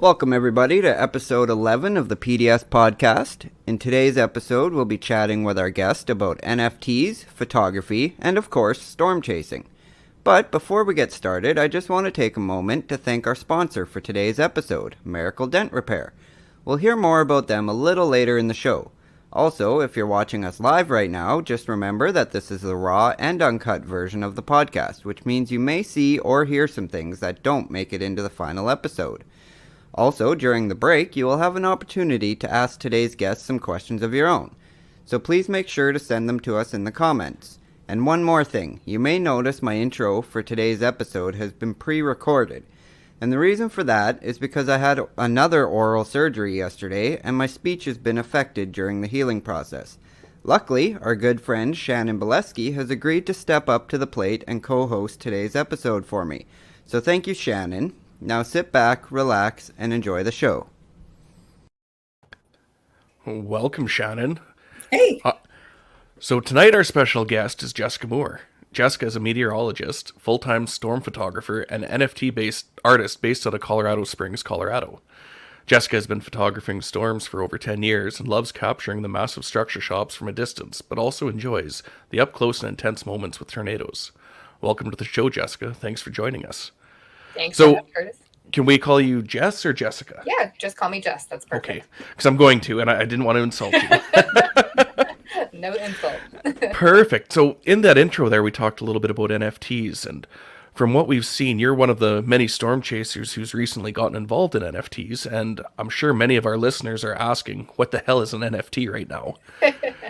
Welcome, everybody, to episode 11 of the PDS podcast. In today's episode, we'll be chatting with our guest about NFTs, photography, and of course, storm chasing. But before we get started, I just want to take a moment to thank our sponsor for today's episode, Miracle Dent Repair. We'll hear more about them a little later in the show. Also, if you're watching us live right now, just remember that this is the raw and uncut version of the podcast, which means you may see or hear some things that don't make it into the final episode. Also, during the break, you will have an opportunity to ask today's guests some questions of your own. So please make sure to send them to us in the comments. And one more thing, you may notice my intro for today's episode has been pre-recorded. And the reason for that is because I had another oral surgery yesterday and my speech has been affected during the healing process. Luckily, our good friend Shannon Bileski has agreed to step up to the plate and co-host today's episode for me. So thank you, Shannon. Now sit back, relax, and enjoy the show. Welcome, Shannon. Hey. So tonight our special guest is Jessica Moore. Jessica is a meteorologist, full-time storm photographer, and NFT artist based out of Colorado Springs, Colorado. Jessica has been photographing storms for over 10 years and loves capturing the massive structure shocks from a distance, but also enjoys the up-close and intense moments with tornadoes. Welcome to the show, Jessica. Thanks for joining us. Thanks So, so much, Curtis. Can we call you Jess or Jessica? Yeah, just call me Jess. That's perfect. Okay, because I'm going to, and I didn't want to insult you. No insult. Perfect. So in that intro there, we talked a little bit about NFTs, and from what we've seen, you're one of the many storm chasers who's recently gotten involved in NFTs, and I'm sure many of our listeners are asking, what the hell is an NFT right now?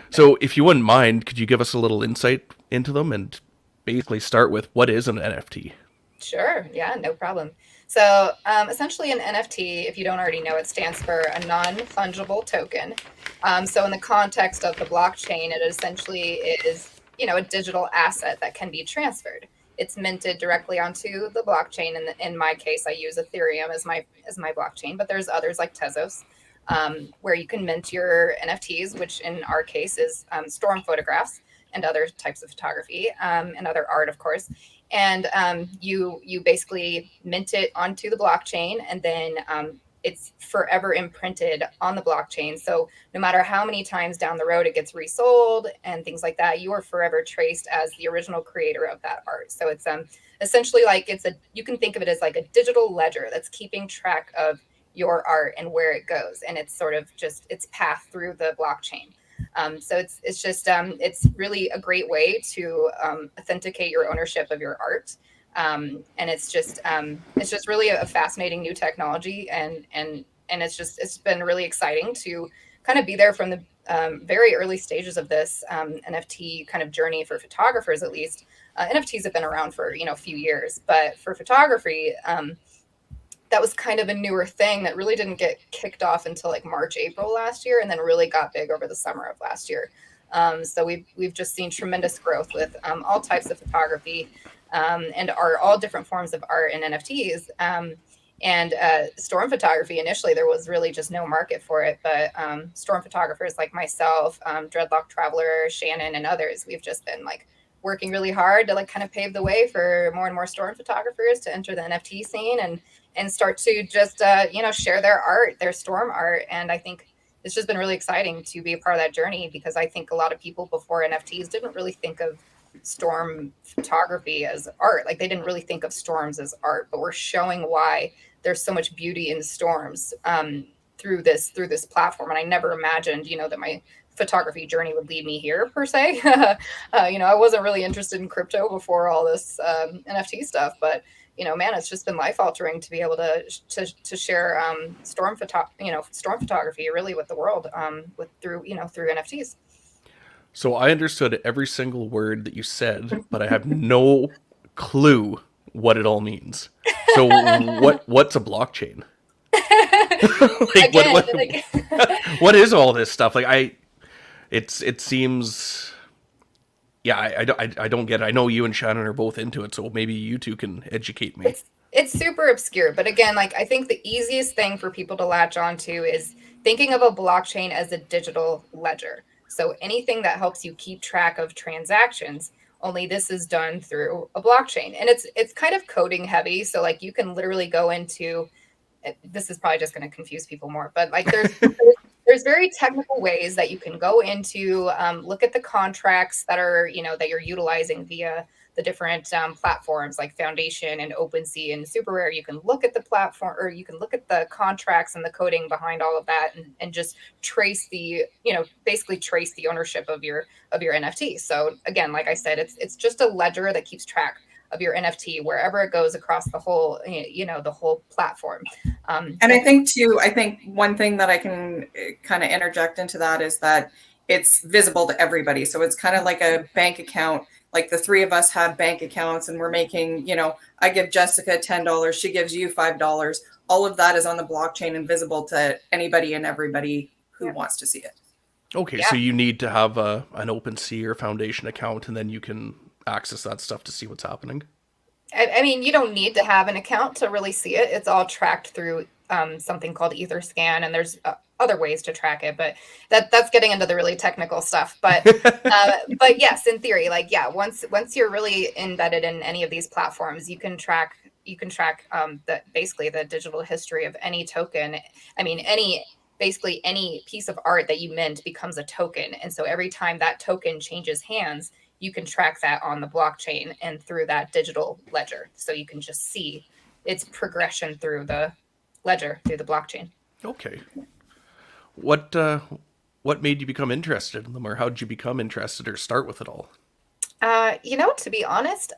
So if you wouldn't mind, could you give us a little insight into them and basically start with what is an NFT? Sure. Yeah, no problem. So essentially an NFT, if you don't already know, it stands for a non-fungible token. So in the context of the blockchain, it essentially is, a digital asset that can be transferred. It's minted directly onto the blockchain. And in my case, I use Ethereum as my blockchain, but there's others like Tezos, where you can mint your NFTs, which in our case is storm photographs and other types of photography and other art, of course. And you basically mint it onto the blockchain, and then it's forever imprinted on the blockchain. So no matter how many times down the road it gets resold and things like that, you are forever traced as the original creator of that art. So it's essentially like you can think of it as like a digital ledger that's keeping track of your art and where it goes, and it's sort of just its path through the blockchain. So it's really a great way to authenticate your ownership of your art, and it's just really a fascinating new technology, and it's been really exciting to kind of be there from the very early stages of this NFT kind of journey for photographers. At least NFTs have been around for a few years, but for photography, that was kind of a newer thing that really didn't get kicked off until like March, April last year, and then really got big over the summer of last year. So we've just seen tremendous growth with all types of photography and art, all different forms of art and NFTs. And storm photography, initially, there was really just no market for it. But storm photographers like myself, Dreadlock Traveler, Shannon, and others, we've just been like working really hard to like kind of pave the way for more and more storm photographers to enter the NFT scene and start to just, share their art, their storm art. And I think it's just been really exciting to be a part of that journey, because I think a lot of people before NFTs didn't really think of storm photography as art. Like they didn't really think of storms as art, but we're showing why there's so much beauty in storms through this platform. And I never imagined, that my photography journey would lead me here per se. I wasn't really interested in crypto before all this NFT stuff, but man, it's just been life altering to be able to share storm photography really with the world through NFTs. So I understood every single word that you said, but I have no clue what it all means. So what's a blockchain? What is all this stuff? Like it seems. Yeah, I don't get it. I know you and Shannon are both into it, so maybe you two can educate me. It's super obscure, but again, like I think the easiest thing for people to latch onto is thinking of a blockchain as a digital ledger. So anything that helps you keep track of transactions, only this is done through a blockchain. And it's kind of coding heavy. So like you can literally go into this is probably just going to confuse people more, but like there's very technical ways that you can go into, look at the contracts that are, that you're utilizing via the different platforms like Foundation and OpenSea and SuperRare. You can look at the platform, or you can look at the contracts and the coding behind all of that, and just trace the, basically trace the ownership of your NFT. So again, like I said, it's just a ledger that keeps track of your NFT wherever it goes across the whole, the whole platform. And I think too, one thing that I can kind of interject into that is that it's visible to everybody. So it's kind of like a bank account. Like the three of us have bank accounts and we're making, I give Jessica $10, she gives you $5. All of that is on the blockchain and visible to anybody and everybody who wants to see it. Okay, so you need to have an OpenSea or Foundation account, and then you can access that stuff to see what's happening. I mean, you don't need to have an account to really see it. It's all tracked through something called Etherscan, and there's other ways to track it, but that's getting into the really technical stuff. But but yes, in theory, like once you're really embedded in any of these platforms, you can track basically the digital history of any token. I mean, basically any piece of art that you mint becomes a token, and so every time that token changes hands, you can track that on the blockchain and through that digital ledger. So you can just see its progression through the ledger, through the blockchain. Okay. What made you become interested in them, or how did you become interested or start with it all? To be honest,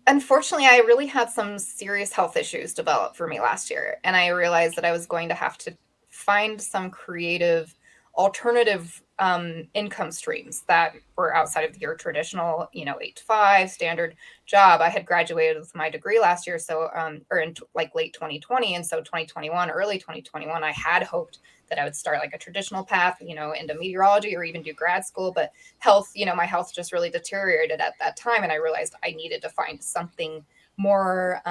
unfortunately, I really had some serious health issues develop for me last year. And I realized that I was going to have to find some creative alternative income streams that were outside of your traditional, 8 to 5 standard job. I had graduated with my degree last year, so or in like late 2020, and so 2021, early 2021, I had hoped that I would start like a traditional path, into meteorology or even do grad school. But health, my health just really deteriorated at that time, and I realized I needed to find something more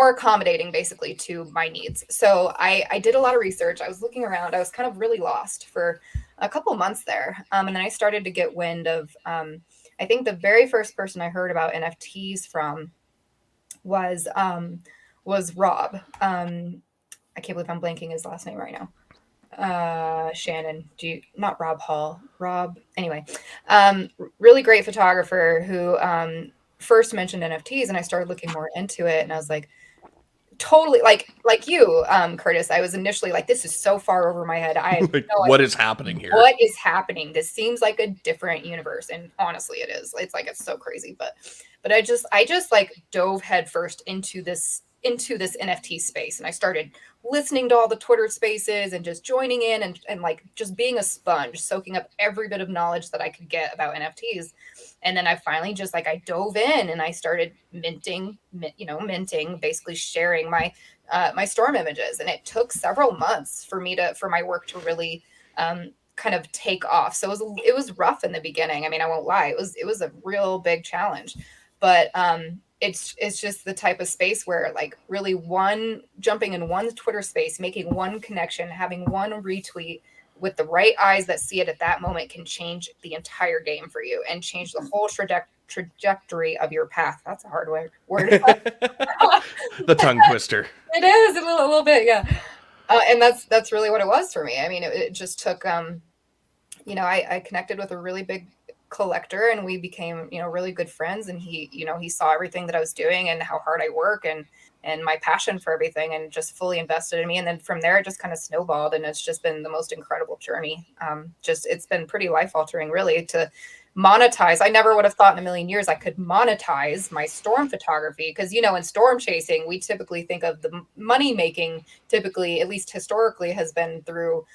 accommodating basically to my needs. So I did a lot of research. I was looking around. I was kind of really lost for a couple months there. And then I started to get wind of, I think the very first person I heard about NFTs from was Rob. I can't believe I'm blanking his last name right now. Shannon, not Rob Hall, anyway, really great photographer who, first mentioned NFTs, and I started looking more into it, and I was like, totally like you, Curtis. I was initially like, this is so far over my head. I like, what is happening here? What is happening? This seems like a different universe, and honestly, it is. It's so crazy, but I just like dove headfirst into this NFT space, and I started listening to all the Twitter spaces and just joining in and like just being a sponge, soaking up every bit of knowledge that I could get about NFTs. And then I finally just like I dove in and I started minting, basically sharing my my Storm images, and it took several months for my work to really kind of take off. So it was rough in the beginning. I mean, I won't lie, it was a real big challenge, but it's just the type of space where like really jumping in one Twitter space, making one connection, having one retweet with the right eyes that see it at that moment can change the entire game for you and change the whole trajectory of your path. That's a hard word. The tongue twister. It is a little bit, yeah. And that's really what it was for me. I mean, it just took, I connected with a really big collector, and we became, really good friends. And he saw everything that I was doing and how hard I work and my passion for everything, and just fully invested in me. And then from there, it just kind of snowballed, and it's just been the most incredible journey. It's been pretty life altering, really, to monetize. I never would have thought in a million years I could monetize my storm photography, because in storm chasing, we typically think of the money making, typically, at least historically, has been through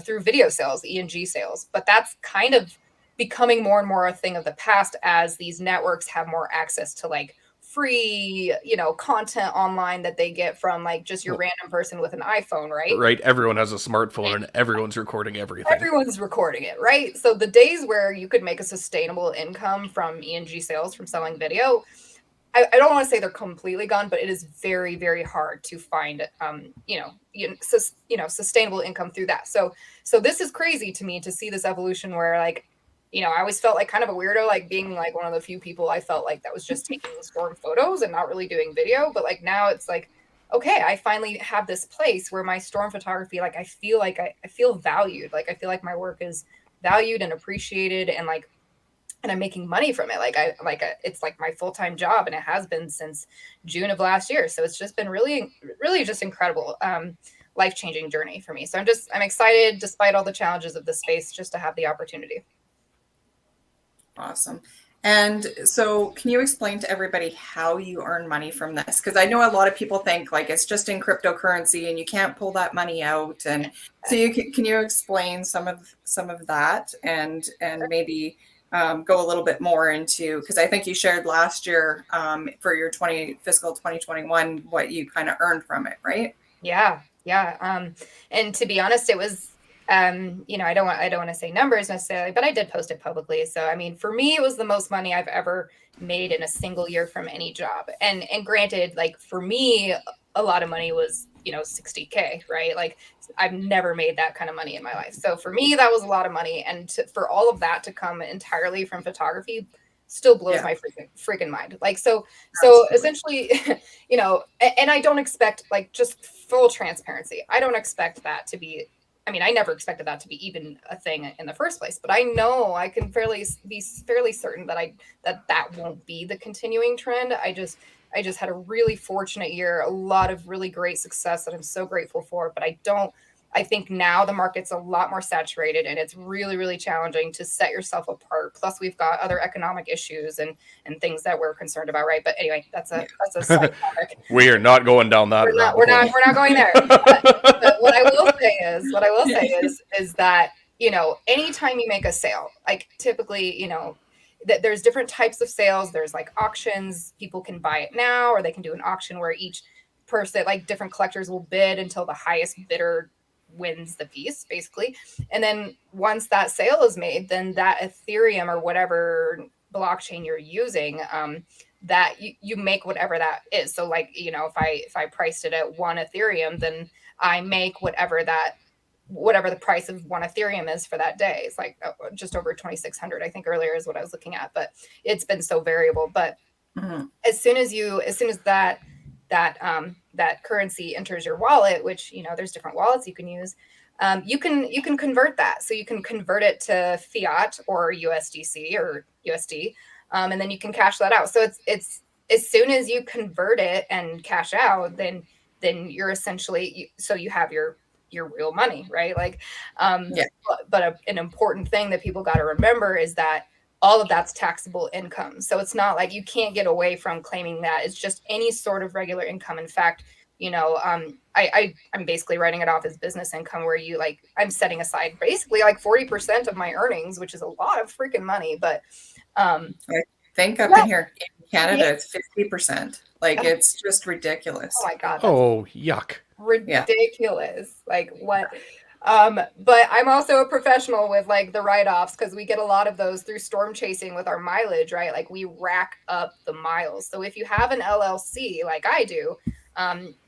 through video sales, ENG sales. But that's kind of becoming more and more a thing of the past as these networks have more access to like free, content online that they get from like just your random person with an iPhone, right? Right. Everyone has a smartphone and everyone's recording everything. Everyone's recording it, right? So the days where you could make a sustainable income from ENG sales from selling video, I don't want to say they're completely gone, but it is very, very hard to find, sustainable income through that. So this is crazy to me to see this evolution where like, I always felt like kind of a weirdo, like being like one of the few people I felt like that was just taking storm photos and not really doing video. But like now it's like, okay, I finally have this place where my storm photography, like I feel valued. Like I feel like my work is valued and appreciated, and I'm making money from it. It's like my full-time job, and it has been since June of last year. So it's just been really, really just incredible, life-changing journey for me. So I'm excited, despite all the challenges of the space, just to have the opportunity. Awesome. And so can you explain to everybody how you earn money from this? Because I know a lot of people think like it's just in cryptocurrency and you can't pull that money out. And so can you explain some of that and maybe go a little bit more into, because I think you shared last year for your fiscal 2021 what you kind of earned from it, right? Yeah. And to be honest, it was I don't want to say numbers necessarily, but I did post it publicly. So, I mean, for me, it was the most money I've ever made in a single year from any job. And granted, like for me, a lot of money was, $60K, right? Like I've never made that kind of money in my life. So for me, that was a lot of money. And for all of that to come entirely from photography still blows my freaking mind. Like, so essentially, and I don't expect, like, just full transparency, I don't expect that to be, I never expected that to be even a thing in the first place, but I know I can be fairly certain that won't be the continuing trend. I just had a really fortunate year, a lot of really great success that I'm so grateful for, but I think now the market's a lot more saturated, and it's really, really challenging to set yourself apart. Plus we've got other economic issues and things that we're concerned about. Right. But anyway, that's a side topic. We are not going down that. We're not going there. But what I will say is that, anytime you make a sale, like typically, that there's different types of sales. There's like auctions, people can buy it now, or they can do an auction where each person, like different collectors will bid until the highest bidder wins the piece, basically. And then once that sale is made, then that Ethereum or whatever blockchain you're using, that you make whatever that is. So like, if I priced it at 1 Ethereum, then I make whatever the price of 1 Ethereum is for that day. It's like just over 2,600, I think earlier is what I was looking at, but it's been so variable. But as soon as that currency enters your wallet, which, there's different wallets you can use, you can convert that. So you can convert it to fiat or USDC or USD, and then you can cash that out. So it's as soon as you convert it and cash out, then you're essentially, so you have your real money, right? Like, but an important thing that people got to remember is that all of that's taxable income. So it's not like you can't get away from claiming that. It's just any sort of regular income. In fact, I'm basically writing it off as business income, where I'm setting aside basically like 40% of my earnings, which is a lot of freaking money. But I think up in here in Canada, it's 50%. Like it's just ridiculous. Oh my God. Oh, yuck. Ridiculous. Like what? But I'm also a professional with like the write-offs, because we get a lot of those through storm chasing with our mileage, right? Like we rack up the miles. So if you have an LLC like I do,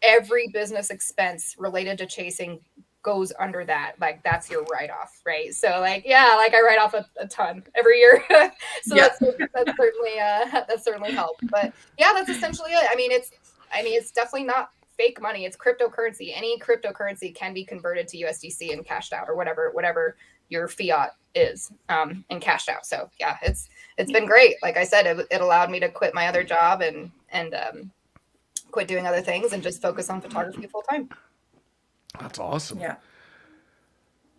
every business expense related to chasing goes under that. Like that's your write-off, right? So like, like I write off a ton every year. So that's certainly helped. But yeah, that's essentially it. It's definitely not fake money. It's cryptocurrency. Any cryptocurrency can be converted to USDC and cashed out, or whatever your fiat is, and cashed out. So yeah, it's been great. Like I said, it allowed me to quit my other job and quit doing other things and just focus on photography full time. That's awesome. Yeah.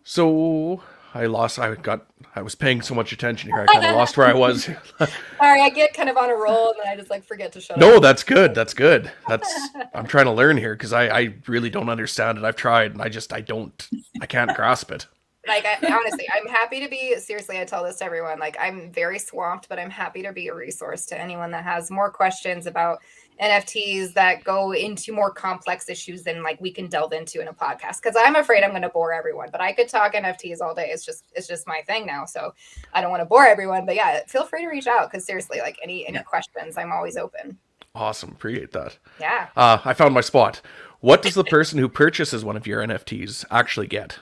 So I was paying so much attention here. I kind of lost where I was. Sorry, I get kind of on a roll and then I just like forget to shut up. No, that's good. I'm trying to learn here, because I really don't understand it. I've tried and I can't grasp it. Like, honestly, I'm happy to be, seriously, I tell this to everyone, like I'm very swamped, but I'm happy to be a resource to anyone that has more questions about NFTs that go into more complex issues than like we can delve into in a podcast. Cause I'm afraid I'm going to bore everyone, but I could talk NFTs all day. It's just my thing now. So I don't want to bore everyone, but yeah, feel free to reach out. Cause seriously, like any questions, I'm always open. Awesome. Appreciate that. Yeah. I found my spot. What does the person who purchases one of your NFTs actually get?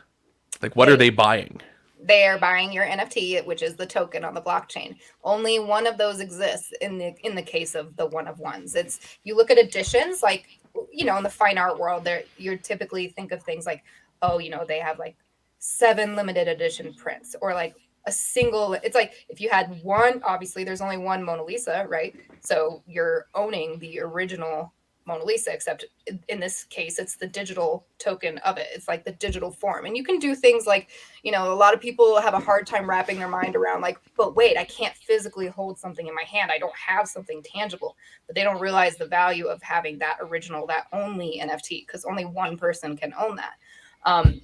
Like, what are they buying? they are buying your NFT, which is the token on the blockchain. Only one of those exists in the case of the one of ones. It's, you look at editions, like, you know, in the fine art world, there you typically think of things like, oh, you know, they have like 7 limited edition prints, or like a single, it's like if you had one, obviously there's only one Mona Lisa, right? So you're owning the original Mona Lisa, except in this case, it's the digital token of it. It's like the digital form. And you can do things like, you know, a lot of people have a hard time wrapping their mind around like, but wait, I can't physically hold something in my hand. I don't have something tangible. But they don't realize the value of having that original, that only NFT, because only one person can own that.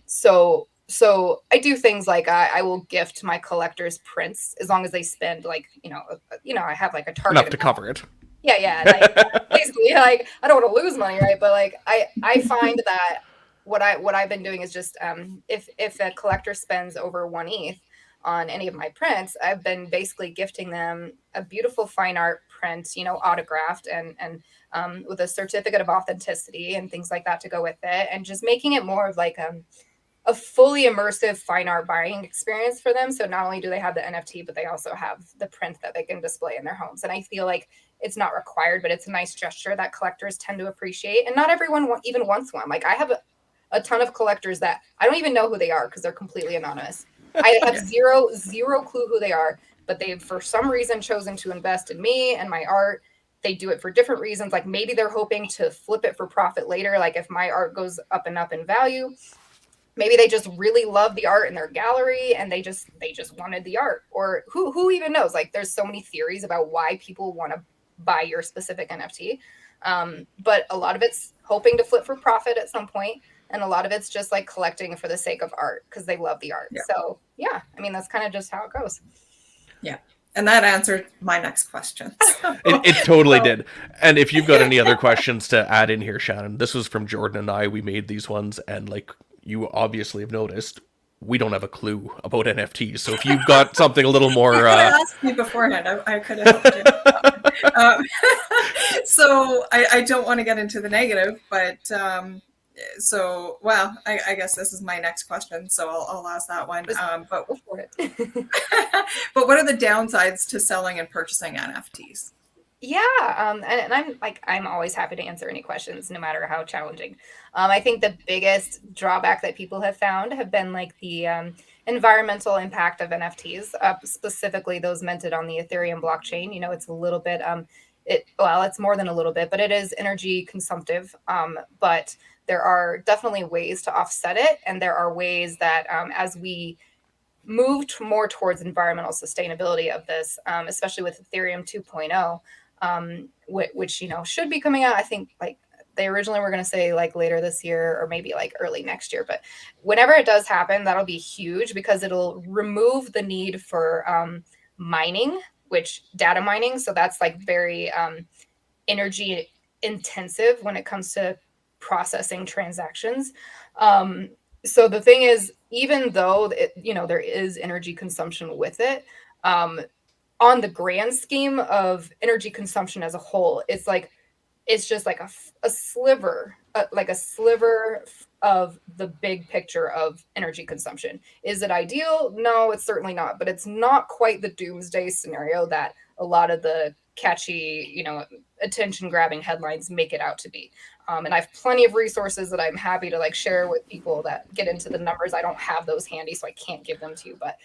So I do things like I will gift my collectors prints as long as they spend like, I have like a target enough to cover it. Yeah, like basically, like I don't want to lose money, right? But like I find that what I've been doing is just if a collector spends over 1 ETH on any of my prints, I've been basically gifting them a beautiful fine art print, you know, autographed and with a certificate of authenticity and things like that to go with it, and just making it more of like a fully immersive fine art buying experience for them. So not only do they have the NFT, but they also have the print that they can display in their homes. And I feel like it's not required, but it's a nice gesture that collectors tend to appreciate. And not everyone even wants one. Like I have a ton of collectors that I don't even know who they are because they're completely anonymous. I have zero clue who they are, but they've for some reason chosen to invest in me and my art. They do it for different reasons. Like maybe they're hoping to flip it for profit later. Like if my art goes up and up in value, maybe they just really love the art in their gallery and they just wanted the art, or who even knows? Like there's so many theories about why people want to buy your specific NFT. But a lot of it's hoping to flip for profit at some point, and a lot of it's just like collecting for the sake of art because they love the art. Yeah. So yeah, I mean, that's kind of just how it goes. Yeah. And that answered my next question. So. It totally did. And if you've got any other questions to add in here, Shannon, this was from Jordan and I. We made these ones, and like you obviously have noticed, we don't have a clue about NFTs. So if you've got something a little more... You could have asked me beforehand. I could have helped you. So I don't want to get into the negative, but... I guess this is my next question, so I'll ask that one. But go for it. But what are the downsides to selling and purchasing NFTs? Yeah, and I'm always happy to answer any questions, no matter how challenging. I think the biggest drawback that people have found have been like the environmental impact of NFTs, specifically those minted on the Ethereum blockchain. You know, it's a little bit it's more than a little bit, but it is energy consumptive. But there are definitely ways to offset it, and there are ways that as we move more towards environmental sustainability of this, especially with Ethereum 2.0, which should be coming out. I think like they originally were going to say like later this year or maybe like early next year, but whenever it does happen, that'll be huge because it'll remove the need for mining, which data mining. So that's like very energy intensive when it comes to processing transactions. So the thing is, even though there is energy consumption with it, on the grand scheme of energy consumption as a whole, it's just like a sliver, of the big picture of energy consumption. Is it ideal? No, it's certainly not, but it's not quite the doomsday scenario that a lot of the catchy, attention grabbing headlines make it out to be. And I have plenty of resources that I'm happy to like share with people that get into the numbers. I don't have those handy, so I can't give them to you, but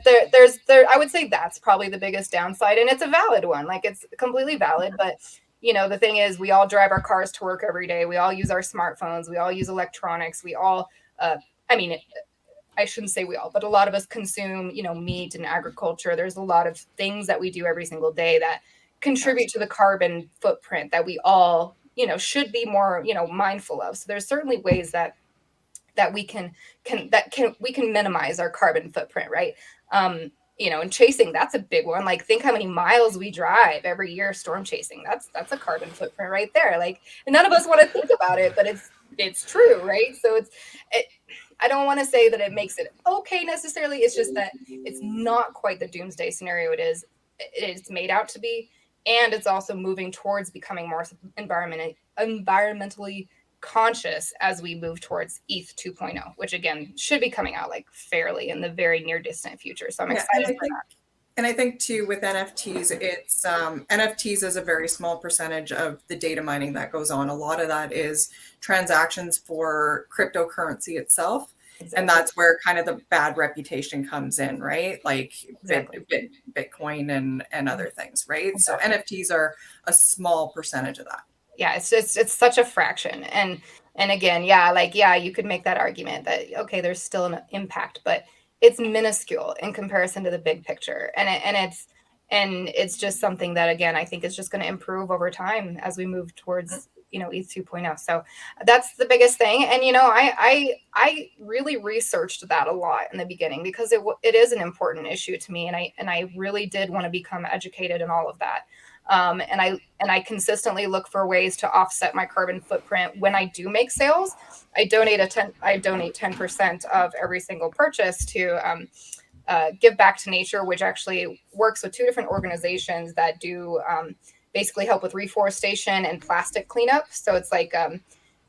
there's I would say that's probably the biggest downside, and it's a valid one. Like it's completely valid, but the thing is, we all drive our cars to work every day. We all use our smartphones. We all use electronics. We all, I shouldn't say we all, but a lot of us consume, meat and agriculture. There's a lot of things that we do every single day that contribute to the carbon footprint that we all, should be more, mindful of. So there's certainly ways that we can minimize our carbon footprint, right? And chasing, that's a big one. Like think how many miles we drive every year storm chasing. That's a carbon footprint right there. Like, and none of us want to think about it, but it's true, right? So I don't want to say that it makes it okay necessarily. It's just that it's not quite the doomsday scenario it's made out to be. And it's also moving towards becoming more environmentally conscious as we move towards ETH 2.0, which again should be coming out like fairly in the very near distant future. So I'm excited for that. And I think too with NFTs, it's NFTs is a very small percentage of the data mining that goes on. A lot of that is transactions for cryptocurrency itself. Exactly. And that's where kind of the bad reputation comes in, right? Like exactly. Bitcoin and other things, right? Exactly. So NFTs are a small percentage of that. Yeah, it's such a fraction. And again, yeah, like, yeah, you could make that argument that, okay, there's still an impact, but it's minuscule in comparison to the big picture. And it's just something that, again, I think is just going to improve over time as we move towards, you know, ETH 2.0. So that's the biggest thing. And, you know, I really researched that a lot in the beginning because it is an important issue to me. And I really did want to become educated in all of that. And I consistently look for ways to offset my carbon footprint when I do make sales. I donate 10% of every single purchase to Give Back to Nature, which actually works with two different organizations that do basically help with reforestation and plastic cleanup. So it's like,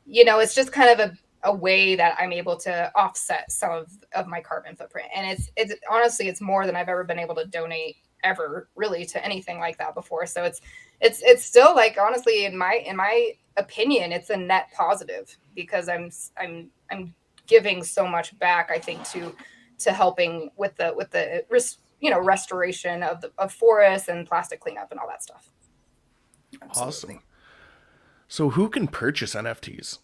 you know, it's just kind of a way that I'm able to offset some of my carbon footprint. And it's honestly, it's more than I've ever been able to donate ever really to anything like that before. So it's still like, honestly, in my opinion, it's a net positive because I'm giving so much back, I think, to helping with the you know, restoration of forests and plastic cleanup and all that stuff. Absolutely. Awesome. So who can purchase NFTs?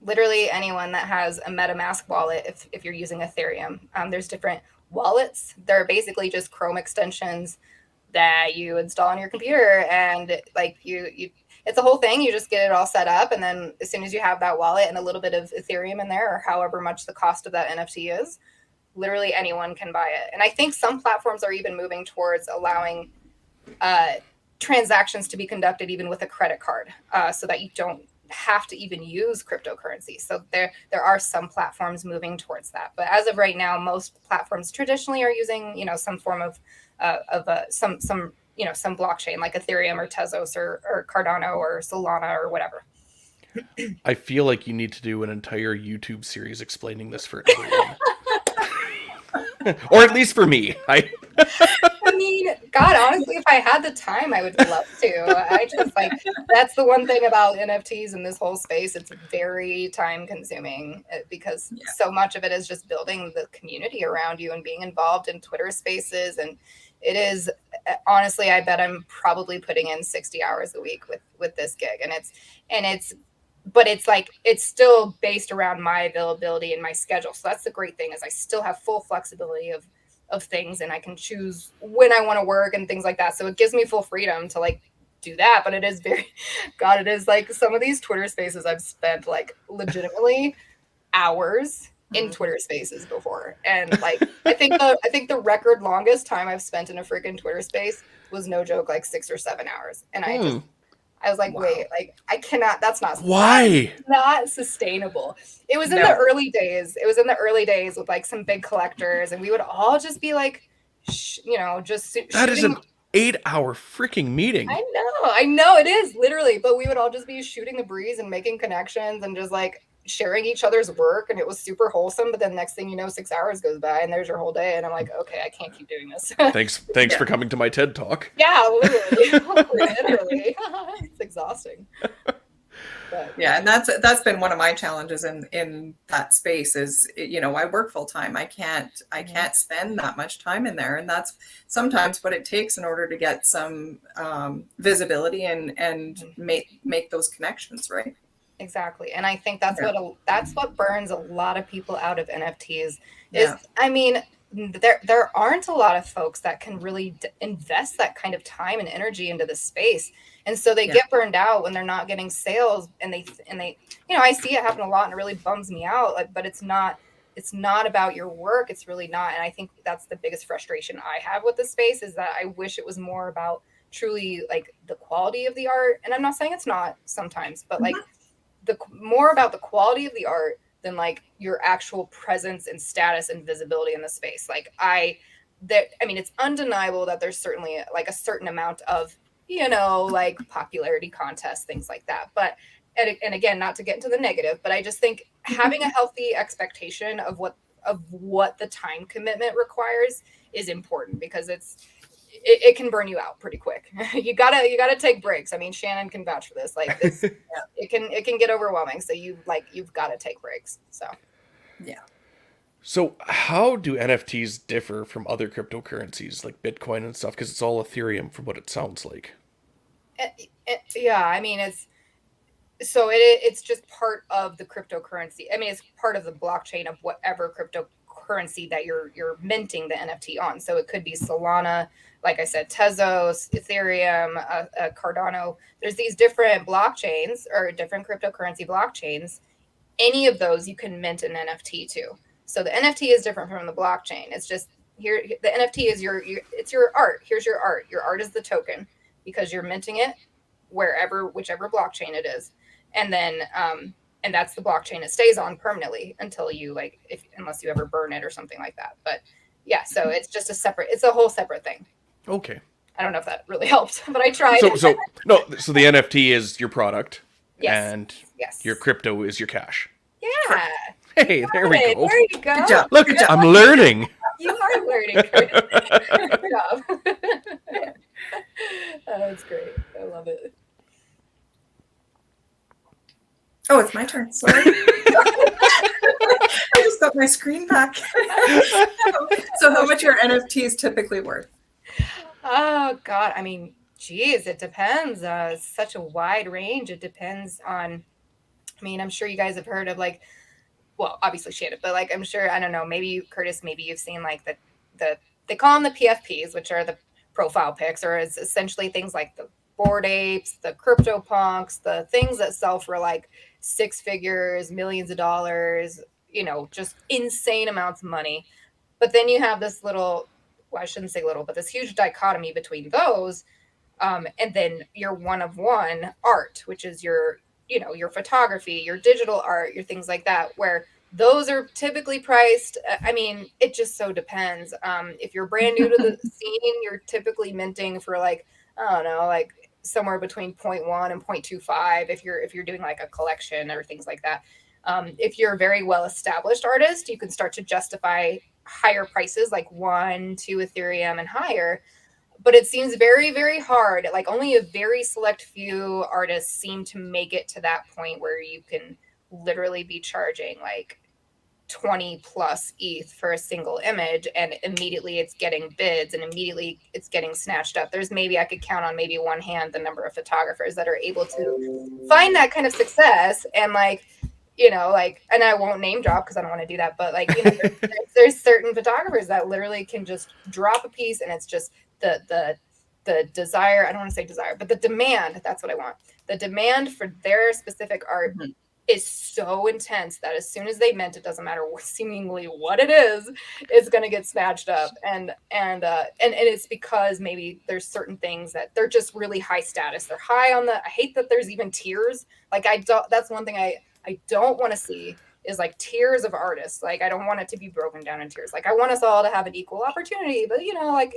Literally anyone that has a MetaMask wallet. If you're using Ethereum, there's different wallets. They're basically just Chrome extensions that you install on your computer, and like you it's a whole thing. You just get it all set up, and then as soon as you have that wallet and a little bit of Ethereum in there, or however much the cost of that NFT is, literally anyone can buy it. And I think some platforms are even moving towards allowing transactions to be conducted even with a credit card, so that you don't have to even use cryptocurrency. So there are some platforms moving towards that. But as of right now, most platforms traditionally are using, you know, some form of some you know, some blockchain like Ethereum or Tezos or Cardano or Solana or whatever. I feel like you need to do an entire YouTube series explaining this for everyone. Or at least for me. I mean, God, honestly, if I had the time, I would love to. I just like, that's the one thing about NFTs and this whole space. It's very time consuming because so much of it is just building the community around you and being involved in Twitter spaces. And it is, honestly, I bet I'm probably putting in 60 hours a week with this gig. But it's like, it's still based around my availability and my schedule. So that's the great thing, is I still have full flexibility of things, and I can choose when I want to work and things like that. So it gives me full freedom to like do that. But it is it is like some of these Twitter spaces I've spent like legitimately hours in Twitter spaces before. And like, I think the record longest time I've spent in a freaking Twitter space was, no joke, like 6 or 7 hours. And I was like, wow. Wait, like I cannot, that's not, why? That's not sustainable. It was in the early days. It was in the early days with like some big collectors, and we would all just be like, you know, just that is an 8-hour freaking meeting. I know it is, literally, but we would all just be shooting the breeze and making connections and just like sharing each other's work, and it was super wholesome. But then next thing you know, 6 hours goes by and there's your whole day, and I'm like, okay, I can't keep doing this. Thanks for coming to my TED Talk. Yeah, literally. It's exhausting. But, yeah, and that's been one of my challenges in that space is, you know, I work full time. I can't spend that much time in there, and that's sometimes what it takes in order to get some visibility and make those connections, right? Exactly. And I think that's what burns a lot of people out of NFTs is, I mean, there aren't a lot of folks that can really invest that kind of time and energy into the space. And so they get burned out when they're not getting sales, and they, you know, I see it happen a lot, and it really bums me out. Like, but it's not about your work. It's really not. And I think that's the biggest frustration I have with the space, is that I wish it was more about truly like the quality of the art. And I'm not saying it's not sometimes, but like, more about the quality of the art than like your actual presence and status and visibility in the space. Like I mean, it's undeniable that there's certainly like a certain amount of, you know, like popularity contests, things like that. But and again, not to get into the negative, but I just think having a healthy expectation of what the time commitment requires is important, because it can burn you out pretty quick. you gotta take breaks. I mean, Shannon can vouch for this. Like this, it can get overwhelming. So you've got to take breaks. So Yeah. So how do NFTs differ from other cryptocurrencies like Bitcoin and stuff? Because it's all Ethereum from what it sounds like. Yeah, I mean, it's just part of the cryptocurrency. I mean, it's part of the blockchain of whatever cryptocurrency that you're minting the NFT on. So it could be Solana, like I said, Tezos, Ethereum, Cardano. There's these different blockchains or different cryptocurrency blockchains. Any of those you can mint an NFT to. So the NFT is different from the blockchain. It's just here. The NFT is it's your art. Here's your art. Your art is the token, because you're minting it whichever blockchain it is. And then, and that's the blockchain it stays on permanently until you unless you ever burn it or something like that. But yeah, so it's just it's a whole separate thing. Okay. I don't know if that really helped, but I tried. So the NFT is your product, yes. And yes, your crypto is your cash. Yeah. Hey, there we go. There you go. Good job. Look, I'm learning. You are learning. Good job. Oh, that's great. I love it. Oh, it's my turn. Sorry. I just got my screen back. So how much are NFTs typically worth? Oh, God. I mean, geez, it depends. It's such a wide range. It depends on, I mean, I'm sure you guys have heard of obviously Shannon, but I'm sure, I don't know, maybe Curtis, maybe you've seen they call them the PFPs, which are the profile pics, or it's essentially things like the Bored Apes, the CryptoPunks, the things that sell for six figures, millions of dollars, just insane amounts of money. But then you have this I shouldn't say little, but this huge dichotomy between those. And then your one of one art, which is your photography, your digital art, your things like that, where those are typically priced. I mean, it just so depends. If you're brand new to the scene, you're typically minting for I don't know, somewhere between 0.1 and 0.25 if you're doing a collection or things like that. If you're a very well established artist, you can start to justify higher prices, 1, 2 Ethereum and higher. But it seems very, very hard. Only a very select few artists seem to make it to that point where you can literally be charging 20 plus ETH for a single image, and immediately it's getting bids and immediately it's getting snatched up. I could count on maybe one hand the number of photographers that are able to find that kind of success. And and I won't name drop because I don't want to do that, but there's certain photographers that literally can just drop a piece, and it's just the desire, I don't want to say desire, but the demand, that's what I want. The demand for their specific art is so intense that as soon as they mint, it doesn't matter seemingly what it is, it's going to get snatched up. And it's because maybe there's certain things that they're just really high status. They're high on I hate that there's even tiers. That's one thing I don't want to see is tiers of artists. I don't want it to be broken down in tiers. I want us all to have an equal opportunity, but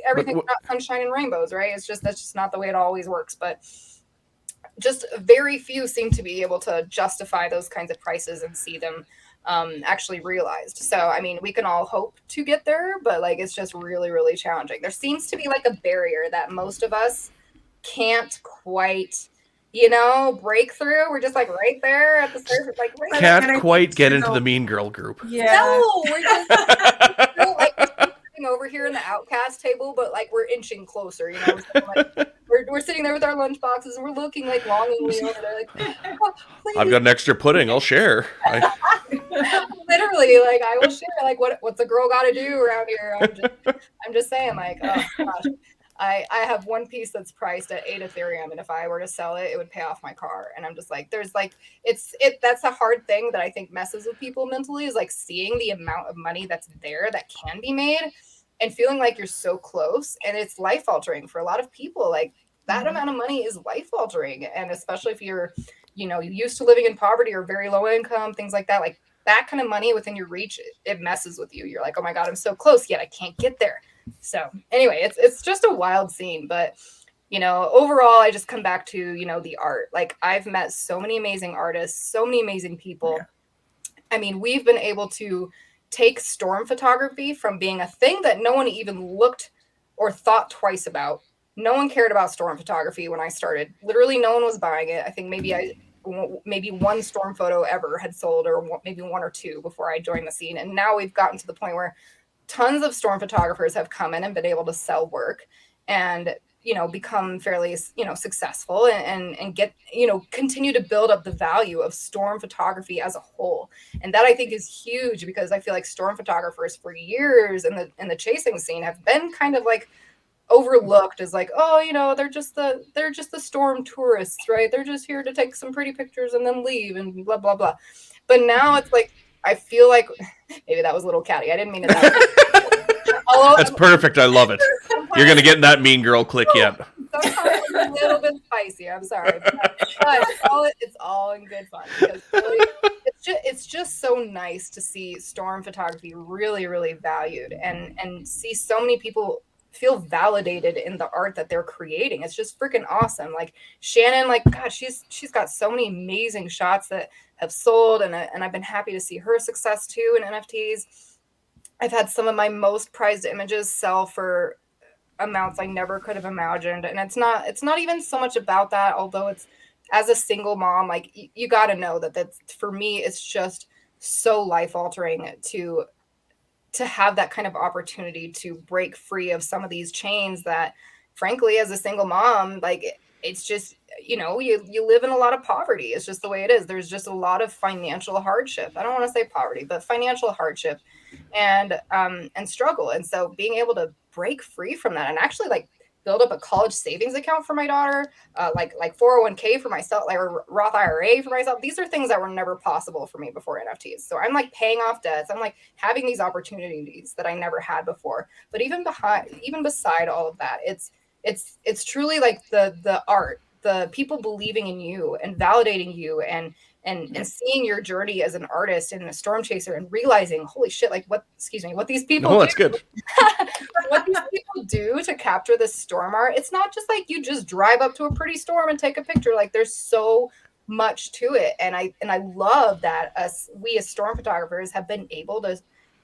everything's not sunshine and rainbows, right? That's just not the way it always works. But just very few seem to be able to justify those kinds of prices and see them actually realized. So, I mean, we can all hope to get there, but it's just really, really challenging. There seems to be a barrier that most of us can't quite, break through. We're just right there at the surface, right can't quite get into the mean girl group. Yeah. No, we're just sitting over here in the outcast table, but we're inching closer, So, we're sitting there with our lunch boxes and we're looking longingly over there oh, I've got an extra pudding, I'll share. Literally, I will share what's a girl got to do around here. I'm just saying oh gosh, I have one piece that's priced at 8 Ethereum, and if I were to sell it, it would pay off my car. And I'm just there's that's a hard thing that I think messes with people mentally, is seeing the amount of money that's there that can be made and feeling you're so close, and it's life altering for a lot of people. That amount of money is life altering. And especially if you're, used to living in poverty or very low income, things like that, that kind of money within your reach, it messes with you. You're oh my God, I'm so close, yet I can't get there. So anyway, it's just a wild scene, but overall, I just come back to, the art. Like, I've met so many amazing artists, so many amazing people. Yeah. I mean, we've been able to take storm photography from being a thing that no one even looked or thought twice about. No one cared about storm photography when I started. Literally, no one was buying it. I think maybe one storm photo ever had sold, or maybe one or two before I joined the scene. And now we've gotten to the point where tons of storm photographers have come in and been able to sell work and become fairly successful and get continue to build up the value of storm photography as a whole. And that, I think, is huge, because I feel like storm photographers for years in the chasing scene have been kind of like overlooked as like, oh, they're just the storm tourists, right? They're just here to take some pretty pictures and then leave and blah blah blah. But now it's like, I feel like maybe that was a little catty. I didn't mean it. That's perfect. I love it. You're going to get in that mean girl click yet. Sometimes it's a little bit spicy. I'm sorry. But it's all in good fun. Because really, it's just so nice to see storm photography really, really valued, and see so many people feel validated in the art that they're creating. It's just freaking awesome. Like Shannon, like, God, she's got so many amazing shots that have sold, and I've been happy to see her success too in NFTs. I've had some of my most prized images sell for amounts I never could have imagined. And it's not even so much about that, although it's, as a single mom, like, you got to know that's, for me, it's just so life altering to have that kind of opportunity to break free of some of these chains that, frankly, as a single mom, like, it's just, you live in a lot of poverty. It's just the way it is. There's just a lot of financial hardship. I don't want to say poverty, but financial hardship and struggle. And so being able to break free from that and actually, like, build up a college savings account for my daughter, like 401k for myself, like a Roth IRA for myself. These are things that were never possible for me before NFTs. So I'm like paying off debts. I'm like having these opportunities that I never had before. But even beside all of that, it's truly like the art, the people believing in you and validating you, and seeing your journey as an artist and a storm chaser, and realizing, holy shit, like, what these people No, do. that's good. What these people do to capture this storm art. It's not just like you just drive up to a pretty storm and take a picture. Like, there's so much to it. And I love that we as storm photographers have been able to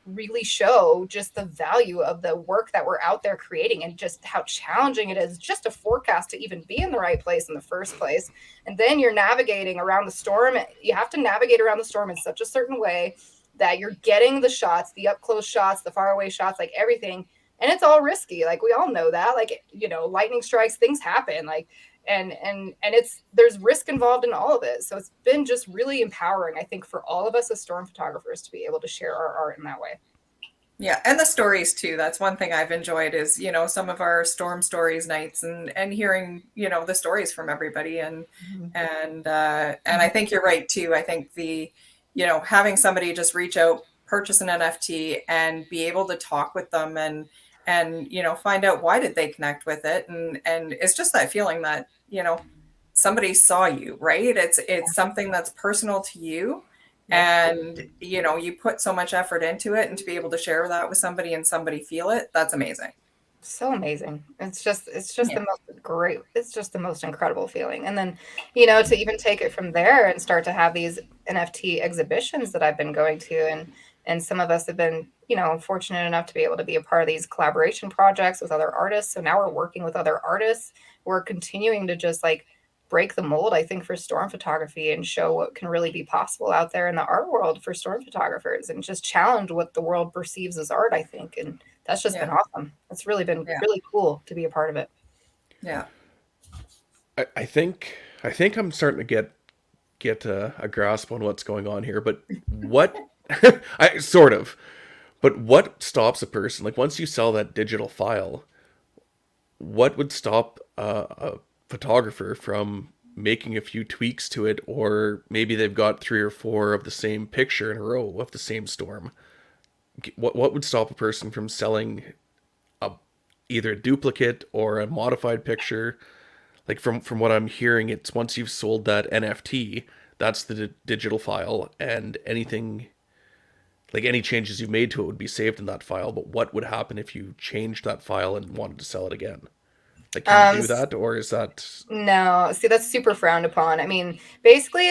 really show just the value of the work that we're out there creating, and just how challenging it is just to forecast to even be in the right place in the first place. And then you're navigating around the storm. You have to navigate around the storm in such a certain way that you're getting the shots, the up close shots, the far away shots, like everything. And it's all risky. Like, we all know that, like, lightning strikes, things happen, like, and there's risk involved in all of it. So it's been just really empowering, I think, for all of us as storm photographers to be able to share our art in that way. Yeah, and the stories too. That's one thing I've enjoyed is, some of our storm stories nights, and hearing, the stories from everybody, and I think you're right too. I think having somebody just reach out, purchase an NFT, and be able to talk with them and find out why did they connect with it, and it's just that feeling that somebody saw you, right? It's something that's personal to you. And you put so much effort into it, and to be able to share that with somebody and somebody feel it, that's amazing. So amazing. It's just the most great, it's just the most incredible feeling. And then, to even take it from there and start to have these NFT exhibitions that I've been going to, and some of us have been, fortunate enough to be able to be a part of these collaboration projects with other artists. So now we're working with other artists. We're continuing to just like break the mold, I think, for storm photography, and show what can really be possible out there in the art world for storm photographers, and just challenge what the world perceives as art, I think. And that's just been awesome. It's really been really cool to be a part of it. Yeah. I think I'm starting to get a grasp on what's going on here, but what but what stops a person, like, once you sell that digital file, what would stop a photographer from making a few tweaks to it? Or maybe they've got 3 or 4 of the same picture in a row of the same storm. What would stop a person from selling either a duplicate or a modified picture? Like, from what I'm hearing, it's once you've sold that NFT, that's the digital file, and anything, like, any changes you've made to it would be saved in that file. But what would happen if you changed that file and wanted to sell it again? Like, can you Um, do that, or is that? no, see, that's super frowned upon. I mean, basically,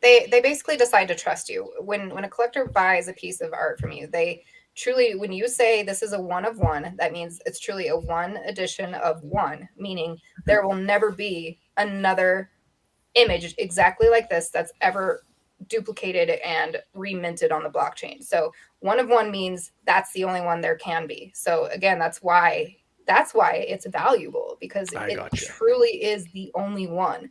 they basically decide to trust you. When a collector buys a piece of art from you, they truly, when you say this is a one of one, that means it's truly a one edition of one, meaning there will never be another image exactly like this that's ever duplicated and reminted on the blockchain. So one of one means that's the only one there can be. So again, that's why it's valuable, because I it gotcha. truly is the only one.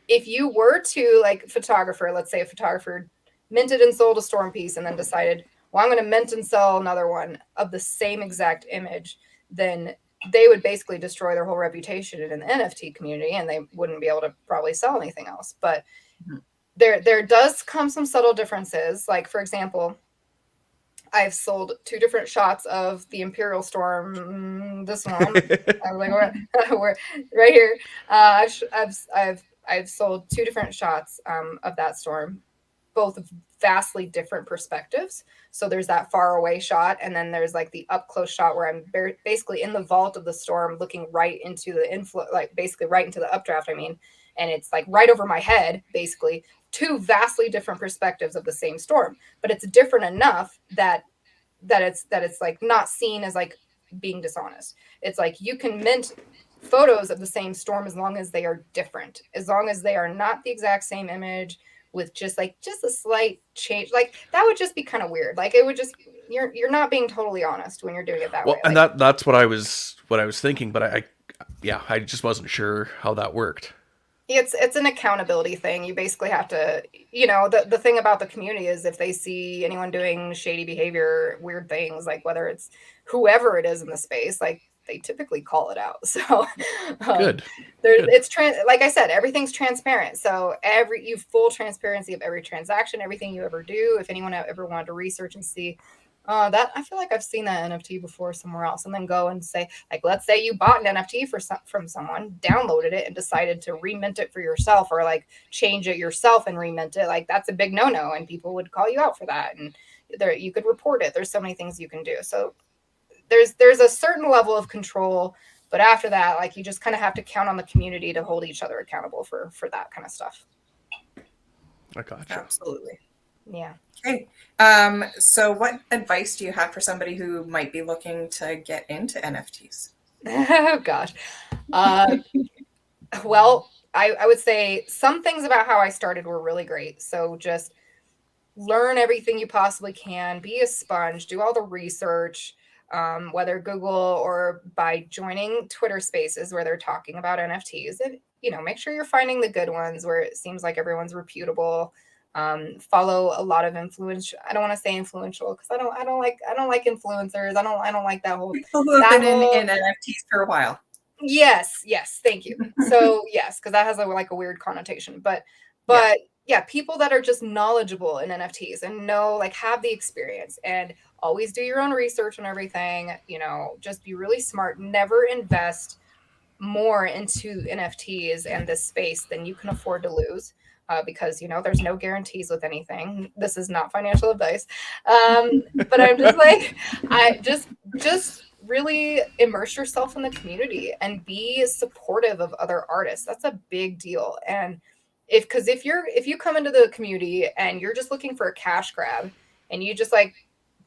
If you were to, like, photographer, let's say a photographer minted and sold a storm piece and then decided, well, I'm going to mint and sell another one of the same exact image, then they would basically destroy their whole reputation in an NFT community, and they wouldn't be able to probably sell anything else. But there does come some subtle differences. Like, for example, I've sold 2 different shots of the Imperial Storm. This one, I was like, we're right here. I've sold 2 different shots of that storm, both vastly different perspectives. So there's that far away shot, and then there's like the up close shot where I'm basically in the vault of the storm, looking right into the inflow, like basically right into the updraft. I mean, and it's like right over my head, basically. 2 vastly different perspectives of the same storm, but it's different enough that it's like not seen as like being dishonest. It's like you can mint photos of the same storm as long as they are different, as long as they are not the exact same image with just a slight change. Like, that would just be kind of weird. Like, it would just, you're not being totally honest when you're doing it that way. Well, and Like, that's what I was thinking, but I just wasn't sure how that worked. it's an accountability thing. You basically have to, the thing about the community is if they see anyone doing shady behavior, weird things, like whether it's whoever it is in the space, like, they typically call it out. So Good. it's like I said, everything's transparent. So you full transparency of every transaction, everything you ever do. If anyone ever wanted to research and see, that, I feel like I've seen that NFT before somewhere else, and then go and say, like, let's say you bought an NFT from someone, downloaded it, and decided to remint it for yourself, or like change it yourself and remint it. Like, that's a big no-no, and people would call you out for that, and you could report it. There's so many things you can do. So there's a certain level of control, but after that, like, you just kind of have to count on the community to hold each other accountable for that kind of stuff. I gotcha. Absolutely. Yeah. Okay. So what advice do you have for somebody who might be looking to get into NFTs? Oh gosh. Well, I would say some things about how I started were really great. So just learn everything you possibly can, be a sponge, do all the research, whether Google or by joining Twitter spaces where they're talking about NFTs. And, make sure you're finding the good ones where it seems like everyone's reputable. Follow a lot of influence. I don't want to say influential, because I don't like influencers. I don't like that whole People who have been in NFTs for a while. Yes, thank you. So yes, because that has a weird connotation. But yeah, people that are just knowledgeable in NFTs and have the experience, and always do your own research on everything. Just be really smart. Never invest more into NFTs and this space than you can afford to lose. Because there's no guarantees with anything. This is not financial advice, but I'm just like, I just really immerse yourself in the community and be supportive of other artists. That's a big deal. And if you come into the community and you're just looking for a cash grab, and you just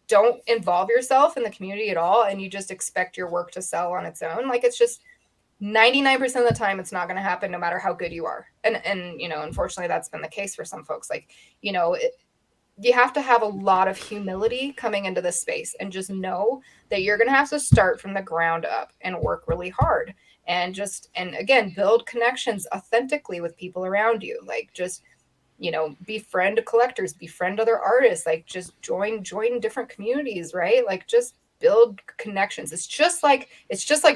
don't involve yourself in the community at all, and you just expect your work to sell on its own, it's just 99% of the time it's not going to happen, no matter how good you are. And unfortunately that's been the case for some folks. You have to have a lot of humility coming into this space, and just know that you're going to have to start from the ground up and work really hard, and again, build connections authentically with people around you. Befriend collectors, befriend other artists, just join different communities, right? Just build connections. It's just like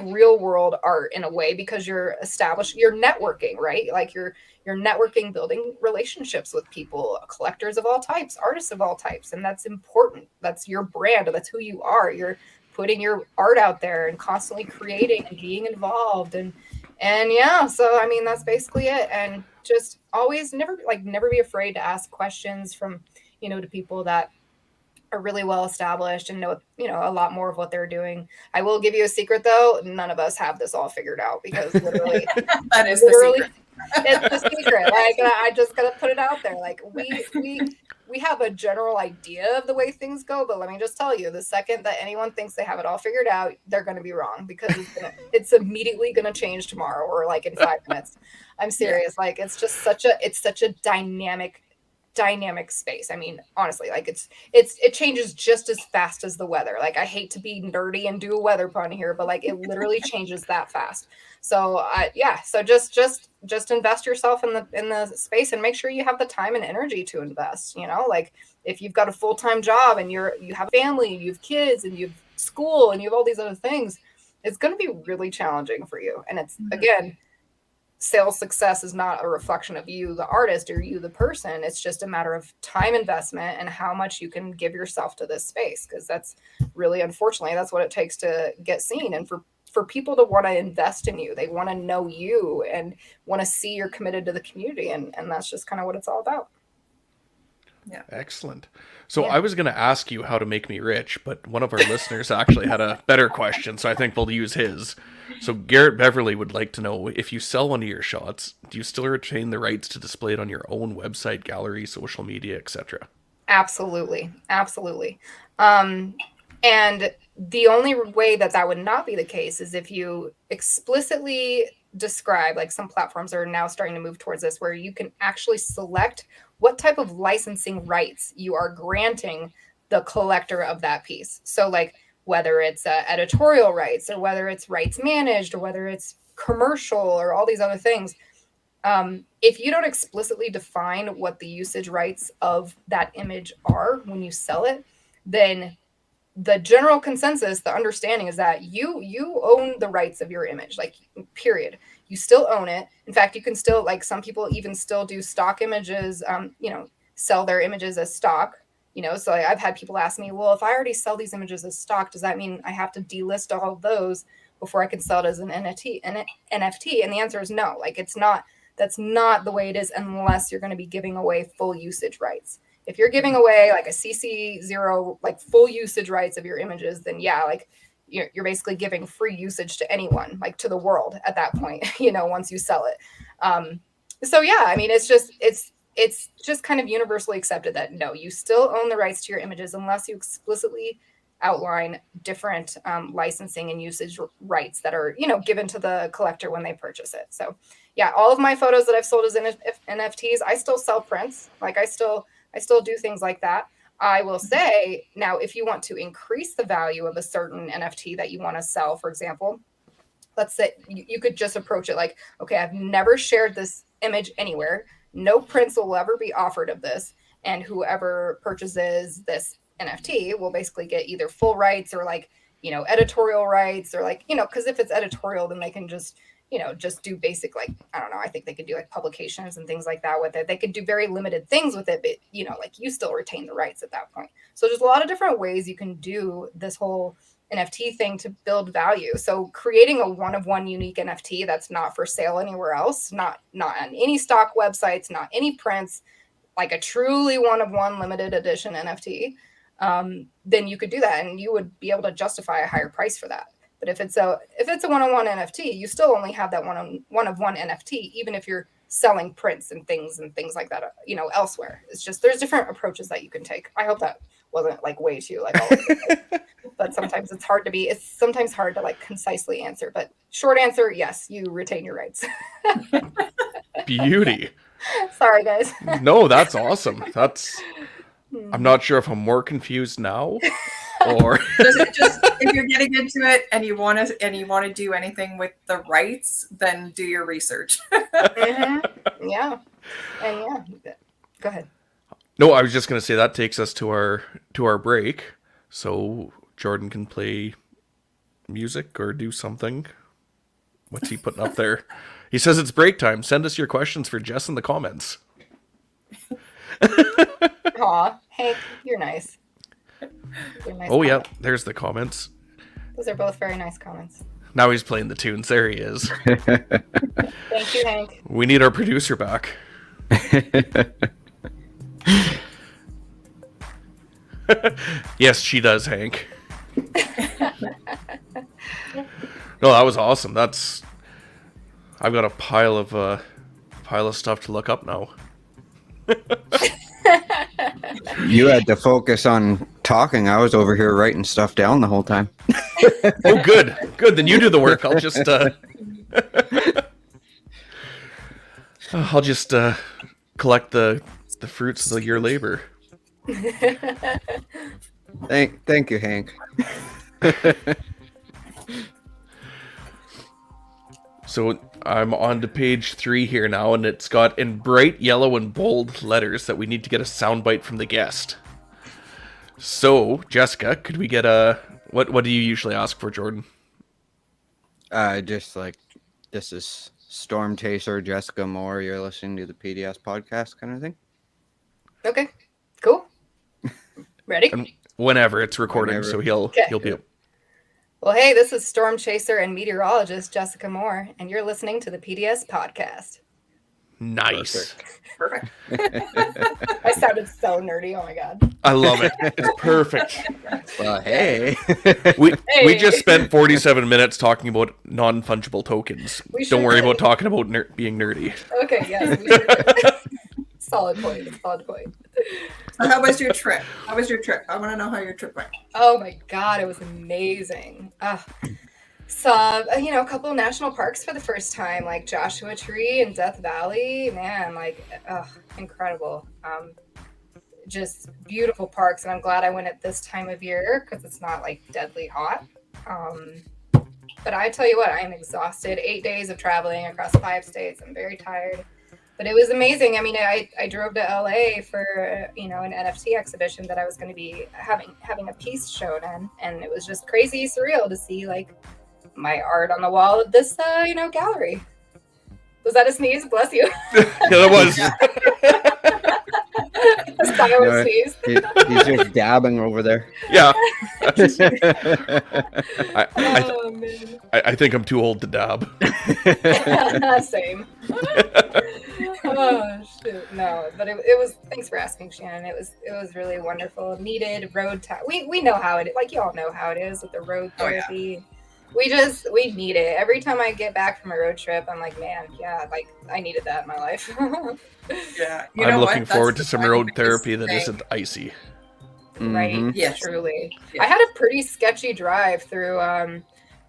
real world art in a way, because you're networking, right? You're networking, building relationships with people, collectors of all types, artists of all types. And that's important. That's your brand. That's who you are. You're putting your art out there and constantly creating and being involved. And yeah, so I mean, that's basically it. And just always never be afraid to ask questions from, to people that are really well established and know, a lot more of what they're doing. I will give you a secret though. None of us have this all figured out, because literally that is the secret. It's the secret. Like, I just gotta put it out there. Like, we have a general idea of the way things go, but let me just tell you, the second that anyone thinks they have it all figured out, they're going to be wrong, because it's immediately going to change tomorrow, or like in 5 minutes. I'm serious. Yeah. Like, it's just such a dynamic space. I mean, honestly, like it changes just as fast as the weather. Like, I hate to be nerdy and do a weather pun here, but like, it literally changes that fast. So so just invest yourself in the space, and make sure you have the time and energy to invest. Like, if you've got a full-time job and you have a family, you have kids, and you have school, and you have all these other things, it's going to be really challenging for you. And it's, again, sales success is not a reflection of you, the artist, or you, the person. It's just a matter of time investment and how much you can give yourself to this space, because that's really, unfortunately, that's what it takes to get seen. And for people to want to invest in you, they want to know you and want to see you're committed to the community, and that's just kind of what it's all about. Yeah. Excellent. So I was going to ask you how to make me rich, but one of our listeners actually had a better question, so I think we'll use his. So Garrett Beverly would like to know, if you sell one of your shots, do you still retain the rights to display it on your own website, gallery, social media, etc.? Absolutely. And the only way that would not be the case is if you explicitly describe, like some platforms are now starting to move towards this, where you can actually select what type of licensing rights you are granting the collector of that piece. So like, whether it's editorial rights, or whether it's rights managed, or whether it's commercial, or all these other things. If you don't explicitly define what the usage rights of that image are when you sell it, then the general consensus, the understanding, is that you own the rights of your image, like, period. You still own it. In fact, you can still, like, some people even still do stock images, sell their images as stock, so I've had people ask me, well, if I already sell these images as stock, does that mean I have to delist all of those before I can sell it as an NFT? And the answer is no. Like, that's not the way it is, unless you're going to be giving away full usage rights. If you're giving away like a CC0, like full usage rights of your images, then yeah, like you're basically giving free usage to anyone, like to the world at that point, once you sell it. So yeah, I mean, it's just kind of universally accepted that no, you still own the rights to your images, unless you explicitly outline different licensing and usage rights that are, given to the collector when they purchase it. So yeah, all of my photos that I've sold as NFTs, I still sell prints. Like, I still do things like that. I will say, now, if you want to increase the value of a certain NFT that you want to sell, for example, let's say you could just approach it like, okay, I've never shared this image anywhere. No prints will ever be offered of this. And whoever purchases this NFT will basically get either full rights, or like, editorial rights, or like, because if it's editorial, then they can just do basic, like, I don't know, I think they could do like publications and things like that with it. They could do very limited things with it, but, like, you still retain the rights at that point. So there's a lot of different ways you can do this whole NFT thing to build value. So creating a one-of-one unique NFT that's not for sale anywhere else, not on any stock websites, not any prints, like a truly one-of-one limited edition NFT, then you could do that, and you would be able to justify a higher price for that. But if it's a one-on-one NFT, you still only have that one-of-one NFT, even if you're selling prints and things like that, elsewhere. It's just, there's different approaches that you can take. I hope that wasn't like way too like all but sometimes it's sometimes hard to like concisely answer. But short answer, yes, you retain your rights. Beauty. Sorry, guys. No, that's awesome. I'm not sure if I'm more confused now. Or just if you're getting into it and you want to do anything with the rights, then do your research. Mm-hmm. Yeah, and yeah, go ahead. No, I was just going to say that takes us to our break, so Jordan can play music or do something. What's he putting up there? He says it's break time. Send us your questions for Jess in the comments. Aw, Hank, you're nice. Nice comments. Yeah, there's the comments. Those are both very nice comments. Now he's playing the tunes. There he is. Thank you, Hank. We need our producer back. Yes, she does, Hank. No, that was awesome. I've got a pile of stuff to look up now. You had to focus on talking. I was over here writing stuff down the whole time. Oh, good. Then you do the work. I'll just collect the fruits of your labor. Thank you, Hank. So I'm on to page 3 here now, and it's got in bright yellow and bold letters that we need to get a soundbite from the guest. So, Jessica, could we get what do you usually ask for, Jordan? Just like, this is Storm Chaser, Jessica Moore. You're listening to the PDS podcast, kind of thing. Okay, cool. Ready? And whenever it's recording, so he'll be up. Well, hey, this is Storm Chaser and meteorologist Jessica Moore, and you're listening to the PDS podcast. Nice. Perfect. I sounded so nerdy. Oh my god. I love it. It's perfect. Well, hey. We just spent 47 minutes talking about non-fungible tokens. Don't worry about talking about being nerdy. Okay, yes. We sure solid point. So how was your trip? I want to know how your trip went. Oh my god, it was amazing. Saw a couple of national parks for the first time, like Joshua Tree and Death Valley. Man, incredible. Just beautiful parks, and I'm glad I went at this time of year because it's not like deadly hot. But I tell you what, I am exhausted. 8 days of traveling across 5 states. I'm very tired. But it was amazing. I mean, I drove to LA for an NFT exhibition that I was going to be having a piece shown in, and it was just crazy surreal to see like my art on the wall of this gallery. Was that a sneeze? Bless you. Yeah, that was. Sneeze. He's just dabbing over there. Yeah. Oh man. I think I'm too old to dab. Same. Oh shoot, no, but it was. Thanks for asking, Shannon. It was really wonderful. Needed road time. We know how it. Like you all know how it is with the road therapy. Oh, yeah. We need it. Every time I get back from a road trip, I'm like, man, yeah, like I needed that in my life. Yeah, I'm looking forward to some road therapy that isn't icy. Right? Mm-hmm. Yes, Truly. Yeah. I had a pretty sketchy drive through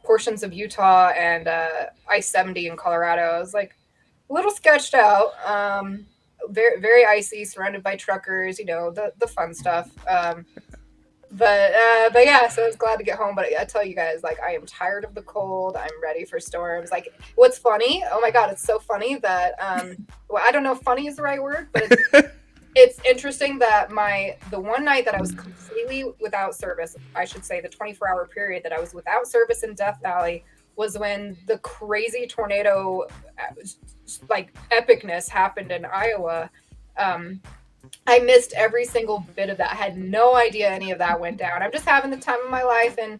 portions of Utah and I-70 in Colorado. I was like a little sketched out. Very very icy, surrounded by truckers. The fun stuff. But yeah, so I was glad to get home. But I tell you guys, like, I am tired of the cold. I'm ready for storms. Like, what's funny? Oh my god, it's so funny that well, I don't know if funny is the right word, but it's interesting that the one night that I was completely without service, I should say the 24-hour period that I was without service in Death Valley, was when the crazy tornado, like epicness, happened in Iowa. I missed every single bit of that. I had no idea any of that went down. I'm just having the time of my life in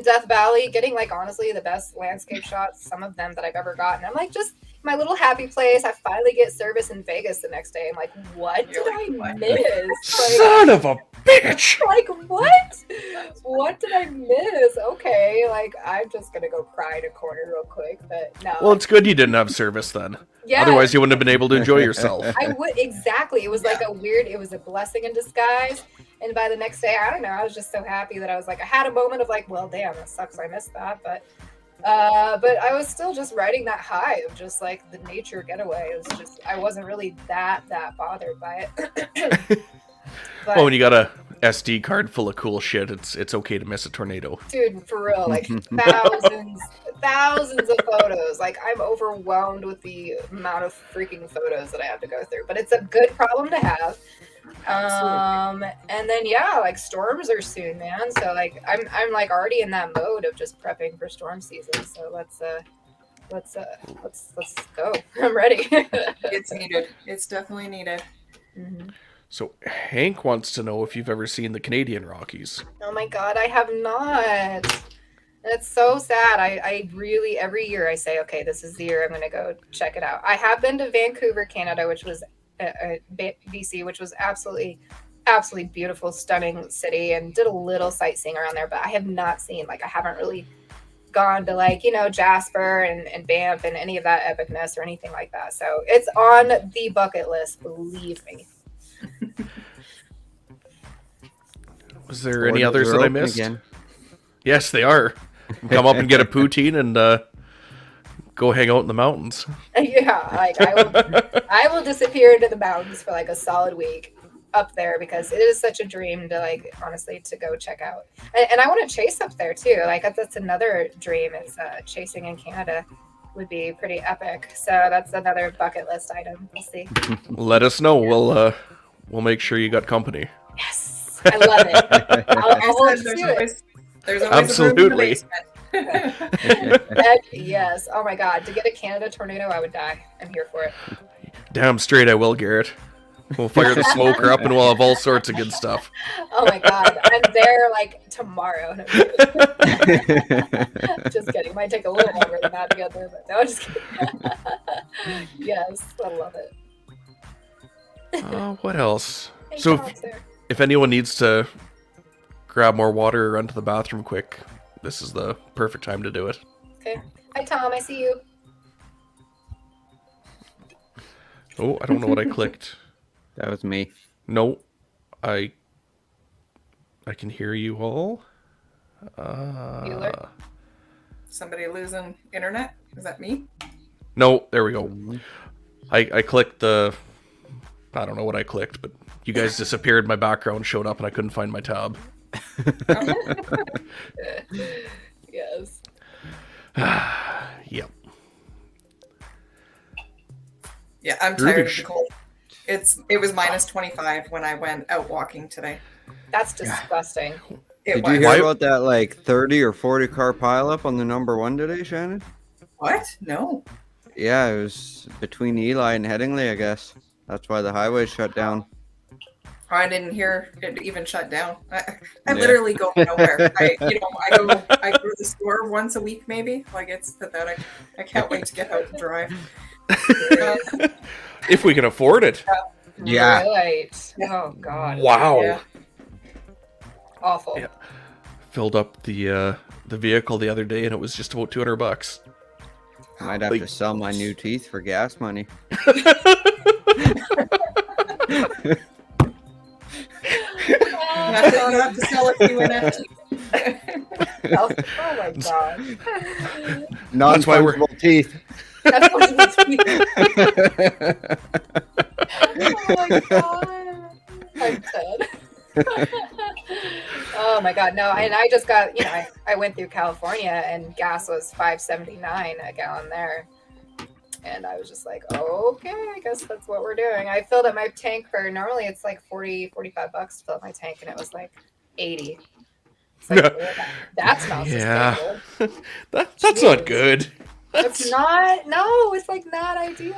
Death Valley, getting like honestly the best landscape shots, some of them that I've ever gotten. I'm like just my little happy place. I finally get service in Vegas the next day. I'm like, what did I miss? Son of a bitch! Like what? What did I miss? Okay, like I'm just gonna go cry in a corner real quick, but no. Well, it's good you didn't have service then. Yeah. Otherwise, you wouldn't have been able to enjoy yourself. I would exactly. It was like it was a blessing in disguise. And by the next day, I don't know, I was just so happy that I was like, I had a moment of like, well, damn, that sucks. I missed that, but I was still just riding that high of just like the nature getaway. It was just I wasn't really that bothered by it. But, well, when you got a SD card full of cool shit, it's okay to miss a tornado. dude, for real, like thousands of photos. Like I'm overwhelmed with the amount of freaking photos that I have to go through. But it's a good problem to have. And then like storms are soon, man. So like I'm like already in that mode of just prepping for storm season. So let's go. I'm ready. It's needed. It's definitely needed. Mm-hmm. So Hank wants to know if you've ever seen the Canadian Rockies. Oh my god, I have not. It's so sad. I really every year I say, okay, this is the year I'm going to go check it out. I have been to Vancouver, Canada, which was BC, which was absolutely absolutely beautiful, stunning city, and did a little sightseeing around there. But I have not seen, like, I haven't really gone to, like, you know, Jasper and Banff and any of that epicness or anything like that. So it's on the bucket list, believe me. Was there any Borders others are that I open missed? again. Yes, they are. Come up and get a poutine and go hang out in the mountains. Yeah, like I will disappear into the mountains for like a solid week up there because it is such a dream to, like, honestly, to go check out. And I want to chase up there too. Like, that's another dream, is chasing in Canada would be pretty epic. So that's another bucket list item. We'll see. Let us know. We'll make sure you got company. Yes, I love it. I'll hold you to it. There's always Absolutely. a room in the basement. Heck, yes. Oh my God. To get a Canada tornado, I would die. I'm here for it. Damn straight I will, Garrett. We'll fire the smoker up and we'll have all sorts of good stuff. Oh my God. I'm there like tomorrow. No, just kidding. It might take a little longer than that to get there, but no, just kidding. Yes, I love it. What else? Hey, So Tom's there. if anyone needs to grab more water or run to the bathroom quick, this is the perfect time to do it. Okay. Hi, Tom. I see you. Oh, I don't know what I clicked. That was me. No, I can hear you all. Bueller. Somebody losing internet? Is that me? No, there we go. I clicked the... I don't know what I clicked, but you guys disappeared. My background showed up and I couldn't find my tab. Yes. Yep. Yeah, I'm tired of Rubish. the cold. It was minus 25 when I went out walking today. That's disgusting. It Did you was. hear Why- about that like 30 or 40 car pileup on the number one today, Shannon? What? No. Yeah, it was between Eli and Headingley, I guess. That's why the highway shut down. Oh, I didn't hear it even shut down. I Yeah. literally go nowhere. I go to the store once a week, maybe. Like, it's pathetic. I can't wait to get out and drive. If we can afford it. Yeah. Right. Oh God. Wow. Yeah. Awful. Yeah. Filled up the vehicle the other day and it was just about $200. I might have to sell my new teeth for gas money. You have to sell a few NFTs. Oh my God. That's why we're- Non-fungible teeth. That's what it's Oh my God. I'm dead. Oh my God. No, and I just got, I went through California and gas was $5.79 a gallon there. And I was just like, okay, I guess that's what we're doing. I filled up my tank for, normally it's like $40, $45 to fill up my tank, and it was like 80. It's like, that smells Yeah. sustainable. That's not good. It's not, no, it's like not ideal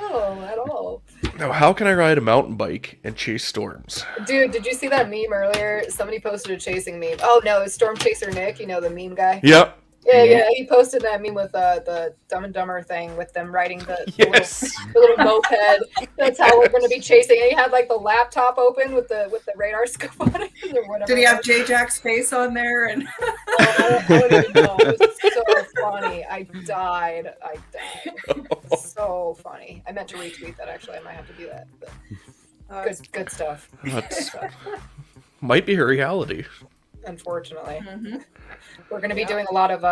at all. Now, how can I ride a mountain bike and chase storms? Dude, did you see that meme earlier? Somebody posted a chasing meme. Oh no, it's Storm Chaser Nick, the meme guy. Yep. Yeah, he posted that meme with the Dumb and Dumber thing with them riding the Yes. little moped. That's how we're going to be chasing. And he had like the laptop open with the radar scope on it or whatever. Did he have J Jack's face on there? And I don't even know. It was so funny. I died. So funny. I meant to retweet that actually. I might have to do that. But good stuff. That's might be her reality. Unfortunately. mm-hmm. We're going to be doing a lot of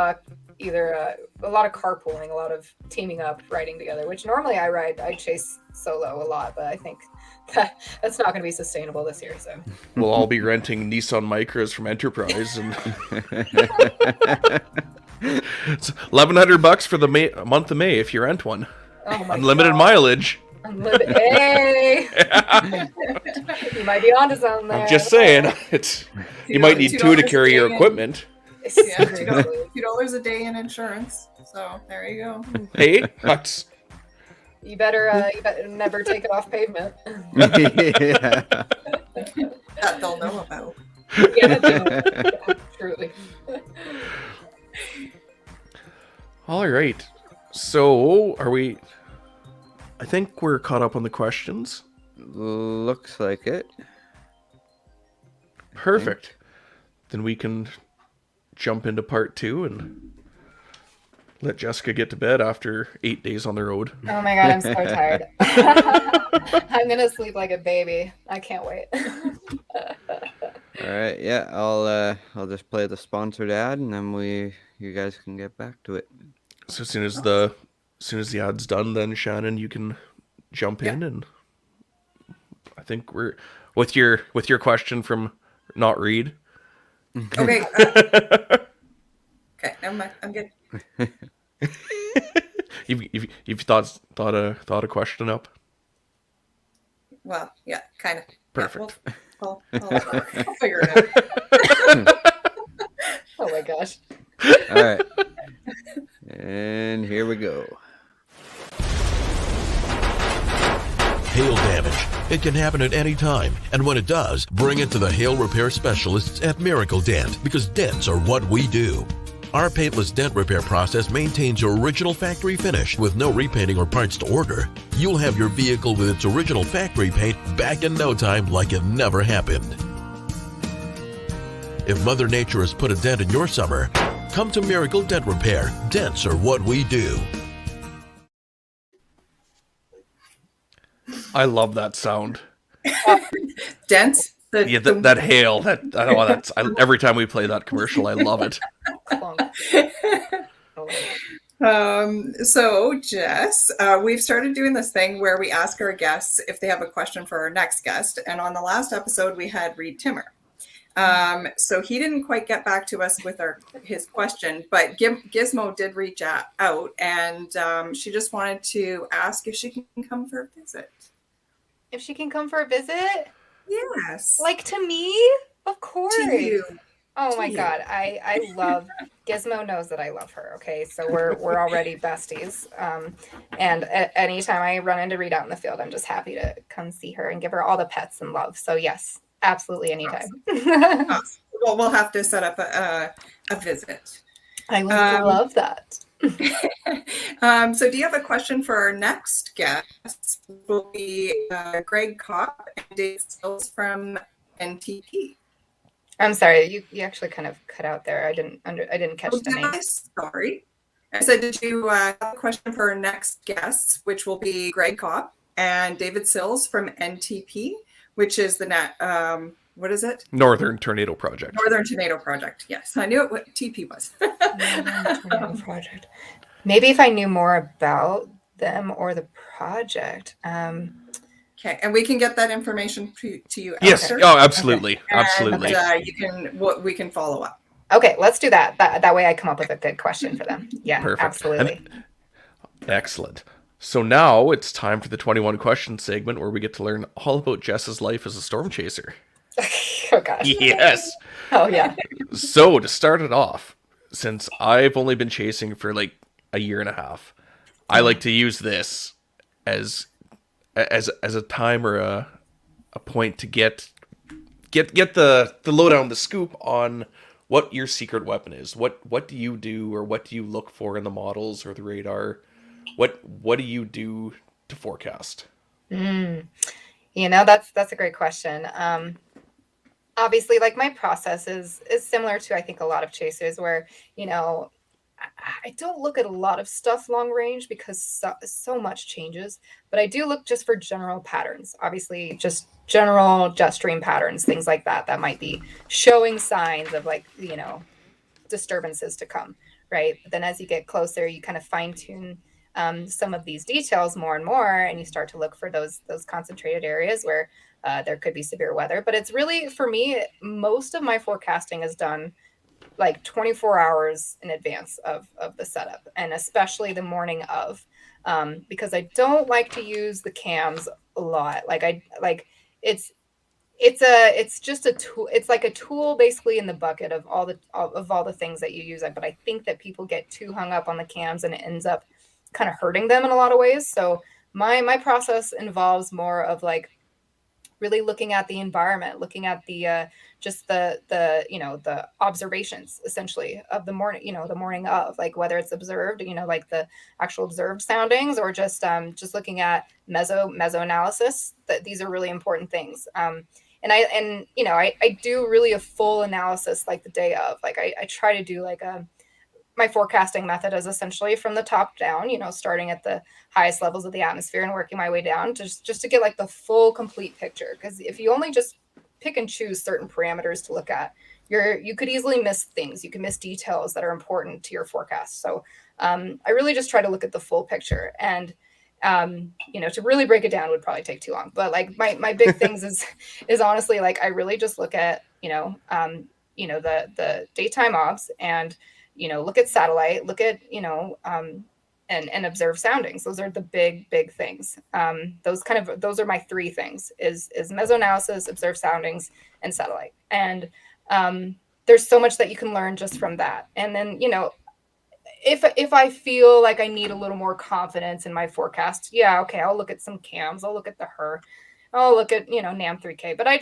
either a lot of carpooling, a lot of teaming up, riding together, which normally I chase solo a lot, but I think that's not going to be sustainable this year. So We'll all be renting Nissan Micras from Enterprise, and it's $1,100 for the month of May if you rent one. oh my Unlimited God. mileage. Hey, you might be onto something there. I'm just saying, you might need two to carry your equipment. Yeah, $2 a day in insurance. So there you go. Hey, that's You better never take it off pavement. Yeah. That they'll know about. Yeah, truly. all right. So, are we? I think we're caught up on the questions. Looks like it. Perfect. Then we can jump into part 2 and let Jessica get to bed after 8 days on the road. Oh my God, I'm so tired. I'm going to sleep like a baby. I can't wait. All right, yeah, I'll just play the sponsored ad, and then you guys can get back to it. So as soon as the ad's done, then Shannon, you can jump in, and I think we're with your question from Not Read. Okay. Okay, never mind. I'm good. You've thought a question up. Well, yeah, kind of. Perfect. Yeah, I'll figure it out. Oh my gosh. All right, and here we go. Hail damage. It can happen at any time, and when it does, bring it to the hail repair specialists at Miracle Dent, because dents are what we do. Our paintless dent repair process maintains your original factory finish with no repainting or parts to order. You'll have your vehicle with its original factory paint back in no time like it never happened. If Mother Nature has put a dent in your summer, come to Miracle Dent Repair. Dents are what we do. I love that sound. Dents? That hail. Every time we play that commercial, I love it. So, Jess, we've started doing this thing where we ask our guests if they have a question for our next guest. And on the last episode, we had Reed Timmer. So he didn't quite get back to us with his question, but Gizmo did reach out, and she just wanted to ask if she can come for a visit. If she can come for a visit? Yes. Like to me? Of course. To you. Oh my God. I love Gizmo knows that I love her. Okay. So we're already besties. And anytime I run into Reed out in the field, I'm just happy to come see her and give her all the pets and love. So yes, absolutely anytime. Awesome. Well, we'll have to set up a visit. I would love that. So do you have a question for our next guest? Will be Greg Kopp and Dave Stills from NTP. I'm sorry, you actually kind of cut out there. I didn't catch the name. Sorry. I said, did you have a question for our next guests, which will be Greg Kopp and David Sills from NTP, which is the what is it? Northern Tornado Project. Northern Tornado Project. Yes, I knew what TP was. Northern Tornado Project. Maybe if I knew more about them or the project. Okay, and we can get that information to you. Yes. After. Oh, absolutely, okay. absolutely. And we can follow up. Okay, let's do that. That way I come up with a good question for them. Yeah, Perfect. Absolutely. Excellent. So now it's time for the 21 question segment where we get to learn all about Jess's life as a storm chaser. Oh gosh. Yes. Oh yeah. So to start it off, since I've only been chasing for like a year and a half, I like to use this as a time or a point to get the lowdown, the scoop on what your secret weapon is. What do you do, or what do you look for in the models or the radar? What do you do to forecast? You know, that's a great question. Obviously, like my process is similar to I think a lot of chasers, where you know I don't look at a lot of stuff long range because so much changes, but I do look just for general patterns. Obviously, just general jet stream patterns, things like that might be showing signs of like, you know, disturbances to come, right? But then as you get closer, you kind of fine tune some of these details more and more, and you start to look for those concentrated areas where there could be severe weather. But it's really, for me, most of my forecasting is done like 24 hours in advance of the setup, and especially the morning of, because I don't like to use the cams a lot. It's just a tool. It's like a tool basically in the bucket of all the things that you use. But I think that people get too hung up on the cams, and it ends up kind of hurting them in a lot of ways. So my process involves more of like really looking at the environment, looking at the just the you know, the observations essentially of the morning, you know, the morning of, like whether it's observed, you know, like the actual observed soundings, or just looking at meso analysis. That these are really important things. I do really a full analysis like the day of. Like I try to do like my forecasting method is essentially from the top down, starting at the highest levels of the atmosphere and working my way down just to get like the full complete picture. Because if you only just pick and choose certain parameters to look at, you could easily miss things. You can miss details that are important to your forecast. So I really just try to look at the full picture, and to really break it down would probably take too long. But like my big things is honestly like I really just look at the daytime obs, and look at satellite, look at and observe soundings. Those are the big things. Those are my three things: is mesoanalysis, observe soundings, and satellite. And there's so much that you can learn just from that. And then if I feel like I need a little more confidence in my forecast, yeah, okay, I'll look at some cams, I'll look at the HER, I'll look at NAM 3K. But I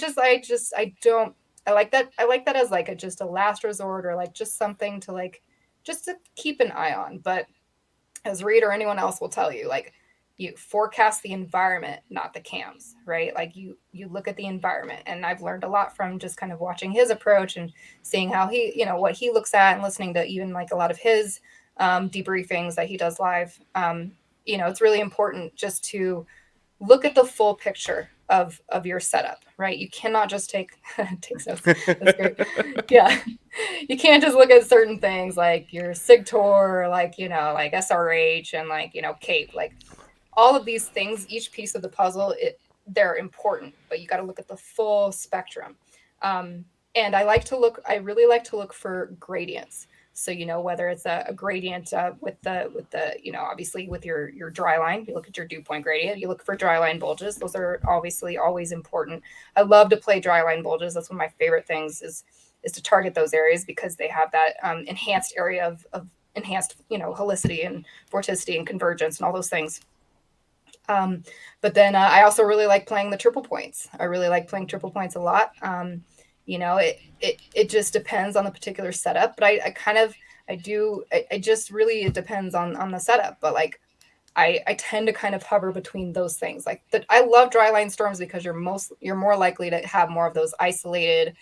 like that as like just a last resort, or like just something to like just to keep an eye on. But as Reed or anyone else will tell you, like you forecast the environment, not the cams, right? Like you look at the environment. And I've learned a lot from just kind of watching his approach and seeing how he, what he looks at, and listening to even like a lot of his debriefings that he does live. It's really important just to look at the full picture of your setup, right? You cannot just take notes. That's great. Yeah. You can't just look at certain things like your SIGTOR, like, like SRH and like, CAPE, like all of these things, each piece of the puzzle, they're important, but you got to look at the full spectrum. And I really like to look for gradients. So, whether it's a gradient with the obviously with your dry line, you look at your dew point gradient, you look for dry line bulges. Those are obviously always important. I love to play dry line bulges. That's one of my favorite things is to target those areas, because they have that enhanced area of enhanced, helicity and vorticity and convergence and all those things. But then I also really like playing the triple points. I really like playing triple points a lot. It just depends on the particular setup, but it depends on the setup. But like, I tend to kind of hover between those things. Like I love dry line storms because you're more likely to have more of those isolated,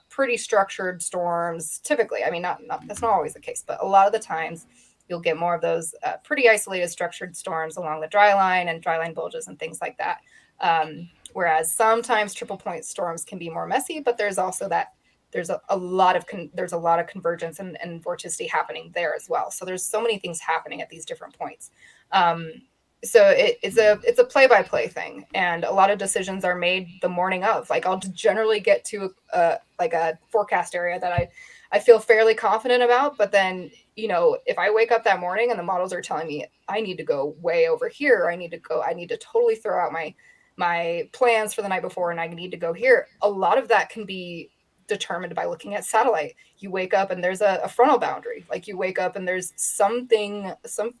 pretty structured storms. Typically, I mean, not that's not always the case, but a lot of the times you'll get more of those pretty isolated structured storms along the dry line and dry line bulges and things like that. Whereas sometimes triple point storms can be more messy, but there's also there's a lot of convergence and vorticity happening there as well. So there's so many things happening at these different points. So it's a play-by-play thing, and a lot of decisions are made the morning of. Like I'll generally get to a forecast area that I feel fairly confident about, but then if I wake up that morning and the models are telling me I need to go way over here, I need to totally throw out my plans for the night before, and I need to go here. A lot of that can be determined by looking at satellite. You wake up and there's a frontal boundary. Like you wake up and there's some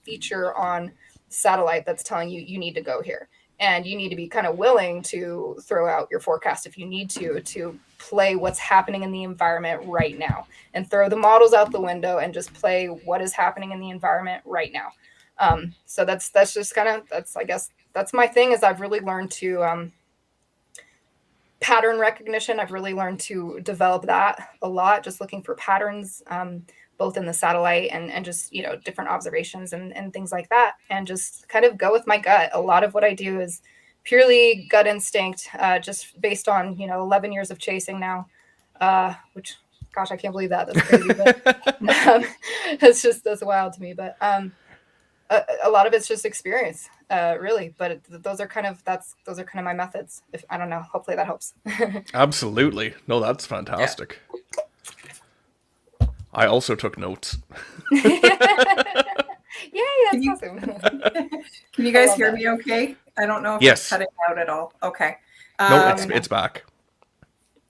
feature on satellite that's telling you need to go here. And you need to be kind of willing to throw out your forecast if you need to play what's happening in the environment right now, and throw the models out the window and just play what is happening in the environment right now. So that's just kind of, I guess that's my thing, is I've really learned to pattern recognition. I've really learned to develop that a lot, just looking for patterns, both in the satellite and just, different observations and things like that. And just kind of go with my gut. A lot of what I do is purely gut instinct, just based on, 11 years of chasing now, which, gosh, I can't believe that. That's crazy. But that's wild to me. But a lot of it's just experience, really. But those are kind of my methods. If I don't know, hopefully that helps. Absolutely. No, that's fantastic. Yeah. I also took notes. Yay, that's awesome. Can you guys hear me okay? I don't know if it's cutting out at all. Okay. No, it's back.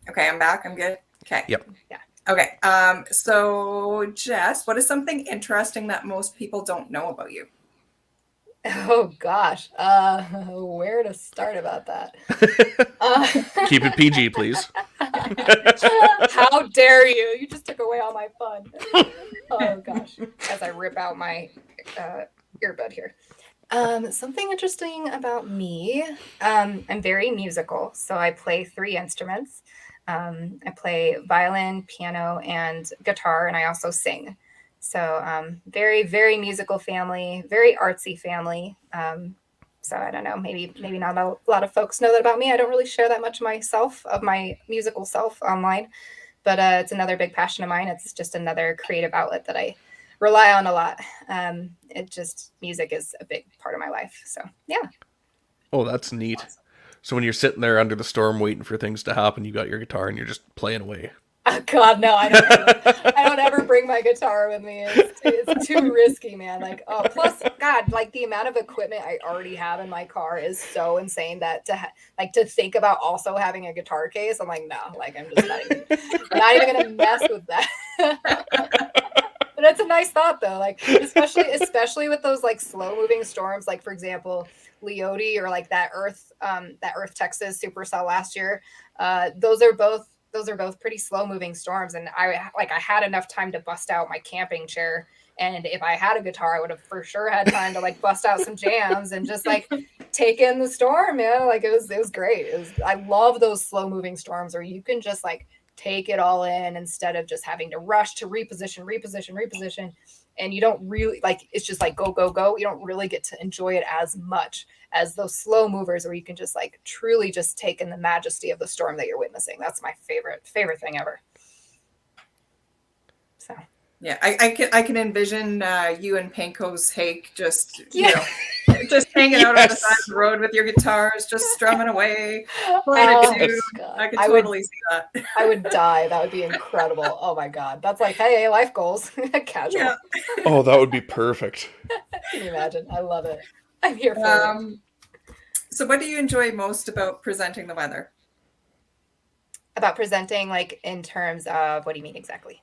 Okay, I'm back. I'm good. Okay. Yep. Yeah. Okay. So Jess, what is something interesting that most people don't know about you? Oh gosh, where to start about that? Keep it PG, please. How dare you? You just took away all my fun. Oh gosh, as I rip out my earbud here. Something interesting about me. I'm very musical, so I play 3 instruments. I play violin, piano, and guitar, and I also sing. So, very, very musical family, very artsy family. So I don't know, maybe not a lot of folks know that about me. I don't really share that much myself of my musical self online, but it's another big passion of mine. It's just another creative outlet that I rely on a lot. Music is a big part of my life. So yeah. Oh, that's neat. So when you're sitting there under the storm waiting for things to happen, you got your guitar and you're just playing away. Oh God, no! I don't ever bring my guitar with me. It's too risky, man. Like, oh, plus, God, like the amount of equipment I already have in my car is so insane that to think about also having a guitar case, I'm like, no, like I'm just not even gonna mess with that. But it's a nice thought though, like especially with those like slow moving storms, like for example, Leody or like that Earth Texas supercell last year. Those are both pretty slow moving storms, and I had enough time to bust out my camping chair. And if I had a guitar, I would have for sure had time to like bust out some jams and just like take in the storm, man. Like it was great. I love those slow moving storms where you can just like take it all in instead of just having to rush to reposition. And you don't really like, it's just like go, go, go. You don't really get to enjoy it as much as those slow movers where you can just like truly just take in the majesty of the storm that you're witnessing. That's my favorite thing ever. So. Yeah, I can envision you and Panko's Hake just just hanging out on the side of the road with your guitars, just strumming away, playing a tune. I could totally see that. I would die. That would be incredible. Oh my God, that's like, hey, life goals, casual. Yeah. Oh, that would be perfect. Can you imagine? I love it. I'm here for it. So, what do you enjoy most about presenting the weather? About presenting, like in terms of, what do you mean exactly?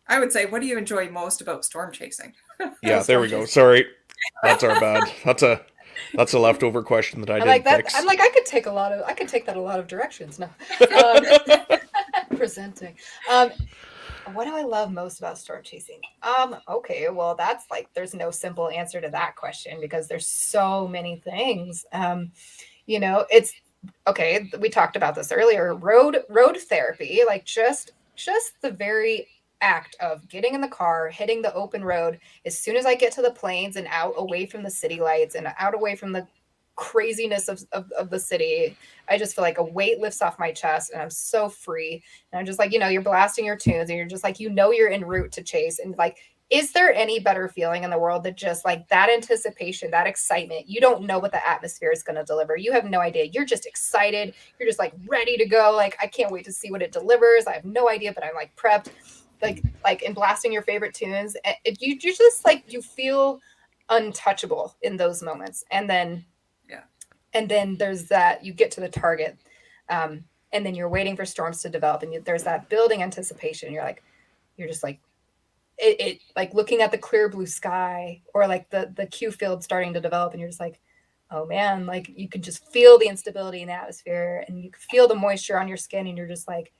I would say, what do you enjoy most about storm chasing? Yeah, there we go. Sorry, that's our bad. That's a leftover question that I didn't fix. I'm like, I could take that a lot of directions. No, presenting. What do I love most about storm chasing? Okay, well, that's like, there's no simple answer to that question because there's so many things. It's okay. We talked about this earlier. Road therapy, like just the very act of getting in the car, hitting the open road. As soon as I get to the plains and out away from the city lights and out away from the craziness of the city, I just feel like a weight lifts off my chest and I'm so free. And I'm just like, you're blasting your tunes and you're just like, you're en route to chase. And like, is there any better feeling in the world than just like that anticipation, that excitement? You don't know what the atmosphere is going to deliver. You have no idea. You're just excited. You're just like ready to go. Like, I can't wait to see what it delivers. I have no idea, but I'm like prepped. Like in blasting your favorite tunes, you just like, you feel untouchable in those moments. And then there's that, you get to the target, and then you're waiting for storms to develop, and there's that building anticipation. You're just like it like looking at the clear blue sky or like the Q field starting to develop, and you're just like, oh man, like you can just feel the instability in the atmosphere and you can feel the moisture on your skin, and you're just like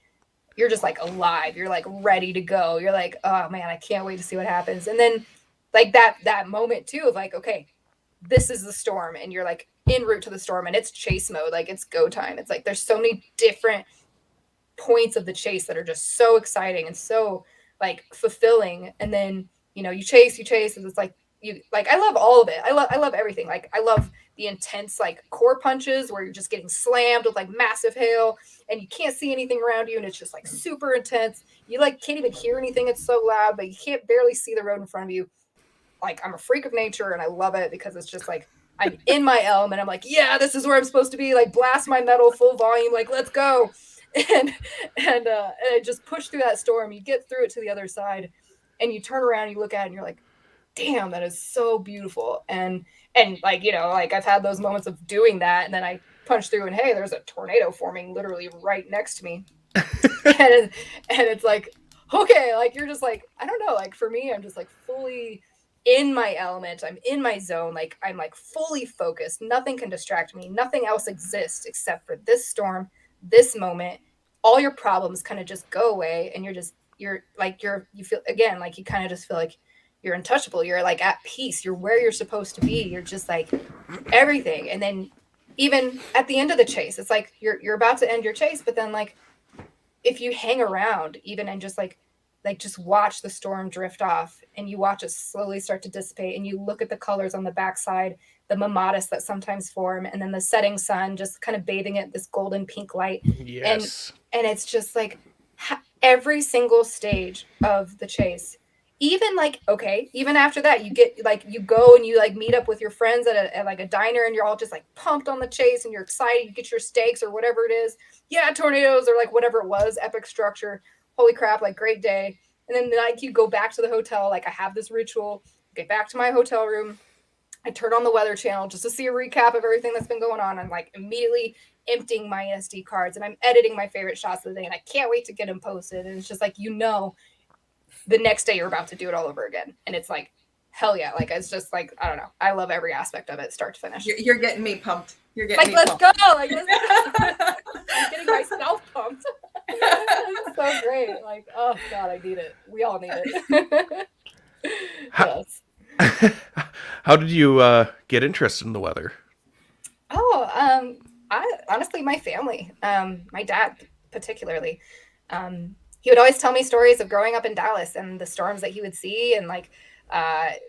alive. You're like ready to go. You're like, oh man, I can't wait to see what happens. And then like that moment too of like, okay, this is the storm, and you're like en route to the storm, and it's chase mode. Like it's go time. It's like there's so many different points of the chase that are just so exciting and so like fulfilling. And then you chase, and it's like I love all of it. I love everything. Like I love the intense like core punches where you're just getting slammed with like massive hail and you can't see anything around you, and it's just like super intense. You like can't even hear anything. It's so loud, but you can't barely see the road in front of you. Like I'm a freak of nature and I love it because it's just like I'm in my element. I'm like, yeah, this is where I'm supposed to be. Like blast my metal full volume. Like let's go. And I just push through that storm. You get through it to the other side, and you turn around, and you look at it, and you're like, damn, that is so beautiful. And like like I've had those moments of doing that, and then I punch through, and hey, there's a tornado forming literally right next to me, and it's like, okay, like you're just like, I don't know, like for me, I'm just like fully in my element. I'm in my zone. Like I'm like fully focused. Nothing can distract me. Nothing else exists except for this storm, this moment. All your problems kind of just go away, and you feel again like you kind of just feel like you're untouchable. You're like at peace. You're where you're supposed to be. You're just like everything. And then even at the end of the chase, it's like you're about to end your chase, but then like if you hang around even and just like just watch the storm drift off and you watch it slowly start to dissipate and you look at the colors on the backside, the mimosas that sometimes form, and then the setting sun just kind of bathing it this golden pink light. Yes. And it's just like every single stage of the chase, even like, okay, even after that, you get like, you go and you like meet up with your friends at like a diner and you're all just like pumped on the chase and you're excited, you get your steaks or whatever it is. Yeah, tornadoes or like whatever it was, epic structure. Holy crap, like great day. And then like you go back to the hotel, like I have this ritual, get back to my hotel room. I turn on the Weather Channel just to see a recap of everything that's been going on. I'm like immediately emptying my SD cards and I'm editing my favorite shots of the day and I can't wait to get them posted. And it's just like, the next day you're about to do it all over again. And it's like, hell yeah. Like, it's just like, I don't know. I love every aspect of it, start to finish. You're getting me pumped. You're getting like, me let's pumped. go. Like, I'm getting myself pumped. It's so great. Like, oh God, I need it. We all need it. Yes. How did you get interested in the weather? Oh, I honestly, my family, my dad particularly, he would always tell me stories of growing up in Dallas and the storms that he would see. And I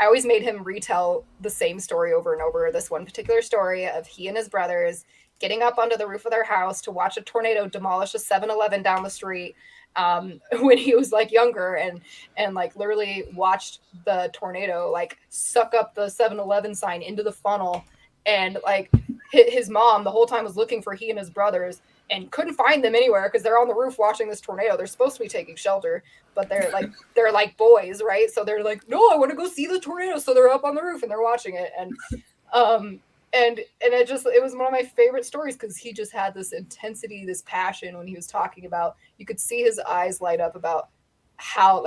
always made him retell the same story over and over. This one particular story of he and his brothers getting up onto the roof of their house to watch a tornado demolish a 7-Eleven down the street. When he was like younger and like literally watched the tornado, like suck up the 7-Eleven sign into the funnel. And like his mom the whole time was looking for he and his brothers and couldn't find them anywhere because they're on the roof watching this tornado. They're supposed to be taking shelter, but they're like boys, right? So they're like, no, I want to go see the tornado. So they're up on the roof and they're watching it. And it was one of my favorite stories because he just had this intensity, this passion when he was talking about, you could see his eyes light up about how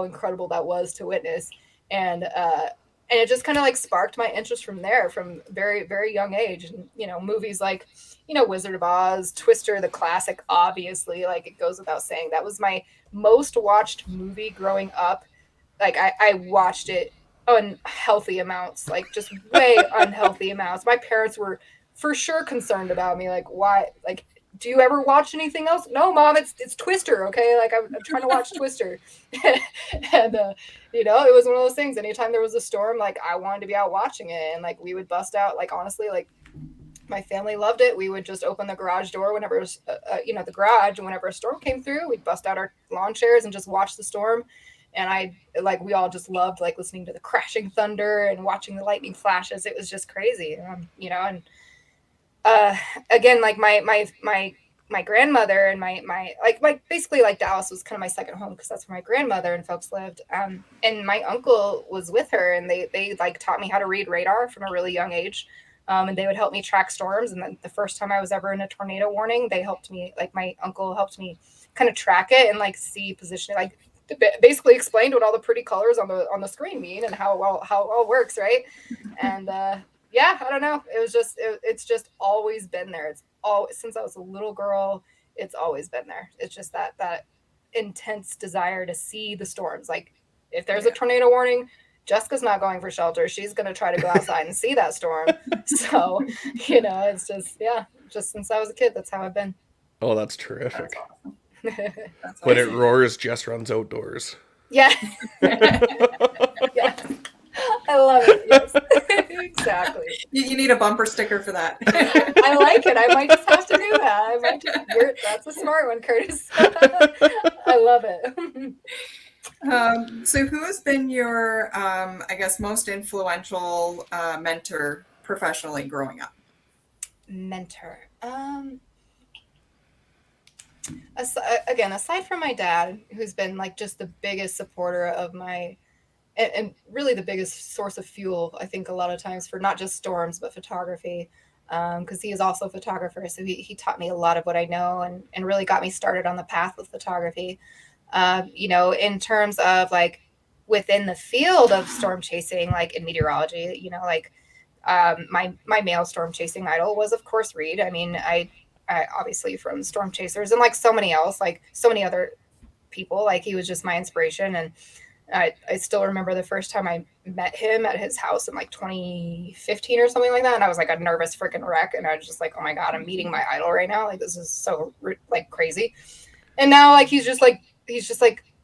incredible that was to witness. And it just kind of like sparked my interest from there from very, very young age. And, movies like, Wizard of Oz, Twister, the classic, obviously, like it goes without saying, that was my most watched movie growing up. Like I watched it unhealthy amounts, like just way unhealthy amounts. My parents were for sure concerned about me. Like, why? Like, do you ever watch anything else? No, Mom, it's Twister. Okay. Like I'm trying to watch Twister. And, it was one of those things. Anytime there was a storm, like I wanted to be out watching it. And like, we would bust out, like, honestly, like my family loved it. We would just open the garage door whenever, the garage, and whenever a storm came through, we'd bust out our lawn chairs and just watch the storm. And we all just loved like listening to the crashing thunder and watching the lightning flashes. It was just crazy, again, like my grandmother and my basically like Dallas was kind of my second home because that's where my grandmother and folks lived. And my uncle was with her and they like taught me how to read radar from a really young age. And they would help me track storms. And then the first time I was ever in a tornado warning, they helped me, like my uncle helped me kind of track it and like see position, like basically explained what all the pretty colors on the screen mean and how it all works, right? And I don't know. It was just it's just always been there. It's all since I was a little girl. It's always been there. It's just that intense desire to see the storms. Like if there's a tornado warning, Jessica's not going for shelter. She's going to try to go outside and see that storm. So it's just since I was a kid, that's how I've been. Oh, that's terrific. That's awesome. When it roars, Jess runs outdoors. Yeah. Yeah. I love it. Yes. Exactly. You need a bumper sticker for that. I like it. I might just have to do that. That's a smart one, Curtis. I love it. So who has been your, I guess, most influential mentor professionally growing up? Mentor. Aside from my dad, who's been like just the biggest supporter of my, and really the biggest source of fuel, I think a lot of times for not just storms, but photography, because he is also a photographer. So he taught me a lot of what I know and really got me started on the path with photography. In terms of like within the field of storm chasing, like in meteorology, my male storm chasing idol was of course Reed. I mean, I obviously from Storm Chasers and like so many other people, like he was just my inspiration. And I still remember the first time I met him at his house in like 2015 or something like that. And I was like a nervous freaking wreck. And I was just like, oh my God, I'm meeting my idol right now. Like, this is so like crazy. And now like, he's just like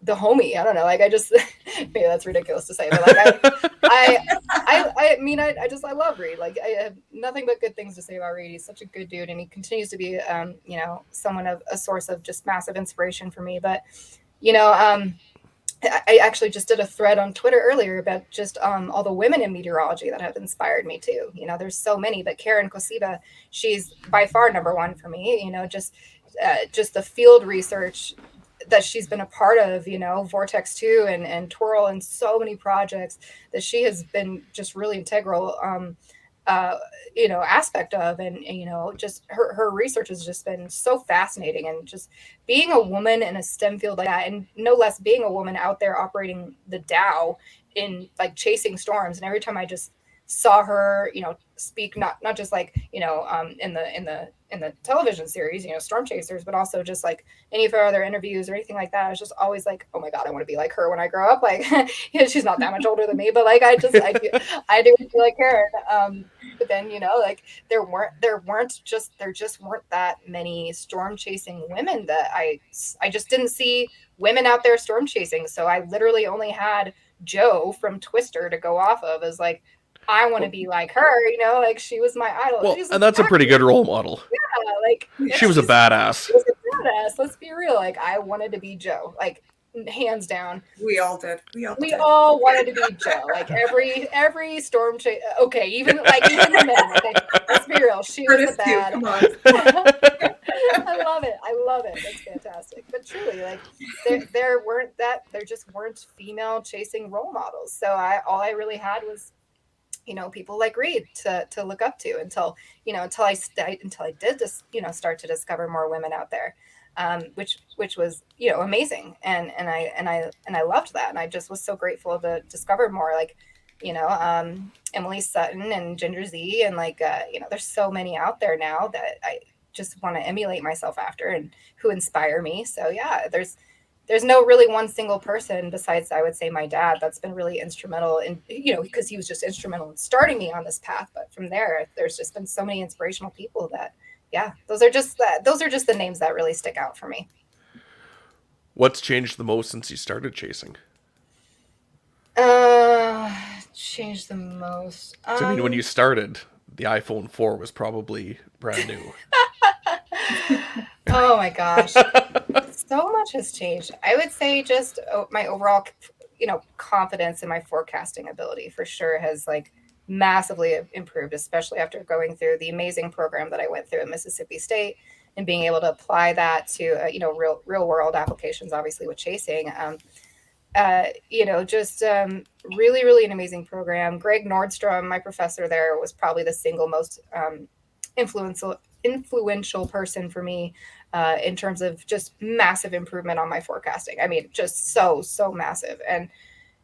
the homie. I don't know. Like I just, maybe that's ridiculous to say, but like I mean, I love Reed. Like I have nothing but good things to say about Reed. He's such a good dude. And he continues to be, you know, someone of a source of just massive inspiration for me. But, you know, I actually just did a thread on Twitter earlier about just all the women in meteorology that have inspired me too. You know, there's so many, but Karen Kosiba, she's by far number one for me. You know, just the field research that she's been a part of, you know, Vortex 2 and Twirl and so many projects that she has been just really integral, you know, aspect of. And, you know, just her research has just been so fascinating. And just being a woman in a STEM field like that, and no less being a woman out there operating the Dow in like chasing storms. And every time I just saw her, you know, speak, not just like, you know, in the television series, you know, Storm Chasers, but also just like any of her other interviews or anything like that, I was just always like, oh my God, I want to be like her when I grow up. Like, you know, she's not that much older than me, but like, I do feel like Karen. But then, you know, like there just weren't that many storm chasing women that I just didn't see women out there storm chasing. So I literally only had Joe from Twister to go off of as like, I want to be like her, you know, like she was my idol. Well, and that's a pretty good role model. Yeah, like she was a badass. She was a badass. Let's be real. Like I wanted to be Joe, like hands down. We all did. We all wanted to be Joe. Like every storm chase. Okay, even the men. Okay, let's be real. She was the bad. Come on. I love it. That's fantastic. But truly, like there just weren't female chasing role models. So all I really had was, you know, people like Reed to look up to until I did just, you know, start to discover more women out there, which was, you know, amazing. And I loved that. And I just was so grateful to discover more, like, you know, Emily Sutton and Ginger Z. And like, you know, there's so many out there now that I just want to emulate myself after and who inspire me. So yeah, there's no really one single person besides, I would say, my dad that's been really instrumental in, you know, because he was just instrumental in starting me on this path. But from there, there's just been so many inspirational people that, yeah, those are just the names that really stick out for me. What's changed the most since you started chasing? Changed the most. I mean, when you started, the iPhone 4 was probably brand new. Oh my gosh. So much has changed. I would say just my overall, you know, confidence in my forecasting ability for sure has like massively improved, especially after going through the amazing program that I went through at Mississippi State and being able to apply that to, you know, real world applications, obviously with chasing. You know, just really, really an amazing program. Greg Nordstrom, my professor there, was probably the single most influential person for me in terms of just massive improvement on my forecasting. I mean, just so massive. And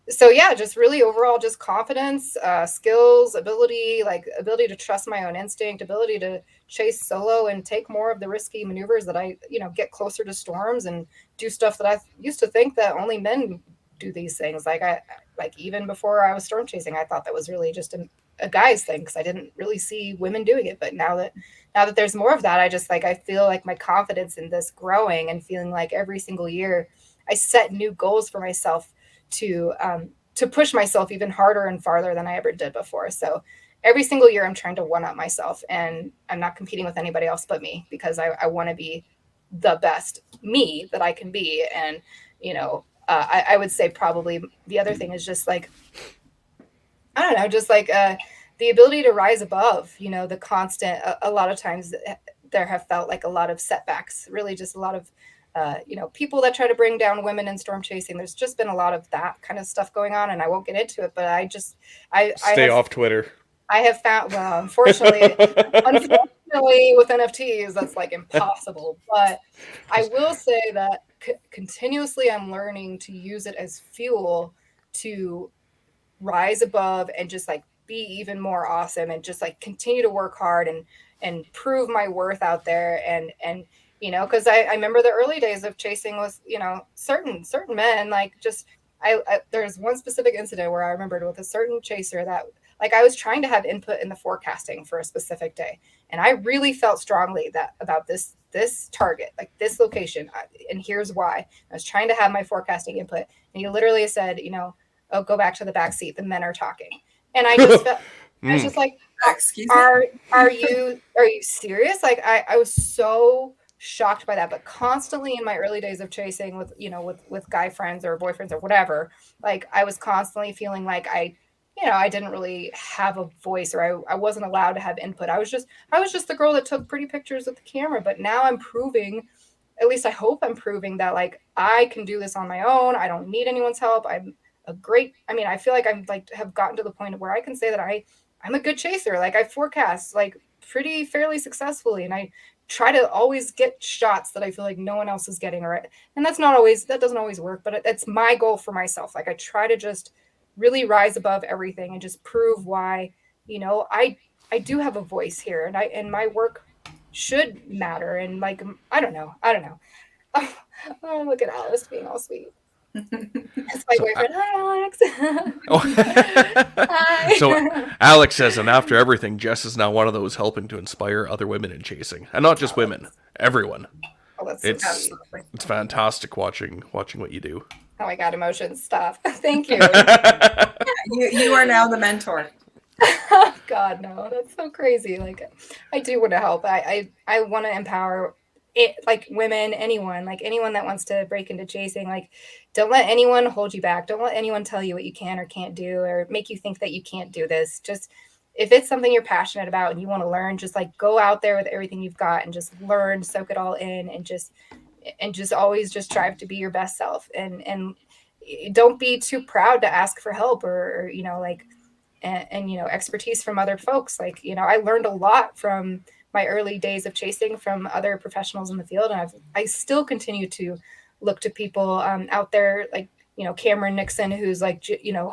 so, yeah, just really overall, just confidence, skills, ability to trust my own instinct, ability to chase solo and take more of the risky maneuvers that I, you know, get closer to storms and do stuff that I used to think that only men do these things. Like even before I was storm chasing, I thought that was really just a guy's thing because I didn't really see women doing it. But now that there's more of that, I feel like my confidence in this growing and feeling like every single year I set new goals for myself to push myself even harder and farther than I ever did before. So every single year I'm trying to one up myself, and I'm not competing with anybody else but me because I want to be the best me that I can be. And, you know, I would say probably the other thing is just like, I don't know, just like the ability to rise above, you know, the constant, a lot of times there have felt like a lot of setbacks, really just a lot of, you know, people that try to bring down women in storm chasing. There's just been a lot of that kind of stuff going on, and I won't get into it, but I stay off Twitter. I have found, well, unfortunately with NFTs, that's like impossible, but I will say that continuously I'm learning to use it as fuel to rise above and just like be even more awesome and just like continue to work hard and prove my worth out there. And you know, because I remember the early days of chasing with, you know, certain men, like just there's one specific incident where I remembered with a certain chaser that like I was trying to have input in the forecasting for a specific day, and I really felt strongly that about this target, like this location, and here's why. I was trying to have my forecasting input, and he literally said, oh, go back to the back seat. The men are talking, and I just felt. I was just like, Excuse me? Are you serious? Like I was so shocked by that. But constantly in my early days of chasing with guy friends or boyfriends or whatever, like I was constantly feeling like I didn't really have a voice, or I wasn't allowed to have input. I was just the girl that took pretty pictures with the camera. But now I'm proving, at least I hope I'm proving, that like I can do this on my own. I don't need anyone's help. I feel like I'm like have gotten to the point where I can say that I'm a good chaser. Like I forecast like pretty fairly successfully, and I try to always get shots that I feel like no one else is getting. And that doesn't always work, but it's my goal for myself. Like I try to just really rise above everything and just prove why, I do have a voice here, and my work should matter. And like, I don't know. Oh, look at Alice being all sweet. That's my boyfriend. Hi, Alex. Hi. So Alex says, and after everything, Jess is now one of those helping to inspire other women in chasing, and not just women, everyone. Oh, that's It's fantastic watching what you do. Oh my God, emotions. Stop. Thank you. You are now the mentor. Oh God, no, that's so crazy. Like, I do want to help. I want to empower it, like women, anyone that wants to break into chasing. Like, don't let anyone hold you back. Don't let anyone tell you what you can or can't do, or make you think that you can't do this. Just if it's something you're passionate about and you want to learn, just like go out there with everything you've got and just learn, soak it all in, and just always just strive to be your best self. And don't be too proud to ask for help or expertise from other folks. Like, I learned a lot from my early days of chasing from other professionals in the field. And I still continue to look to people out there, like, Cameron Nixon, who's like,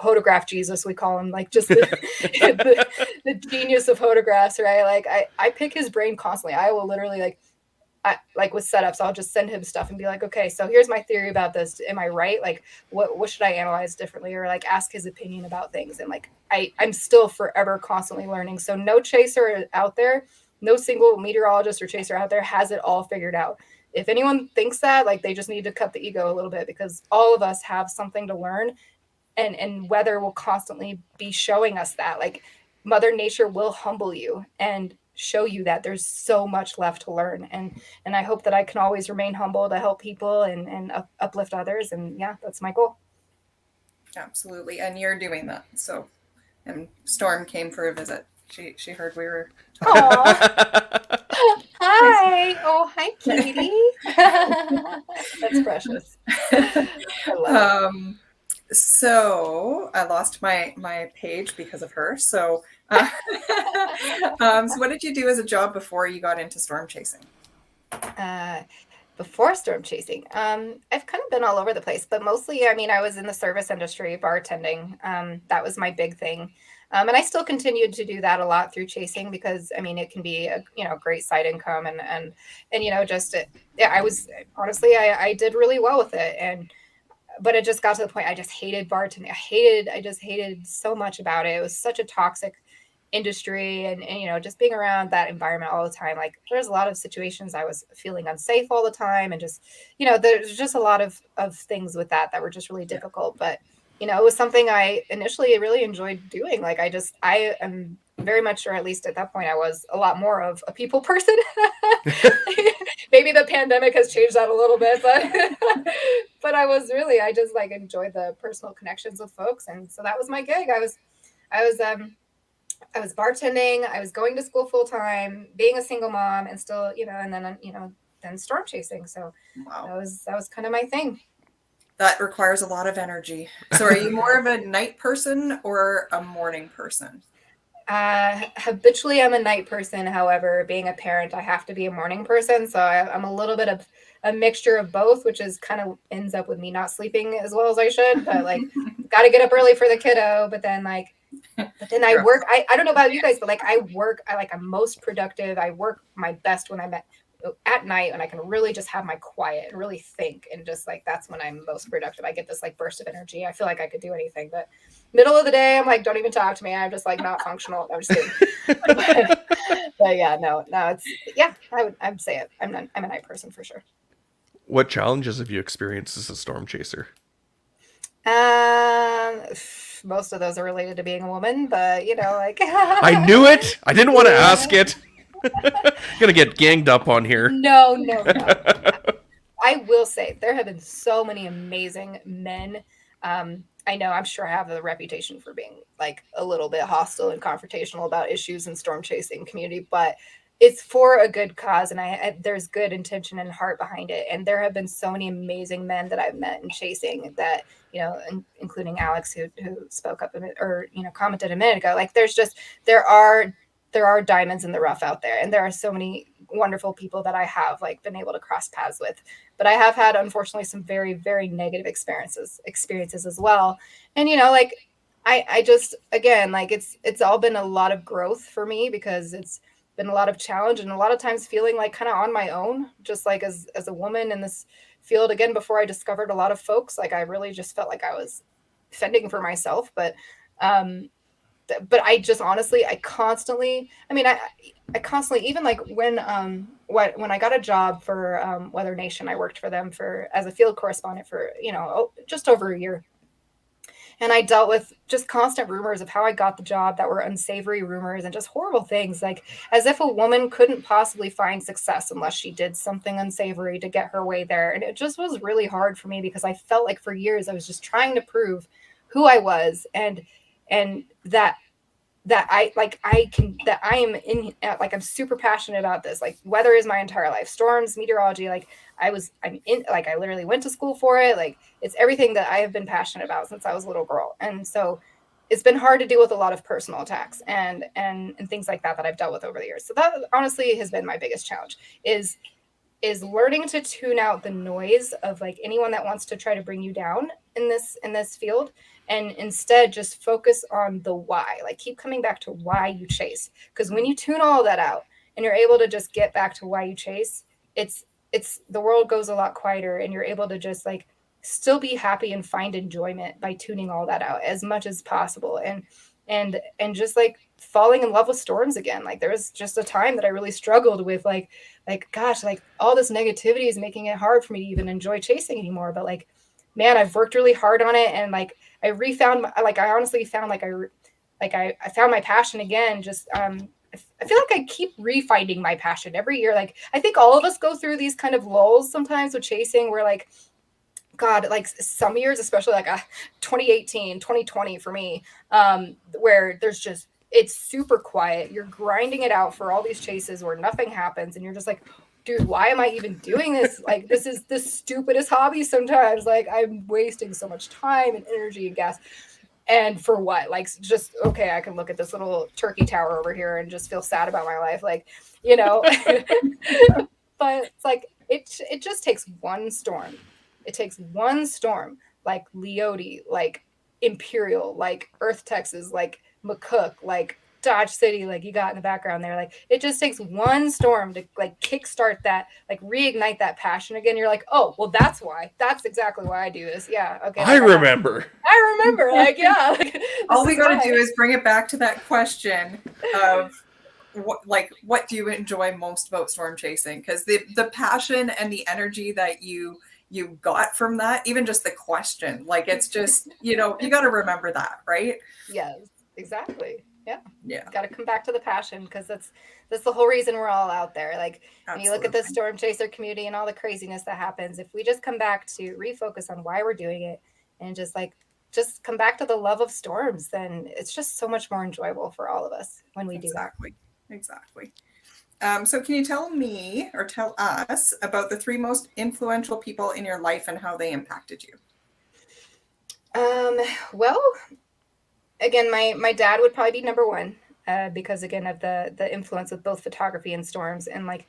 photograph Jesus, we call him, like just the genius of photographs, right? Like I pick his brain constantly. I will literally like with setups, I'll just send him stuff and be like, okay, so here's my theory about this. Am I right? Like, what should I analyze differently? Or like ask his opinion about things. And like, I'm still forever constantly learning. So no chaser out there, no single meteorologist or chaser out there has it all figured out. If anyone thinks that, like, they just need to cut the ego a little bit, because all of us have something to learn, and weather will constantly be showing us that. Like, Mother Nature will humble you and show you that there's so much left to learn. And I hope that I can always remain humble to help people and uplift others. And yeah, that's my goal. Absolutely. And you're doing that. So, and Storm came for a visit. She heard we were talking. Hi. Oh, hi, Katie. That's precious. I love it. So I lost my page because of her. So, so what did you do as a job before you got into storm chasing? Before storm chasing, I've kind of been all over the place, but mostly, I was in the service industry, bartending. That was my big thing. And I still continued to do that a lot through chasing, because it can be a great side income, and I did really well with it, but it just got to the point I just hated bartending. I just hated so much about it. It was such a toxic industry, and just being around that environment all the time. Like, there's a lot of situations I was feeling unsafe all the time, and just there's just a lot of things with that were just really difficult. But it was something I initially really enjoyed doing. Like, I am very much, or at least at that point, I was a lot more of a people person. Maybe the pandemic has changed that a little bit, but I just like enjoyed the personal connections with folks. And so that was my gig. I was bartending. I was going to school full time, being a single mom, and still, and then storm chasing. So Wow. that was kind of my thing. That requires a lot of energy. So are you more of a night person or a morning person? Habitually, I'm a night person. However, being a parent, I have to be a morning person. So I'm a little bit of a mixture of both, which is kind of ends up with me not sleeping as well as I should. But like, got to get up early for the kiddo. But then I work. I don't know about you guys, but like I'm most productive. I work my best when I'm at night when I can really just have my quiet and really think, and just like that's when I'm most productive. I get this like burst of energy. I feel like I could do anything, but middle of the day, I'm like, don't even talk to me. I'm just like not functional. I'm just kidding. But yeah, no, it's I'd say it. I'm a night person for sure. What challenges have you experienced as a storm chaser? Most of those are related to being a woman, but like I knew it. I didn't want to ask it. Gonna get ganged up on here. No. I will say there have been so many amazing men. I know I'm sure I have the reputation for being like a little bit hostile and confrontational about issues in storm chasing community, but it's for a good cause, and there's good intention and heart behind it. And there have been so many amazing men that I've met in chasing that, including Alex, who spoke up or commented a minute ago. Like there are diamonds in the rough out there, and there are so many wonderful people that I have like been able to cross paths with. But I have had, unfortunately, some very, very negative experiences as well. And like I just, again, like it's all been a lot of growth for me, because it's been a lot of challenge and a lot of times feeling like kind of on my own, just like as a woman in this field. Again, before I discovered a lot of folks, like I really just felt like I was fending for myself. But I just honestly, I constantly, even like when I got a job for Weather Nation, I worked for them as a field correspondent for just over a year. And I dealt with just constant rumors of how I got the job that were unsavory rumors and just horrible things, like as if a woman couldn't possibly find success unless she did something unsavory to get her way there. And it just was really hard for me, because I felt like for years I was just trying to prove who I was, and that I'm super passionate about this. Like weather is my entire life, storms, meteorology. Like I literally went to school for it. Like it's everything that I have been passionate about since I was a little girl. And so it's been hard to deal with a lot of personal attacks and things like that I've dealt with over the years. So that honestly has been my biggest challenge, is learning to tune out the noise of like anyone that wants to try to bring you down in this field, and instead just focus on the why. Like keep coming back to why you chase, because when you tune all that out and you're able to just get back to why you chase, it's the world goes a lot quieter, and you're able to just like still be happy and find enjoyment by tuning all that out as much as possible, and just like falling in love with storms again. Like there was just a time that I really struggled with like gosh, like all this negativity is making it hard for me to even enjoy chasing anymore. But like, man, I've worked really hard on it, and like I honestly found I found my passion again. Just I feel like I keep refinding my passion every year. Like I think all of us go through these kind of lulls sometimes with chasing, where like, God, like some years, especially like 2018, 2020 for me, where it's super quiet. You're grinding it out for all these chases where nothing happens, and you're just like, dude, why am I even doing this? Like, this is the stupidest hobby sometimes. Like, I'm wasting so much time and energy and gas. And for what? Like, just, okay, I can look at this little turkey tower over here and just feel sad about my life. Like, but it's like, it just takes one storm. It takes one storm, like Leote, like Imperial, like Earth, Texas, like McCook, like Dodge City, like you got in the background there. Like it just takes one storm to like kickstart that, like reignite that passion again. You're like, oh, well, that's exactly why I do this. Yeah. Okay. I remember. Like, yeah. Like, all we got to do is bring it back to that question of what do you enjoy most about storm chasing? Because the passion and the energy that you got from that, even just the question, like it's just, you got to remember that, right? Yes, exactly. Yeah. Got to come back to the passion, because that's the whole reason we're all out there. Like when you look at the storm chaser community and all the craziness that happens, if we just come back to refocus on why we're doing it, and just come back to the love of storms, then it's just so much more enjoyable for all of us when we do that. Exactly. So can you tell me or tell us about the 3 most influential people in your life and how they impacted you? Well, again, my dad would probably be number 1, because again of the influence with both photography and storms. And like,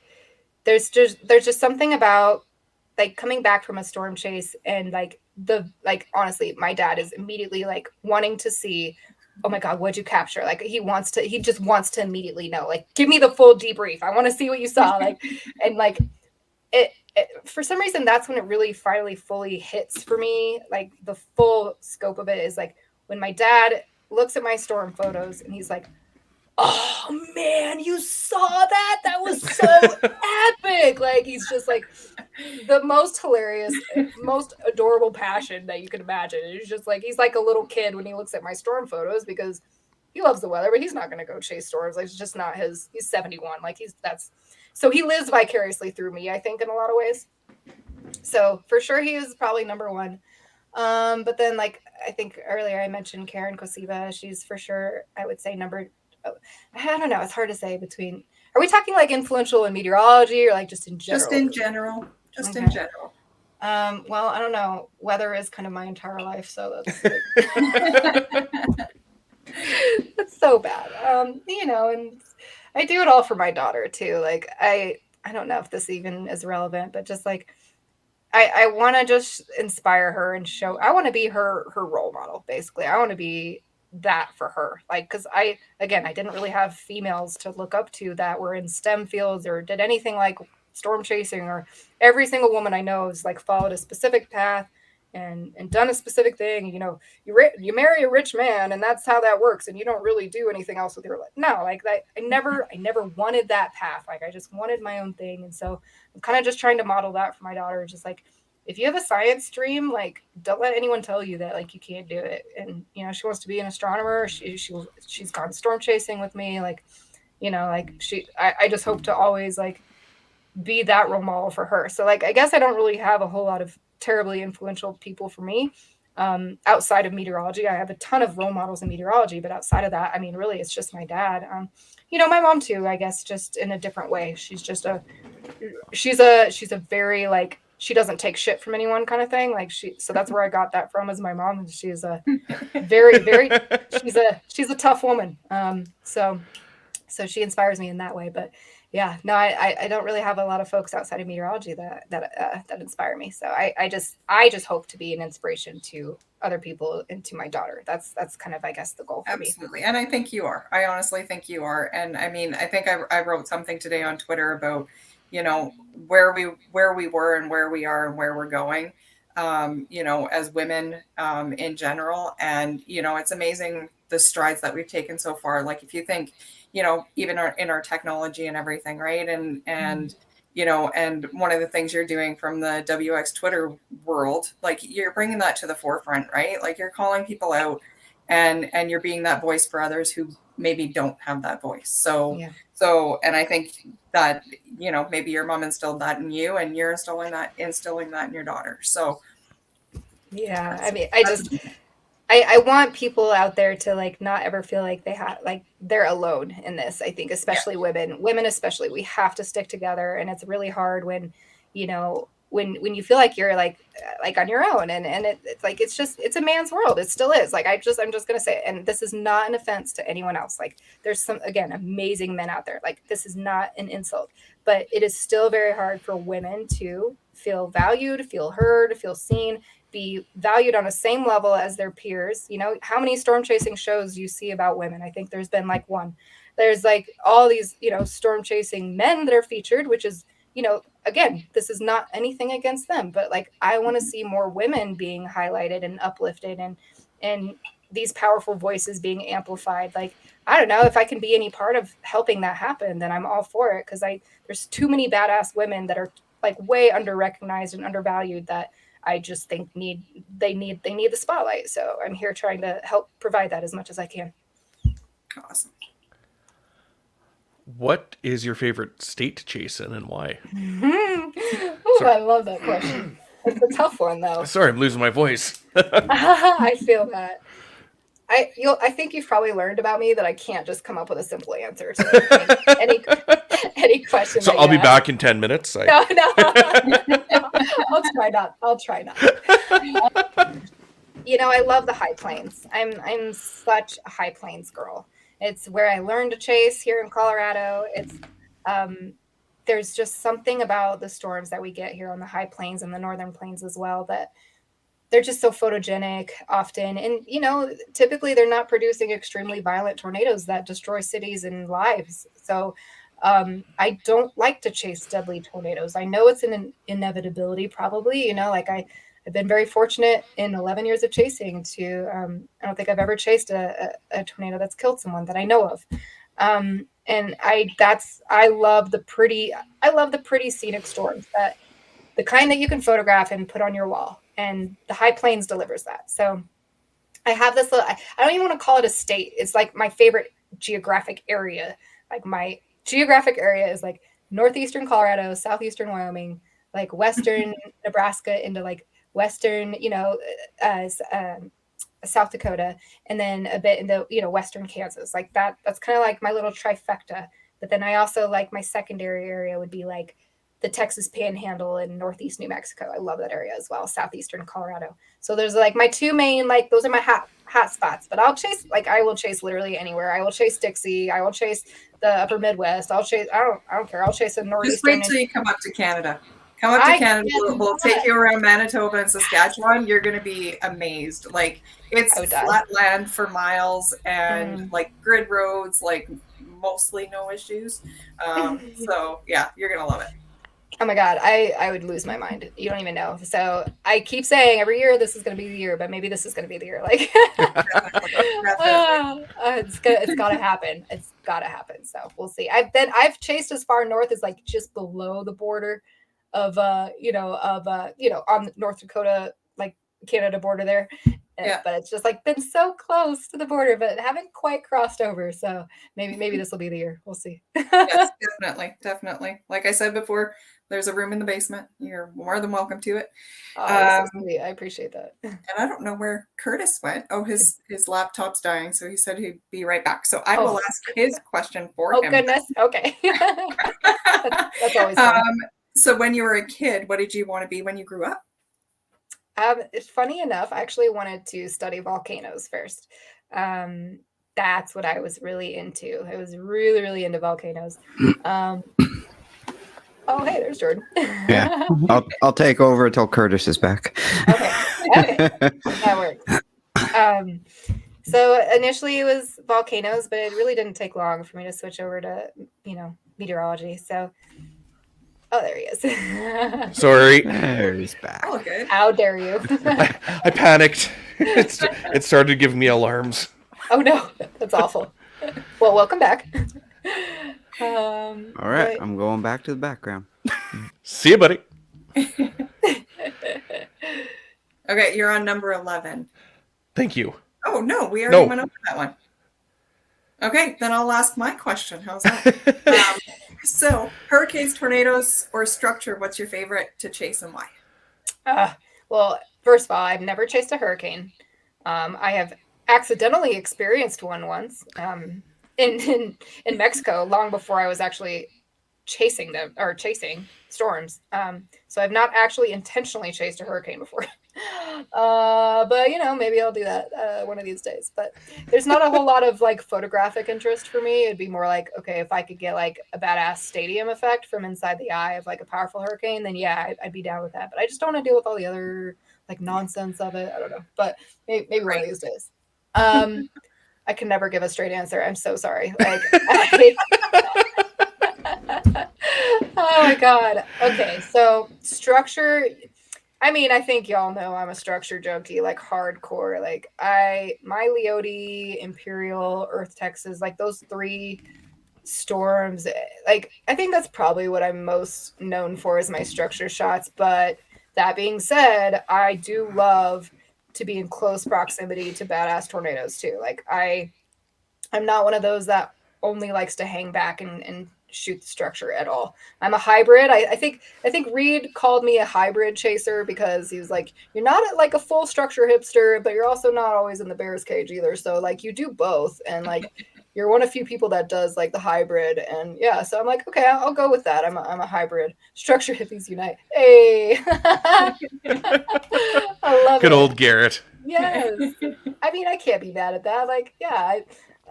there's just something about like coming back from a storm chase, and honestly, my dad is immediately like wanting to see oh my God, what'd you capture? Like he just wants to immediately know, like, give me the full debrief. I want to see what you saw. Like, and like it, for some reason, that's when it really finally fully hits for me. Like the full scope of it is like when my dad looks at my storm photos and he's like, oh man, you saw that? That was so epic. Like he's just like the most hilarious, most adorable passion that you can imagine. It's just like he's like a little kid when he looks at my storm photos because he loves the weather, but he's not going to go chase storms. Like it's just not his. He's 71. Like so he lives vicariously through me, I think, in a lot of ways. So for sure, he is probably number one. But then, like I think earlier I mentioned Karen Kosiba. She's for sure, I would say I don't know. It's hard to say between. Are we talking like influential in meteorology or like just in general? Just in general. Just in general. Well, I don't know. Weather is kind of my entire life, so that's that's so bad. And I do it all for my daughter too. Like I don't know if this even is relevant, but just like I want to just inspire her and show. I want to be her role model. Basically, I want to be that for her, like, because I didn't really have females to look up to that were in STEM fields or did anything like storm chasing, or every single woman I know has like followed a specific path and done a specific thing. You marry a rich man and that's how that works, and you don't really do anything else with your life. No, like that, I never wanted that path. Like I just wanted my own thing, and so I'm kind of just trying to model that for my daughter. Just like, if you have a science dream, like don't let anyone tell you that like you can't do it. And she wants to be an astronomer. She's gone storm chasing with me. Like, I just hope to always like be that role model for her. So like, I guess I don't really have a whole lot of terribly influential people for me outside of meteorology. I have a ton of role models in meteorology, but outside of that, I mean, really, it's just my dad. My mom too, I guess, just in a different way. She's a very like, she doesn't take shit from anyone kind of thing. Like so that's where I got that from, as my mom. She's a very, very, she's a tough woman. So she inspires me in that way. But yeah, no, I don't really have a lot of folks outside of meteorology that inspire me. So I just hope to be an inspiration to other people and to my daughter. That's kind of, I guess, the goal for me. Absolutely. And I think you are. I honestly think you are. And I mean, I think I wrote something today on Twitter about, where we were and where we are and where we're going, as women in general. And, it's amazing the strides that we've taken so far. Like if you think, even in our technology and everything, right? And and one of the things you're doing from the WX Twitter world, like you're bringing that to the forefront, right? Like you're calling people out and you're being that voice for others who maybe don't have that voice. So, Yeah. And I think that, maybe your mom instilled that in you and you're instilling that in your daughter. So, yeah, I mean, I want people out there to like not ever feel like they're alone in this. I think especially women especially, we have to stick together, and it's really hard when when you feel like you're like on your own, and it's like it's a man's world. It still is. Like I'm just gonna say it, and this is not an offense to anyone else. Like there's some, again, amazing men out there. Like this is not an insult, but it is still very hard for women to feel valued, feel heard, feel seen, be valued on the same level as their peers. How many storm chasing shows you see about women? I think there's been like one. There's like all these, storm chasing men that are featured, which is, again, this is not anything against them, but like, I want to see more women being highlighted and uplifted and these powerful voices being amplified. Like, I don't know, if I can be any part of helping that happen, then I'm all for it. Cause there's too many badass women that are like way under recognized and undervalued that I just think they need the spotlight. So I'm here trying to help provide that as much as I can. Awesome. What is your favorite state to chase in and why? Oh, I love that question. It's a tough one though. Sorry, I'm losing my voice. I feel that. I think you've probably learned about me that I can't just come up with a simple answer to any question. So I'll be back in 10 minutes. No. I'll try not. I love the high plains. I'm such a high plains girl. It's where I learned to chase here in Colorado. It's there's just something about the storms that we get here on the high plains and the northern plains as well that they're just so photogenic often. And, you know, typically they're not producing extremely violent tornadoes that destroy cities and lives. So I don't like to chase deadly tornadoes. I know it's an inevitability, probably, you know, like I've been very fortunate in 11 years of chasing to, I don't think I've ever chased a tornado that's killed someone that I know of. And I love the pretty scenic storms, that the kind that you can photograph and put on your wall, and the High Plains delivers that. So I have this little, I don't even want to call it a state. It's like my favorite geographic area. Like my geographic area is like northeastern Colorado, southeastern Wyoming, like western Nebraska into like western, you know, South Dakota, and then a bit into, you know, western Kansas. Like that's kind of like my little trifecta. But then I also like my secondary area would be like the Texas Panhandle and northeast New Mexico. I love that area as well. Southeastern Colorado. So there's like my two main, like those are my hot spots. But I'll chase, like I will chase literally anywhere. I will chase Dixie. I will chase the upper Midwest. I'll chase, I don't care. I'll chase the northeastern. Just wait till you come up to Canada. Come up to Canada. We'll take you around Manitoba and Saskatchewan. You're going to be amazed. Like it's flat land for miles and like grid roads, like mostly no issues. So yeah, you're going to love it. Oh my God, I would lose my mind. You don't even know. So I keep saying every year this is going to be the year, but maybe this is going to be the year. Like, it's got to happen. It's got to happen. So we'll see. I've chased as far north as like just below the border of on North Dakota, like Canada border there. Yeah. But it's just like been so close to the border, but haven't quite crossed over. So maybe this will be the year. We'll see. Yes, definitely. Like I said before, there's a room in the basement. You're more than welcome to it. Oh, so sweet. I appreciate that. And I don't know where Curtis went. Oh, his laptop's dying, so he said he'd be right back. So I will ask his question for him. Oh goodness. Okay. that's always fun. So when you were a kid, what did you want to be when you grew up? It's funny enough, I actually wanted to study volcanoes first. That's what I was really into. I was really, really into volcanoes. Oh, hey, there's Jordan. Yeah, I'll take over until Curtis is back. Okay. That works. So initially it was volcanoes, but it really didn't take long for me to switch over to, meteorology. So, oh, there he is. Sorry. There he's back. Oh, good. How dare you? I panicked. It started giving me alarms. Oh, no. That's awful. Well, welcome back. All right. I'm going back to the background. See you, buddy. Okay, you're on number 11. Thank you. Oh, no, we already went over that one. Okay, then I'll ask my question. How's that? So, hurricanes, tornadoes, or structure, what's your favorite to chase and why? Well, first of all, I've never chased a hurricane. I have accidentally experienced one once in Mexico, long before I was actually chasing storms. So I've not actually intentionally chased a hurricane before. But maybe I'll do that one of these days. But there's not a whole lot of like photographic interest for me. It'd be more like, okay, if I could get like a badass stadium effect from inside the eye of like a powerful hurricane, then yeah, I'd be down with that. But I just don't want to deal with all the other like nonsense of it. I don't know, but maybe one of these days. I can never give a straight answer. I'm so sorry. Like, oh my God. Okay, so structure. I mean, I think y'all know I'm a structure junkie, like hardcore. Like my Leote, Imperial, Earth, Texas, like those three storms. Like I think that's probably what I'm most known for is my structure shots. But that being said, I do love to be in close proximity to badass tornadoes too. Like I'm not one of those that only likes to hang back and shoot the structure at all. I'm a hybrid. I think Reed called me a hybrid chaser because he was like, you're not like a full structure hipster, but you're also not always in the bear's cage either. So like you do both. And like, you're one of few people that does like the hybrid. And yeah, so I'm like, okay, I'll go with that. I'm a hybrid. Structure hippies unite. Hey, I love Good it. old Garrett. Yes. I mean, I can't be mad at that. Like, yeah,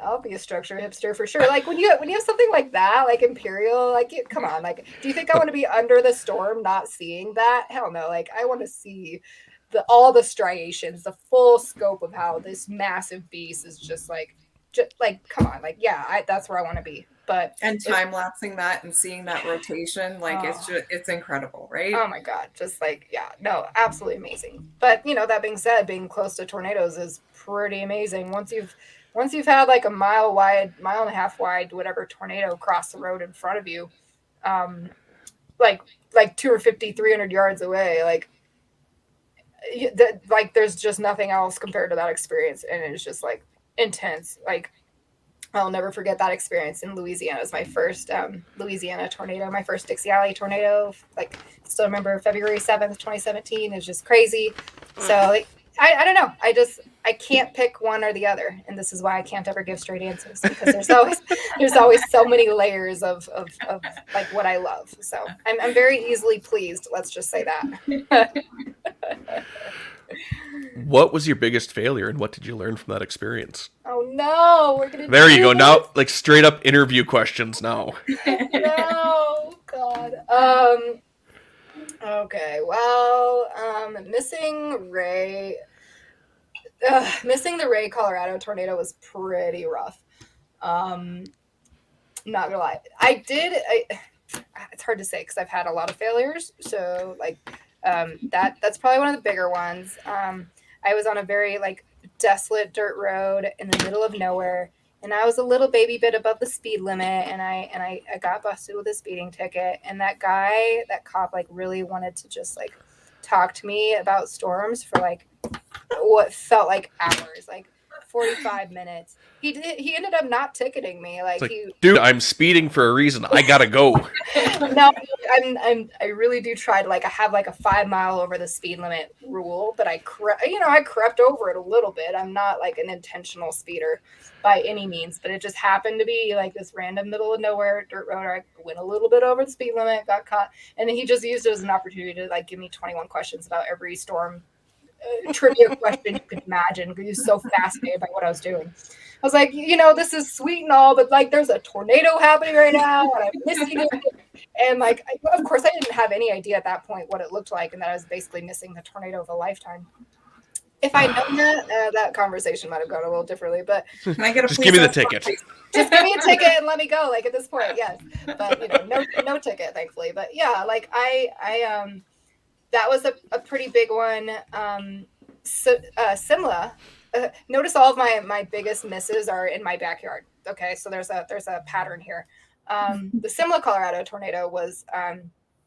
I'll be a structure hipster for sure. Like when you have something like that, like Imperial, like come on. Like, do you think I want to be under the storm not seeing that? Hell no. Like I want to see all the striations, the full scope of how this massive beast is just like come on, like that's where I want to be. But and time lapsing that and seeing that rotation, like it's incredible, right? Oh my god, just like no, absolutely amazing. But that being said, being close to tornadoes is pretty amazing. Once you've had like a mile and a half wide, whatever tornado cross the road in front of you, like 250, 300 yards away, like there's just nothing else compared to that experience, and it's just like intense. Like I'll never forget that experience in Louisiana. It was my first Louisiana tornado, my first Dixie Alley tornado. Like, still remember February 7th, 2017. It was just crazy. So, like, I don't know. I can't pick one or the other. And this is why I can't ever give straight answers, because there's always so many layers of like what I love. So I'm very easily pleased. Let's just say that. What was your biggest failure, and what did you learn from that experience? Oh no, we're gonna. There you go. Now, like straight up interview questions now. No, God. Okay. Well, missing the Ray, Colorado tornado was pretty rough. Not gonna lie, it's hard to say because I've had a lot of failures. So like, that's probably one of the bigger ones. I was on a very like desolate dirt road in the middle of nowhere, and I was a little baby bit above the speed limit, and I got busted with a speeding ticket. And that cop like really wanted to just like talk to me about storms for like what felt like hours, like 45 minutes. He ended up not ticketing me. Like, dude, I'm speeding for a reason. I gotta go. No, I really do try to, like, I have like a 5 mile over the speed limit rule, but I crept over it a little bit. I'm not like an intentional speeder by any means, but it just happened to be like this random middle of nowhere dirt road. I went a little bit over the speed limit, got caught, and then he just used it as an opportunity to like give me 21 questions about every storm trivia question you could imagine, because he was so fascinated by what I was doing. I was like, this is sweet and all, but like there's a tornado happening right now and I'm missing it. And like, of course I didn't have any idea at that point what it looked like, and that I was basically missing the tornado of a lifetime. If I'd known that conversation might have gone a little differently, but can I get just give me the ticket. Just give me a ticket and let me go. Like at this point, yes, but no ticket, thankfully. But yeah, like I that was a pretty big one. Simla. Notice all of my biggest misses are in my backyard. Okay, so there's a pattern here. The Simla, Colorado tornado was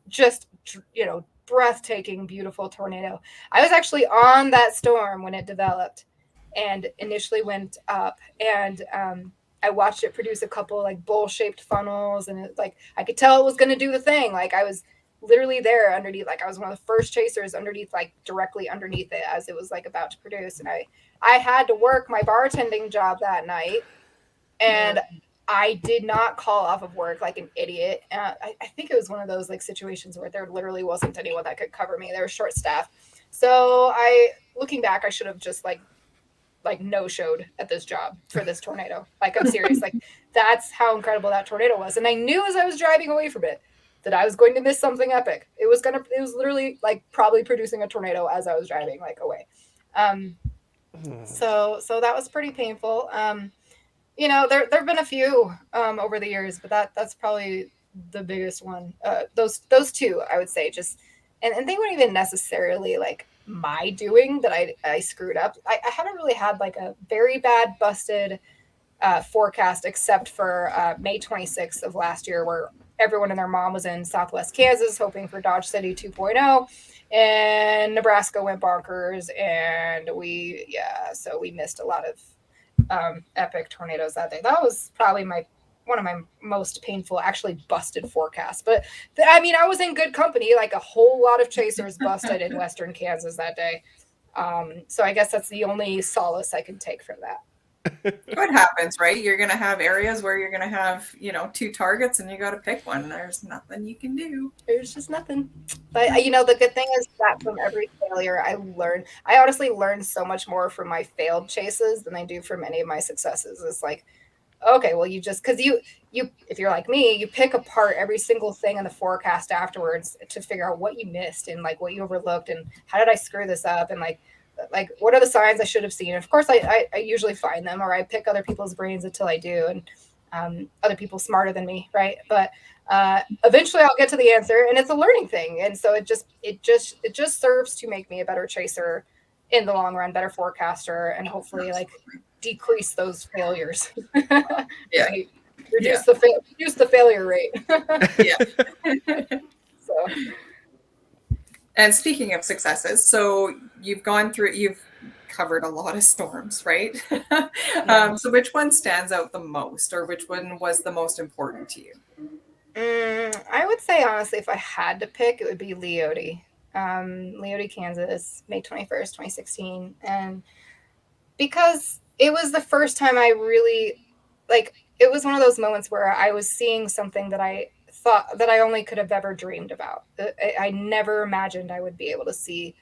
just breathtaking, beautiful tornado. I was actually on that storm when it developed, and initially went up, and I watched it produce a couple like bowl-shaped funnels, and it, like I could tell it was going to do the thing. Like I was literally there underneath, like I was one of the first chasers underneath, like directly underneath it as it was like about to produce. And I had to work my bartending job that night, and I did not call off of work like an idiot. I think it was one of those like situations where there literally wasn't anyone that could cover me. They were short staffed. So looking back, I should have just like no-showed at this job for this tornado. Like I'm serious. Like that's how incredible that tornado was. And I knew as I was driving away from it that I was going to miss something epic. It was literally like probably producing a tornado as I was driving like away. So that was pretty painful. There've been a few over the years, but that's probably the biggest one. Those two, I would say, just and they weren't even necessarily like my doing that I screwed up. I haven't really had like a very bad busted forecast except for May 26th of last year, where everyone and their mom was in Southwest Kansas hoping for Dodge City 2.0, and Nebraska went bonkers, and so we missed a lot of epic tornadoes that day. That was probably one of my most painful, actually busted forecasts. But I was in good company. Like a whole lot of chasers busted in Western Kansas that day. So I guess that's the only solace I can take from that. What happens, right? You're going to have areas where you're going to have, two targets, and you got to pick one. There's nothing you can do. There's just nothing. But, the good thing is that from every failure, I honestly learned so much more from my failed chases than I do from any of my successes. It's like, okay, well, you just, because you if you're like me, you pick apart every single thing in the forecast afterwards to figure out what you missed and like what you overlooked and how did I screw this up, and like what are the signs I should have seen. Of course, I usually find them, or I pick other people's brains until I do, and other people smarter than me, right? But eventually I'll get to the answer, and it's a learning thing, and so it just serves to make me a better chaser in the long run, better forecaster, and hopefully like decrease those failures. Yeah. Right? Reduce the failure rate. Yeah. So. And speaking of successes, so you've covered a lot of storms, right? So which one stands out the most, or which one was the most important to you? I would say, honestly, if I had to pick, it would be Leote. Leote, Kansas, May 21st, 2016. And because it was the first time I really, it was one of those moments where I was seeing something that I thought that I only could have ever dreamed about. I never imagined I would be able to see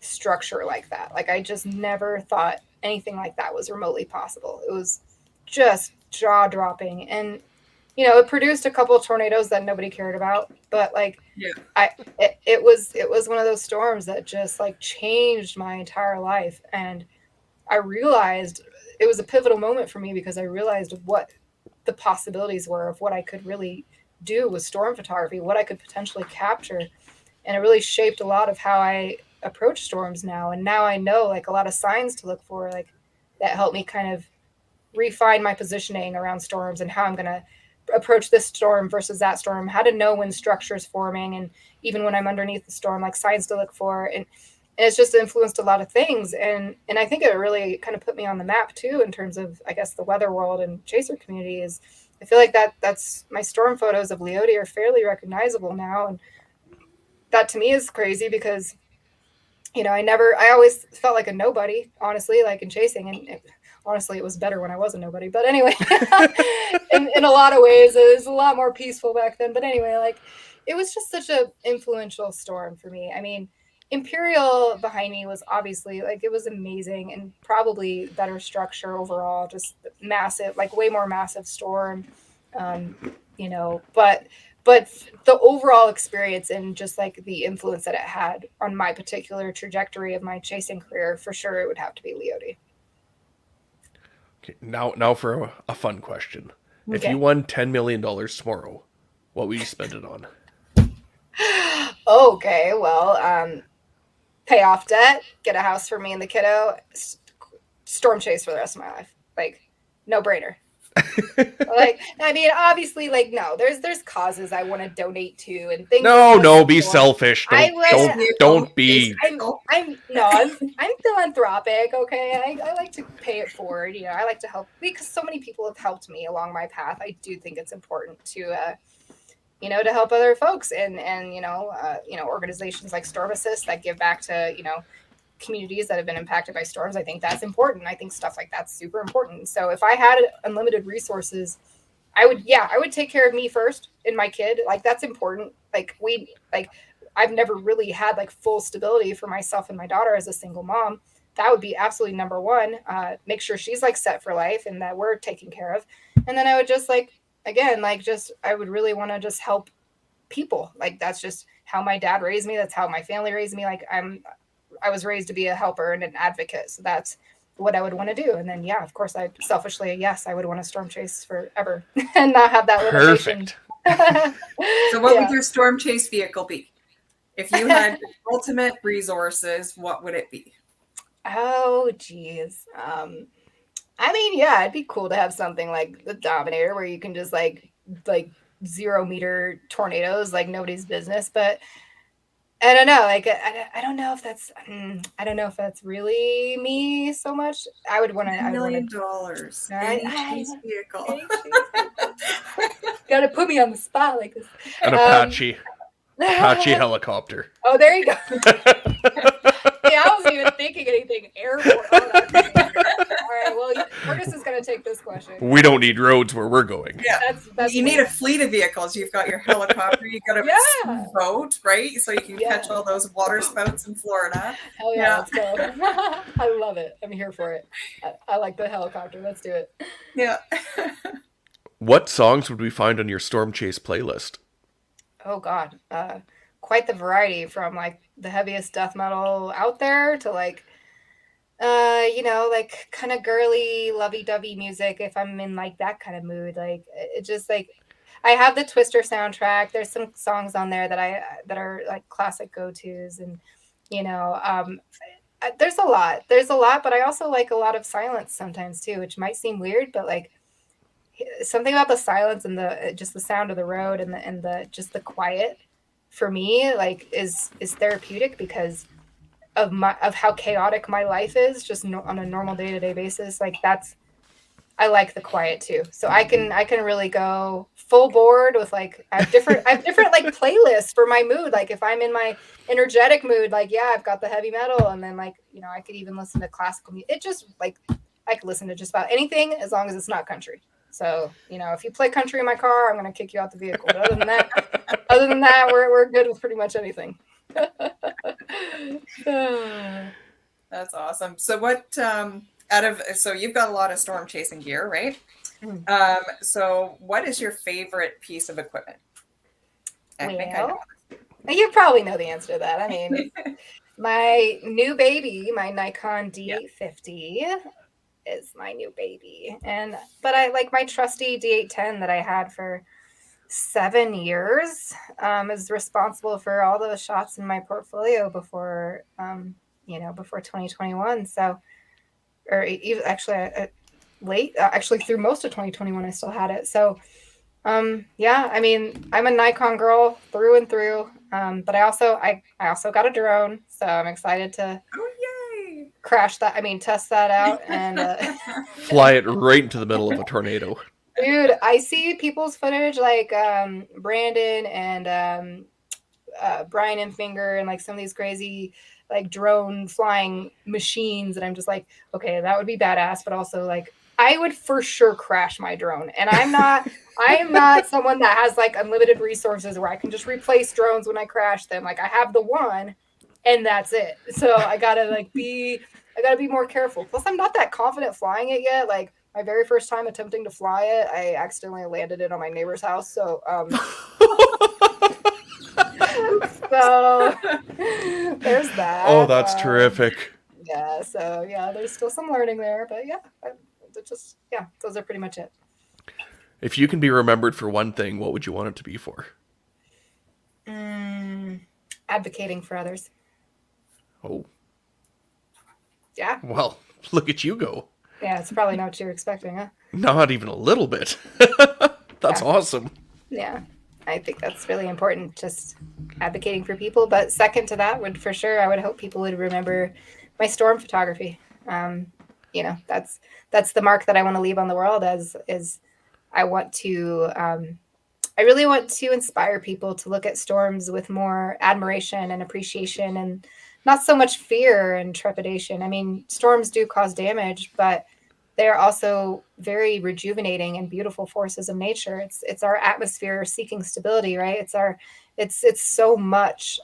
structure like that. Like, I just never thought anything like that was remotely possible. It was just jaw-dropping. And, it produced a couple of tornadoes that nobody cared about. But, it was one of those storms that just, changed my entire life. And I realized it was a pivotal moment for me, because I realized what the possibilities were of what I could really do with storm photography, what I could potentially capture. And it really shaped a lot of how I approach storms now. And now I know a lot of signs to look for, that help me kind of refine my positioning around storms and how I'm going to approach this storm versus that storm, how to know when structure is forming, and even when I'm underneath the storm, signs to look for. And it's just influenced a lot of things. And I think it really kind of put me on the map too, in terms of, I guess, the weather world and chaser community. Is I feel like that's my storm photos of Leote are fairly recognizable now. And that to me is crazy, because, I always felt like a nobody, honestly, in chasing. And honestly, it was better when I was a nobody. But anyway, in a lot of ways, it was a lot more peaceful back then. But anyway, it was just such an influential storm for me. I mean, Imperial behind me was obviously it was amazing, and probably better structure overall, just massive, way more massive storm, but the overall experience and just the influence that it had on my particular trajectory of my chasing career, for sure, it would have to be Leote. Okay, now for a fun question. Okay. If you won $10 million tomorrow, what would you spend it on? Okay, well, pay off debt, get a house for me and the kiddo, storm chase for the rest of my life. No brainer. I mean, obviously, no, there's causes I want to donate to and things. No, be selfish. Don't be. I'm philanthropic. Okay, I like to pay it forward. I like to help, because so many people have helped me along my path. I do think it's important to to help other folks, and organizations like Storm Assist that give back to communities that have been impacted by storms. I think that's important. I think stuff like that's super important. So if I had unlimited resources, I would take care of me first and my kid. That's important. I've never really had full stability for myself and my daughter as a single mom. That would be absolutely number one. Make sure she's set for life and that we're taken care of. And then I would just I would really want to just help people. That's just how my dad raised me. That's how my family raised me. I was raised to be a helper and an advocate. So that's what I would want to do. And then, of course, I would want to storm chase forever and not have that limitation. Perfect. So what would your storm chase vehicle be? If you had ultimate resources, what would it be? Oh, geez. I mean, it'd be cool to have something like the Dominator, where you can just 0-meter tornadoes like nobody's business. But I don't know. I don't know if that's. I don't know if that's really me so much. I would want to. $1 million. Chase vehicle. Got to put me on the spot like this. An Apache helicopter. Oh, there you go. I wasn't even thinking anything airborne. All right. Well, Curtis is going to take this question. We don't need roads where we're going. Yeah, That's you need a fleet of vehicles. You've got your helicopter, you got a boat, right? So you can catch all those water spouts in Florida. Hell yeah, let's go. I love it. I'm here for it. I like the helicopter. Let's do it. Yeah. What songs would we find on your Storm Chase playlist? Oh God, quite the variety, from like the heaviest death metal out there to like, like kind of girly, lovey-dovey music. If I'm in like that kind of mood, like it just like, I have the Twister soundtrack. There's some songs on there that are like classic go-tos, and there's a lot, but I also like a lot of silence sometimes too, which might seem weird, but like something about the silence and just the sound of the road and the just the quiet for me like is therapeutic because of how chaotic my life is just on a normal day-to-day basis. Like I like the quiet too. So I can really go full board with like I have different like playlists for my mood. Like if I'm in my energetic mood, like I've got the heavy metal, and then like I could even listen to classical music. It just like I could listen to just about anything as long as it's not country. So, if you play country in my car, I'm going to kick you out the vehicle. But other than that, we're good with pretty much anything. That's awesome. So what, so you've got a lot of storm chasing gear, right? So what is your favorite piece of equipment? I think I know. You probably know the answer to that. I mean, my new baby, my Nikon D850 is my new baby, but I like my trusty D810 that I had for 7 years is responsible for all those shots in my portfolio before 2021. So, or even actually through most of 2021 I still had it. So I mean, I'm a Nikon girl through and through, but I also got a drone, so I'm excited to test that out and fly it right into the middle of a tornado. Dude, I see people's footage like Brandon and Brian Infinger and like some of these crazy like drone flying machines, and I'm just like, okay, that would be badass, but also like I would for sure crash my drone, and I am not someone that has like unlimited resources where I can just replace drones when I crash them. Like I have the one and that's it. So I gotta be more careful. Plus I'm not that confident flying it yet. Like my very first time attempting to fly it, I accidentally landed it on my neighbor's house. So so there's that. Oh, that's terrific. Yeah, so there's still some learning there, but those are pretty much it. If you can be remembered for one thing, what would you want it to be for? Advocating for others. Oh. Yeah. Well, look at you go. Yeah, it's probably not what you were expecting, huh? Not even a little bit. That's awesome. Yeah, I think that's really important, just advocating for people. But second to that would for sure, I would hope people would remember my storm photography. That's the mark that I want to leave on the world is I really want to inspire people to look at storms with more admiration and appreciation and not so much fear and trepidation. I mean, storms do cause damage, but they are also very rejuvenating and beautiful forces of nature. It's our atmosphere seeking stability, right? It's so much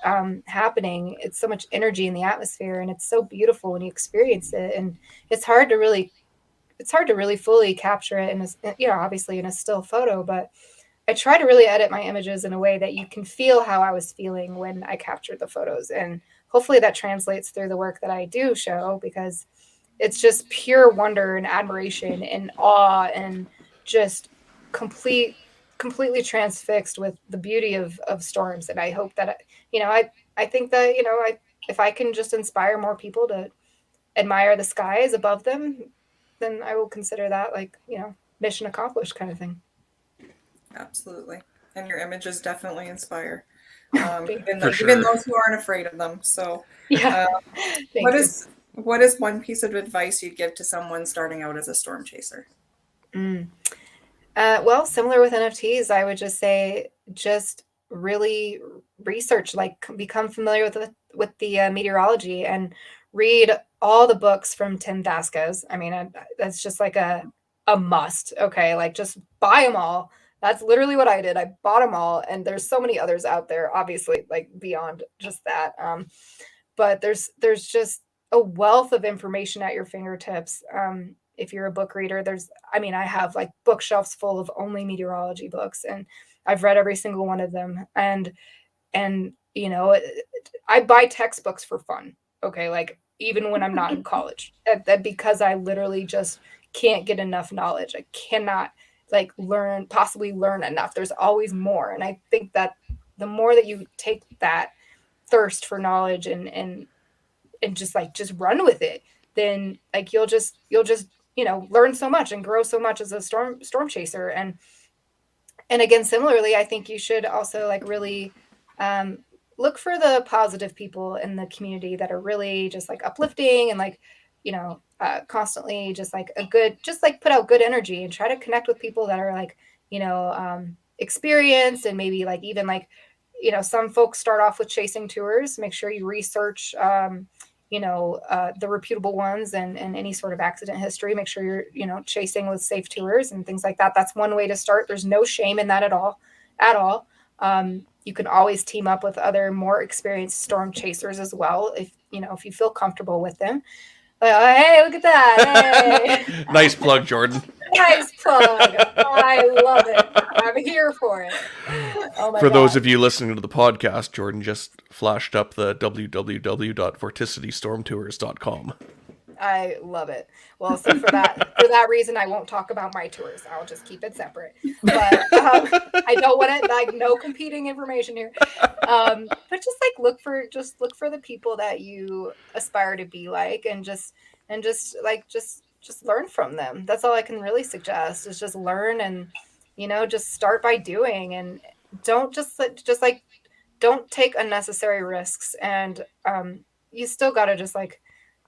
happening. It's so much energy in the atmosphere, and it's so beautiful when you experience it. And it's hard to really fully capture it obviously in a still photo, but I try to really edit my images in a way that you can feel how I was feeling when I captured the photos. And hopefully that translates through the work that I do show, because it's just pure wonder and admiration and awe and just completely transfixed with the beauty of storms. And I hope that, I think that, if I can just inspire more people to admire the skies above them, then I will consider that mission accomplished kind of thing. Absolutely. And your images definitely inspire. Even those who aren't afraid of them. So what is one piece of advice you'd give to someone starting out as a storm chaser? Well, similar with NFTs, I would just say, just really research, become familiar with the meteorology, and read all the books from Tim Vasquez. I mean, that's just like a must. Okay, like just buy them all. That's literally what I did. I bought them all, and there's so many others out there, obviously, like beyond just that. But there's just a wealth of information at your fingertips. If you're a book reader, I have like bookshelves full of only meteorology books, and I've read every single one of them. And I buy textbooks for fun. Okay, like even when I'm not in college, that because I literally just can't get enough knowledge. I cannot like possibly learn enough. There's always more, and I think that the more that you take that thirst for knowledge and just run with it, then like you'll just learn so much and grow so much as a storm chaser. And again, similarly, I think you should also like really look for the positive people in the community that are really just like uplifting and like constantly just like put out good energy, and try to connect with people that are like experienced, and maybe like even like some folks start off with chasing tours. Make sure you research the reputable ones and any sort of accident history. Make sure you're chasing with safe tours and things like that. That's one way to start. There's no shame in that at all. You can always team up with other more experienced storm chasers as well if you feel comfortable with them. Hey, look at that. Hey. Nice plug, Jordan. Nice plug. I love it. I'm here for it. Oh my For God. those of you listening to the podcast, Jordan just flashed up the www.vorticitystormtours.com. I love it. Well, so for that reason, I won't talk about my tours. I'll just keep it separate. But I don't want to like no competing information here. But just like look for the people that you aspire to be like, and just learn from them. That's all I can really suggest is just learn, and just start by doing, and don't don't take unnecessary risks. And you still got to just like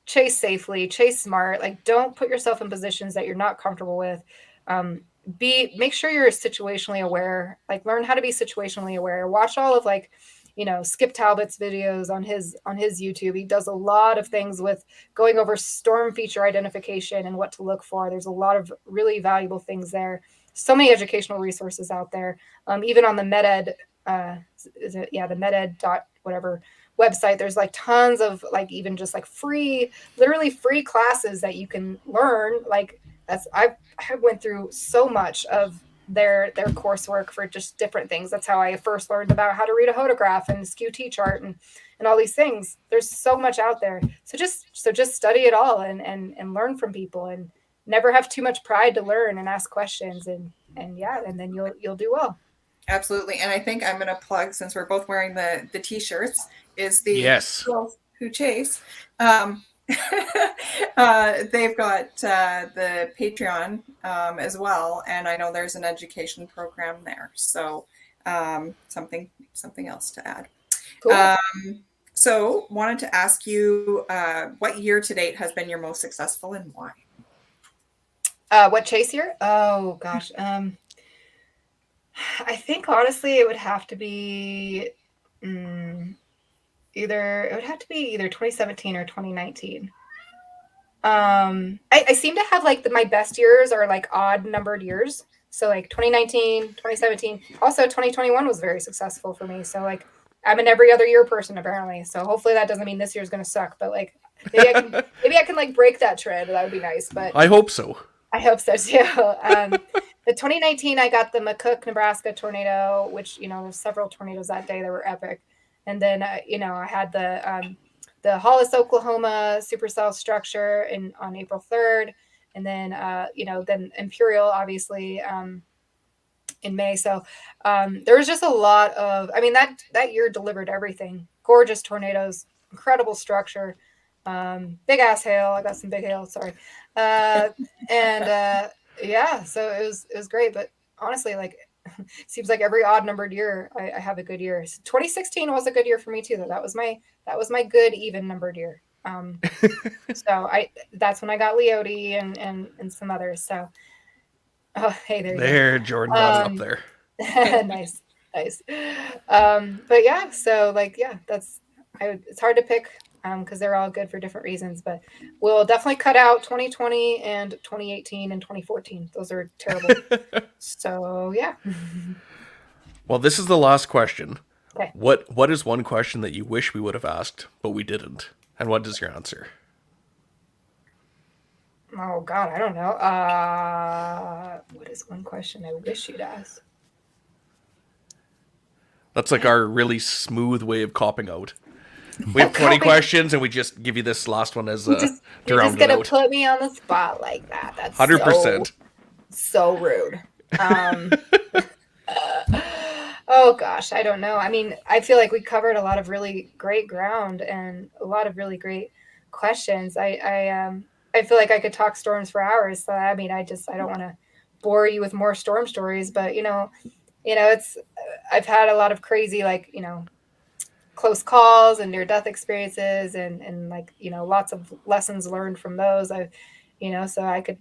chase safely, chase smart. Like don't put yourself in positions that you're not comfortable with. Make sure you're situationally aware. Like learn how to be situationally aware. Watch all of like Skip Talbot's videos on his YouTube. He does a lot of things with going over storm feature identification and what to look for. There's a lot of really valuable things there. So many educational resources out there. Even on the MedEd, the MedEd dot whatever website, there's like tons of like even just like literally free classes that you can learn. Like I went through so much of their coursework for just different things. That's how I first learned about how to read a hodograph and skew T-chart and all these things. There's so much out there. So just study it all and learn from people, and never have too much pride to learn and ask questions, and then you'll do well. Absolutely. And I think I'm going to plug, since we're both wearing the T-shirts, is the Yes. Girls Who Chase. They've got the Patreon as well, and I know there's an education program there. So something else to add. Cool. So wanted to ask you, what year to date has been your most successful, and why? What chase year? Oh gosh. I think honestly it would have to be either 2017 or 2019. I seem to have like my best years are like odd numbered years. So like 2019, 2017, also 2021 was very successful for me. So like I'm an every other year person apparently. So hopefully that doesn't mean this year's going to suck, but like maybe I can like break that trend. That would be nice. But I hope so. I hope so too. The 2019, I got the McCook, Nebraska tornado, which, there's several tornadoes that day that were epic. And then, I had the Hollis, Oklahoma supercell structure on April 3rd. And then, then Imperial, obviously, in May. So there was just a lot of, that year delivered everything. Gorgeous tornadoes, incredible structure, big ass hail. I got some big hail, sorry. So it was great. But honestly, like, seems like every odd numbered year I have a good year. So 2016 was a good year for me too, though. That was my good even numbered year. So that's when I got Leote and some others. So hey, there Jordan got it up there. nice. But yeah, so like, yeah, it's hard to pick because they're all good for different reasons. But we'll definitely cut out 2020 and 2018 and 2014. Those are terrible. So yeah. Well, this is the last question. Okay. What is one question that you wish we would have asked, but we didn't? And what is your answer? Oh God, I don't know. What is one question I wish you'd ask? That's like our really smooth way of copping out. We have 20 questions, and we just give you this last one as to You're round just it gonna out. put me on the spot like that. That's 100%. so rude. Oh gosh, I don't know. I mean, I feel like we covered a lot of really great ground and a lot of really great questions. I feel like I could talk storms for hours. So I mean, I don't want to bore you with more storm stories, but it's I've had a lot of crazy, like, close calls and near death experiences and like, lots of lessons learned from those. So I could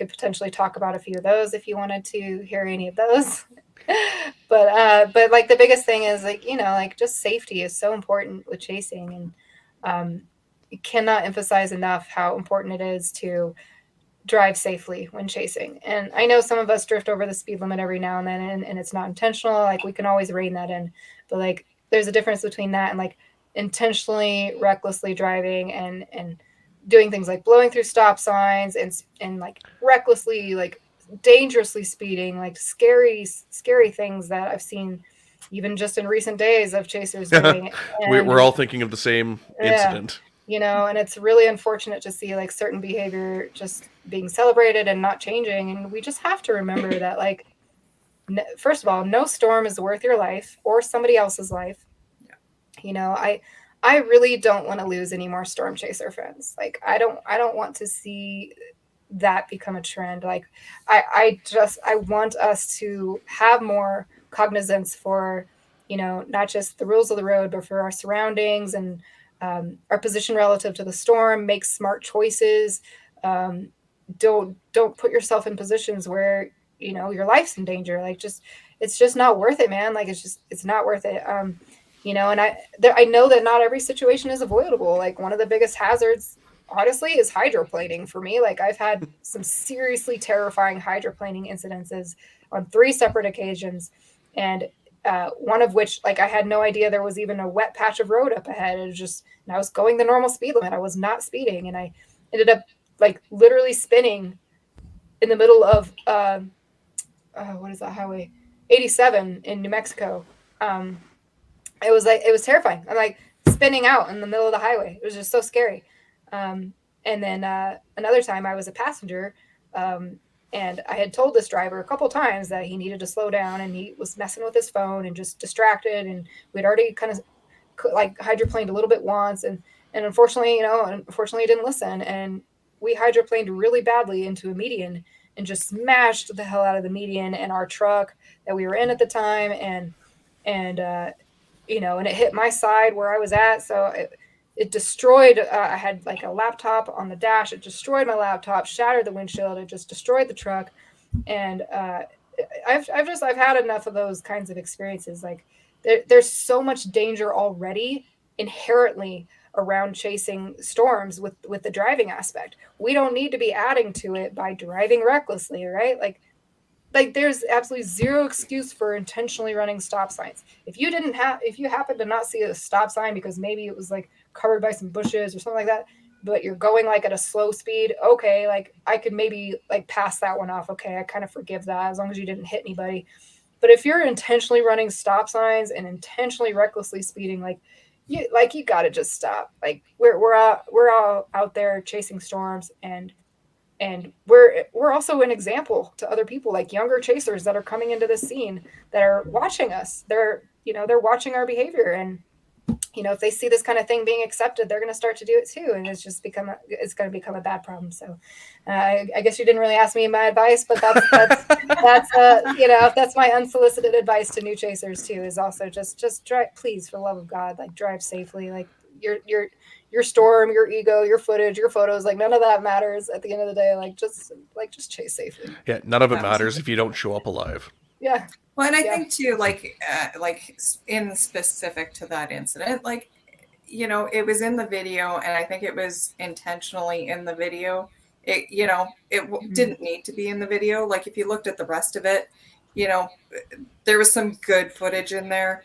potentially talk about a few of those if you wanted to hear any of those. but like the biggest thing is like just safety is so important with chasing, and you cannot emphasize enough how important it is to drive safely when chasing. And I know some of us drift over the speed limit every now and then, and it's not intentional. Like we can always rein that in, but like there's a difference between that and like intentionally recklessly driving and doing things like blowing through stop signs and like recklessly, like dangerously speeding, like scary things that I've seen even just in recent days of chasers doing. We're all thinking of the same incident. And it's really unfortunate to see like certain behavior just being celebrated and not changing. And we just have to remember that, like, first of all, no storm is worth your life or somebody else's life. I really don't want to lose any more storm chaser friends. Like, I don't want to see that become a trend. Like, I want us to have more cognizance for, not just the rules of the road, but for our surroundings and our position relative to the storm. Make smart choices. Don't put yourself in positions where your life's in danger. Like, it's just not worth it, man. Like, it's not worth it. And I know that not every situation is avoidable. Like, one of the biggest hazards, honestly, is hydroplaning for me. Like, I've had some seriously terrifying hydroplaning incidences on 3 separate occasions, and one of which, like, I had no idea there was even a wet patch of road up ahead. It was just, and I was going the normal speed limit. I was not speeding, and I ended up like literally spinning in the middle of what is that highway? 87 in New Mexico. It was terrifying. I'm like spinning out in the middle of the highway. It was just so scary. And then another time I was a passenger. And I had told this driver a couple times that he needed to slow down, and he was messing with his phone and just distracted. And we'd already kind of like hydroplaned a little bit once. And unfortunately, he didn't listen. And we hydroplaned really badly into a median and just smashed the hell out of the median and our truck that we were in at the time. And it hit my side where I was at. So it destroyed, I had like a laptop on the dash. It destroyed my laptop, shattered the windshield. It just destroyed the truck. And I've had enough of those kinds of experiences. Like there's so much danger already inherently around chasing storms with the driving aspect. We don't need to be adding to it by driving recklessly, right? Like there's absolutely zero excuse for intentionally running stop signs. If you happen to not see a stop sign because maybe it was like covered by some bushes or something like that, but you're going like at a slow speed, okay, like I could maybe like pass that one off. Okay, I kind of forgive that as long as you didn't hit anybody. But if you're intentionally running stop signs and intentionally recklessly speeding, you got to just stop. Like we're all out there chasing storms, and we're also an example to other people, like younger chasers that are coming into this scene that are watching us. They're watching our behavior, and if they see this kind of thing being accepted, they're going to start to do it too, and it's going to become a bad problem. So I guess you didn't really ask me my advice, but that's my unsolicited advice to new chasers too, is also just drive, please, for the love of God, like drive safely. Like your storm, your ego, your footage, your photos, like none of that matters at the end of the day. Like just chase safely. Yeah, none of it matters if you don't show up alive. Yeah. Well, and I think too, like in specific to that incident, like it was in the video, and I think it was intentionally in the video. It, didn't need to be in the video. Like, if you looked at the rest of it, there was some good footage in there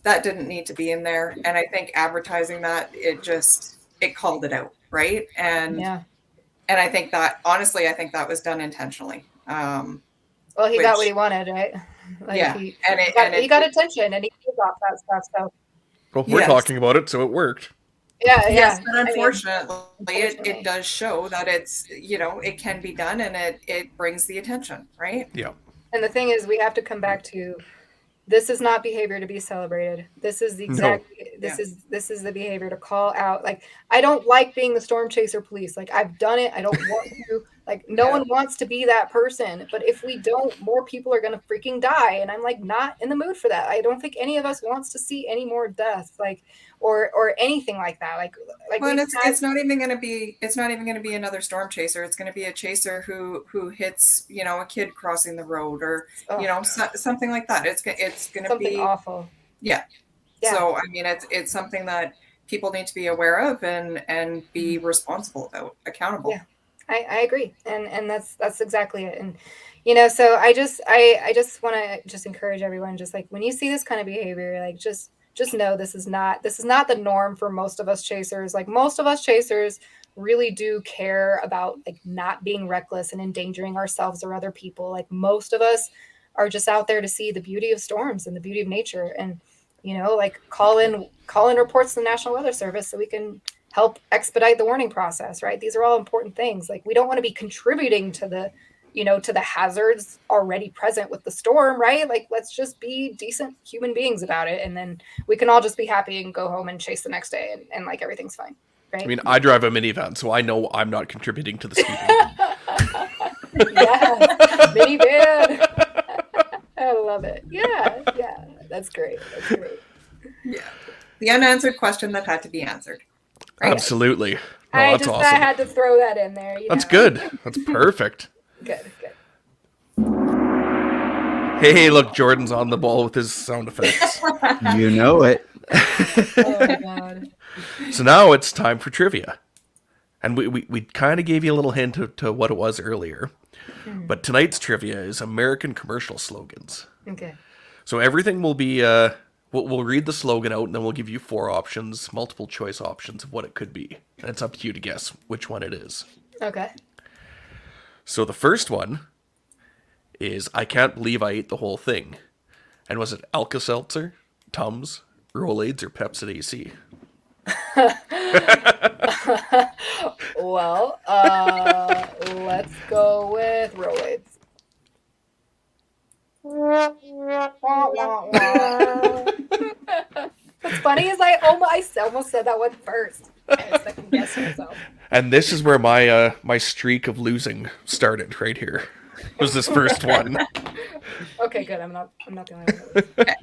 that didn't need to be in there. And I think advertising that, it called it out, right? And I think that, honestly, I think that was done intentionally. Well, he got what he wanted, right? Like, yeah, he got attention, and he did off that stuff. So, well, we're talking about it, so it worked. Yeah. Yes, but unfortunately, it does show that it's, it can be done, and it brings the attention, right? Yeah. And the thing is, we have to come back to, this is not behavior to be celebrated. This is the exact, this is the behavior to call out. Like, I don't like being the storm chaser police. Like, I've done it. I don't want to. Like, no one wants to be that person. But if we don't, more people are going to freaking die. And I'm like, not in the mood for that. I don't think any of us wants to see any more death, like, or anything like that. Like well, it's not even going to be another storm chaser. It's going to be a chaser who hits, a kid crossing the road, or, something like that. It's going to something be awful. Yeah. So, I mean, it's something that people need to be aware of and be responsible about, accountable. Yeah. I agree. And that's exactly it. And, so I just want to just encourage everyone, just like, when you see this kind of behavior, like, just know this is not the norm for most of us chasers. Like, most of us chasers really do care about, like, not being reckless and endangering ourselves or other people. Like, most of us are just out there to see the beauty of storms and the beauty of nature, and, like, call in reports to the National Weather Service so we can help expedite the warning process, right? These are all important things. Like, we don't want to be contributing to the, to the hazards already present with the storm, right? Like, let's just be decent human beings about it. And then we can all just be happy and go home and chase the next day, and like, everything's fine, right? I mean, I drive a minivan, so I know I'm not contributing to the speeding. Yeah, minivan. I love it. Yeah. That's great. Yeah. The unanswered question that had to be answered. Right? Absolutely. Oh, that's awesome. I had to throw that in there. That's good. That's perfect. Good. Hey, look, Jordan's on the ball with his sound effects. You know it. Oh, my God. So now it's time for trivia. And we kind of gave you a little hint to what it was earlier. But tonight's trivia is American commercial slogans. Okay. So everything will be, we'll read the slogan out, and then we'll give you 4 options, multiple choice options of what it could be. And it's up to you to guess which one it is. Okay. So the first one is, I can't believe I ate the whole thing. And was it Alka-Seltzer, Tums, Rolaids, or Pepsi AC? Well, let's go with Rolaids. What's funny is I almost said that one first. I second guessed myself. And this is where my streak of losing started right here. Was this first one. Okay, good. I'm not the only one. Okay.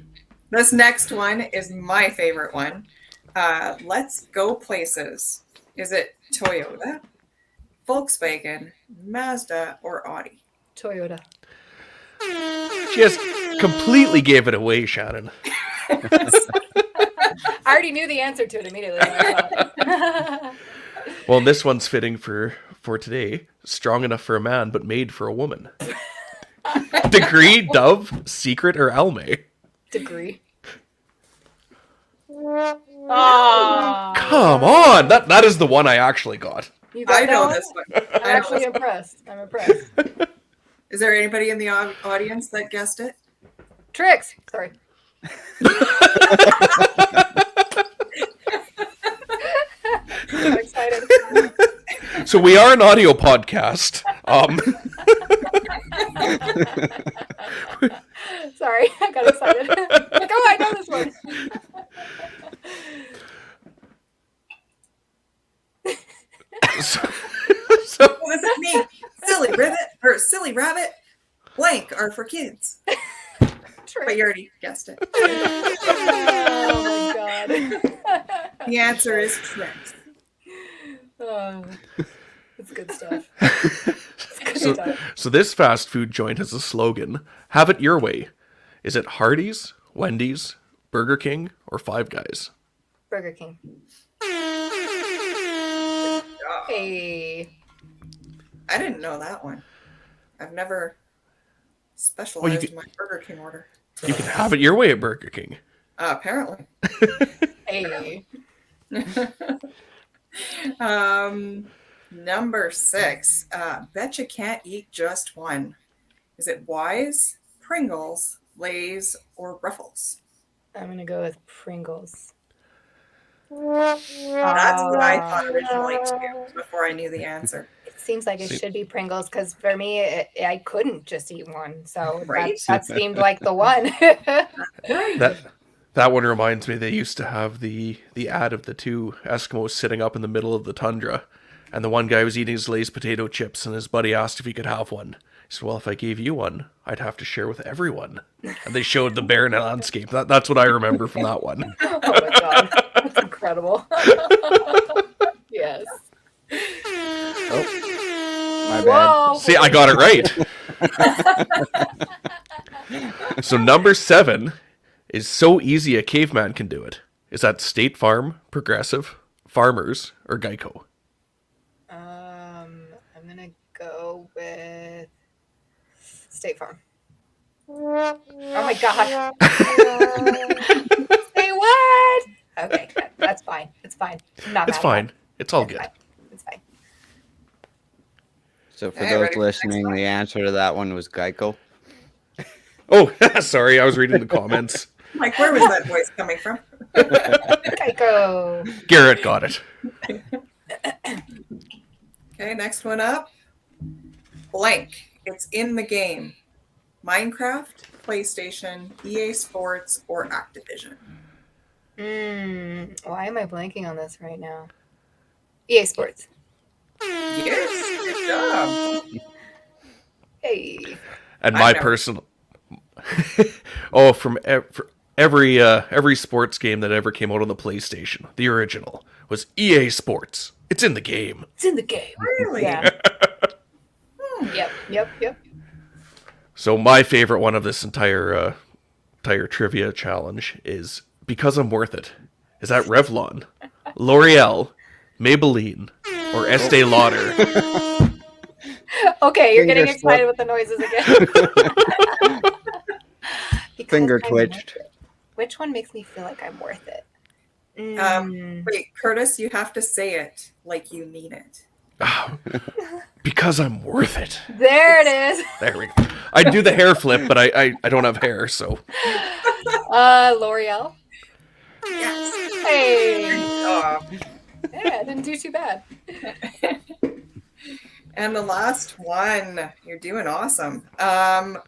This next one is my favorite one. Let's go places. Is it Toyota, Volkswagen, Mazda, or Audi? Toyota. She just completely gave it away, Shannon. I already knew the answer to it immediately. Well, this one's fitting for today. Strong enough for a man, but made for a woman. Degree, Dove, Secret, or Almay? Degree. Oh. Come on! That is the one I actually got. You got I know this one. I'm actually impressed. I'm impressed. Is there anybody in the audience that guessed it? Tricks. Sorry. I'm excited. So we are an audio podcast. Sorry, I got excited. Like, oh, I know this one. So What does it mean? Silly rabbit, blank are for kids. Tricks. But you already guessed it. Oh my God. The answer is tricks. It's good stuff. It's good stuff. So this fast food joint has a slogan: "Have it your way." Is it Hardee's, Wendy's, Burger King, or Five Guys? Burger King. Yeah. Hey. I didn't know that one. I've never specialized my Burger King order. You can have it your way at Burger King. Apparently. Hey. Number 6. Bet you can't eat just one. Is it Wise, Pringles, Lay's, or Ruffles? I'm going to go with Pringles. That's what I thought originally too, before I knew the answer. It seems like it should be Pringles because for me, I couldn't just eat one. So Right? that seemed like the one. That one reminds me, they used to have the ad of the two Eskimos sitting up in the middle of the tundra, and the one guy was eating his Lay's potato chips, and his buddy asked if he could have one. He said, well, if I gave you one, I'd have to share with everyone. And they showed the barren landscape. That's what I remember from that one. Oh my god, that's incredible. Yes. Oh, my bad. Whoa. See, I got it right. So number 7 is so easy a caveman can do it. Is that State Farm, Progressive, Farmers, or Geico? I'm gonna go with State Farm. Oh my god. Say what? Okay, that's fine. It's fine. I'm not It's mad at fine. that. It's all It's good. fine. It's fine. So for Okay, those ready for the next listening, one? the answer to that one was Geico. Oh, sorry. I was reading the comments. Like, where was that voice coming from? Geico. Garrett got it. Okay, next one up. Blank. It's in the game. Minecraft, PlayStation, EA Sports, or Activision. Why am I blanking on this right now? EA Sports. Yes, good job. Hey. And I've my never- personal... from every sports game that ever came out on the PlayStation, the original, was EA Sports. It's in the game. It's in the game. Really? Yeah. Yep. So my favorite one of this entire trivia challenge is Because I'm Worth It. Is that Revlon, L'Oreal, Maybelline, or Estee Lauder? Okay, you're getting Finger excited with the noises again. Because Finger I'm twitched. worth it. Which one makes me feel like I'm worth it? Wait, Curtis, you have to say it like you mean it. Because I'm worth it. There it is. There we go. I'd do the hair flip, but I don't have hair, so. L'Oreal. Yes. Hey. Oh. Yeah, didn't do too bad. And the last one, you're doing awesome.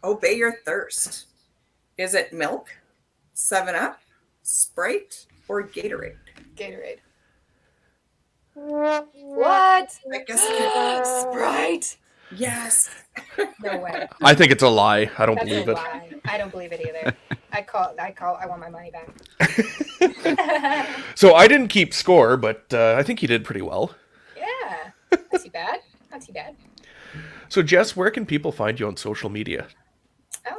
Obey your thirst. Is it milk, 7-Up, Sprite, or Gatorade? Gatorade. What? I guess it Sprite? Yes. No way. I think it's a lie. I don't That's believe a it. lie. I don't believe it either. I want my money back. So I didn't keep score, but I think you did pretty well. Yeah. Not too bad. Not too bad. So Jess, where can people find you on social media?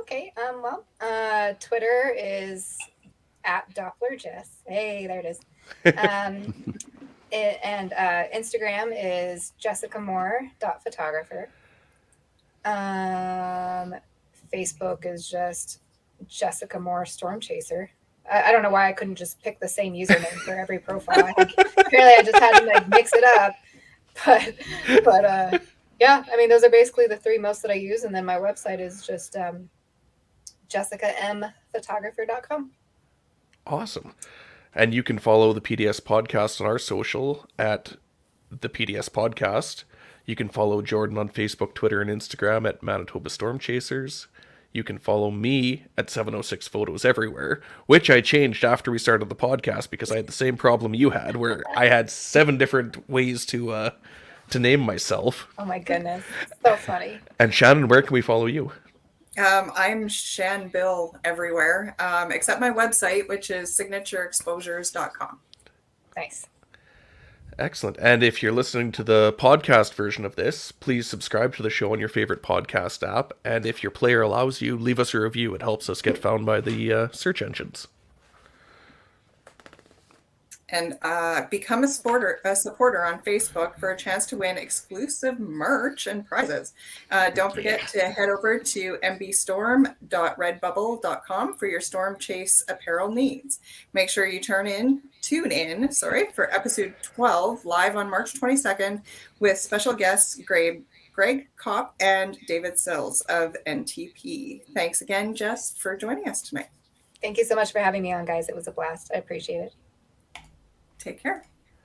Okay. Twitter is at DopplerJess. Hey, there it is. And Instagram is jessicamore.photographer. Facebook is just Jessica Moore Storm Chaser. I don't know why I couldn't just pick the same username for every profile. Apparently I just had to like mix it up. But yeah, I mean those are basically the three most that I use, and then my website is just jessicamphotographer.com. Awesome. And you can follow the PDS podcast on our social at the PDS podcast. You can follow Jordan on Facebook, Twitter, and Instagram at Manitoba Storm Chasers. You can follow me at 706 Photos everywhere, which I changed after we started the podcast because I had the same problem you had, where I had 7 different ways to name myself. Oh my goodness. So funny. And Shannon, where can we follow you? I'm Shan Bill everywhere, except my website, which is signatureexposures.com. Nice. Excellent. And if you're listening to the podcast version of this, please subscribe to the show on your favorite podcast app. And if your player allows you, leave us a review. It helps us get found by the search engines. And become a supporter on Facebook for a chance to win exclusive merch and prizes. Don't forget to head over to mbstorm.redbubble.com for your Storm Chase apparel needs. Make sure you tune in, for episode 12 live on March 22nd with special guests Greg Kopp and David Sills of NTP. Thanks again, Jess, for joining us tonight. Thank you so much for having me on, guys. It was a blast. I appreciate it. Take care.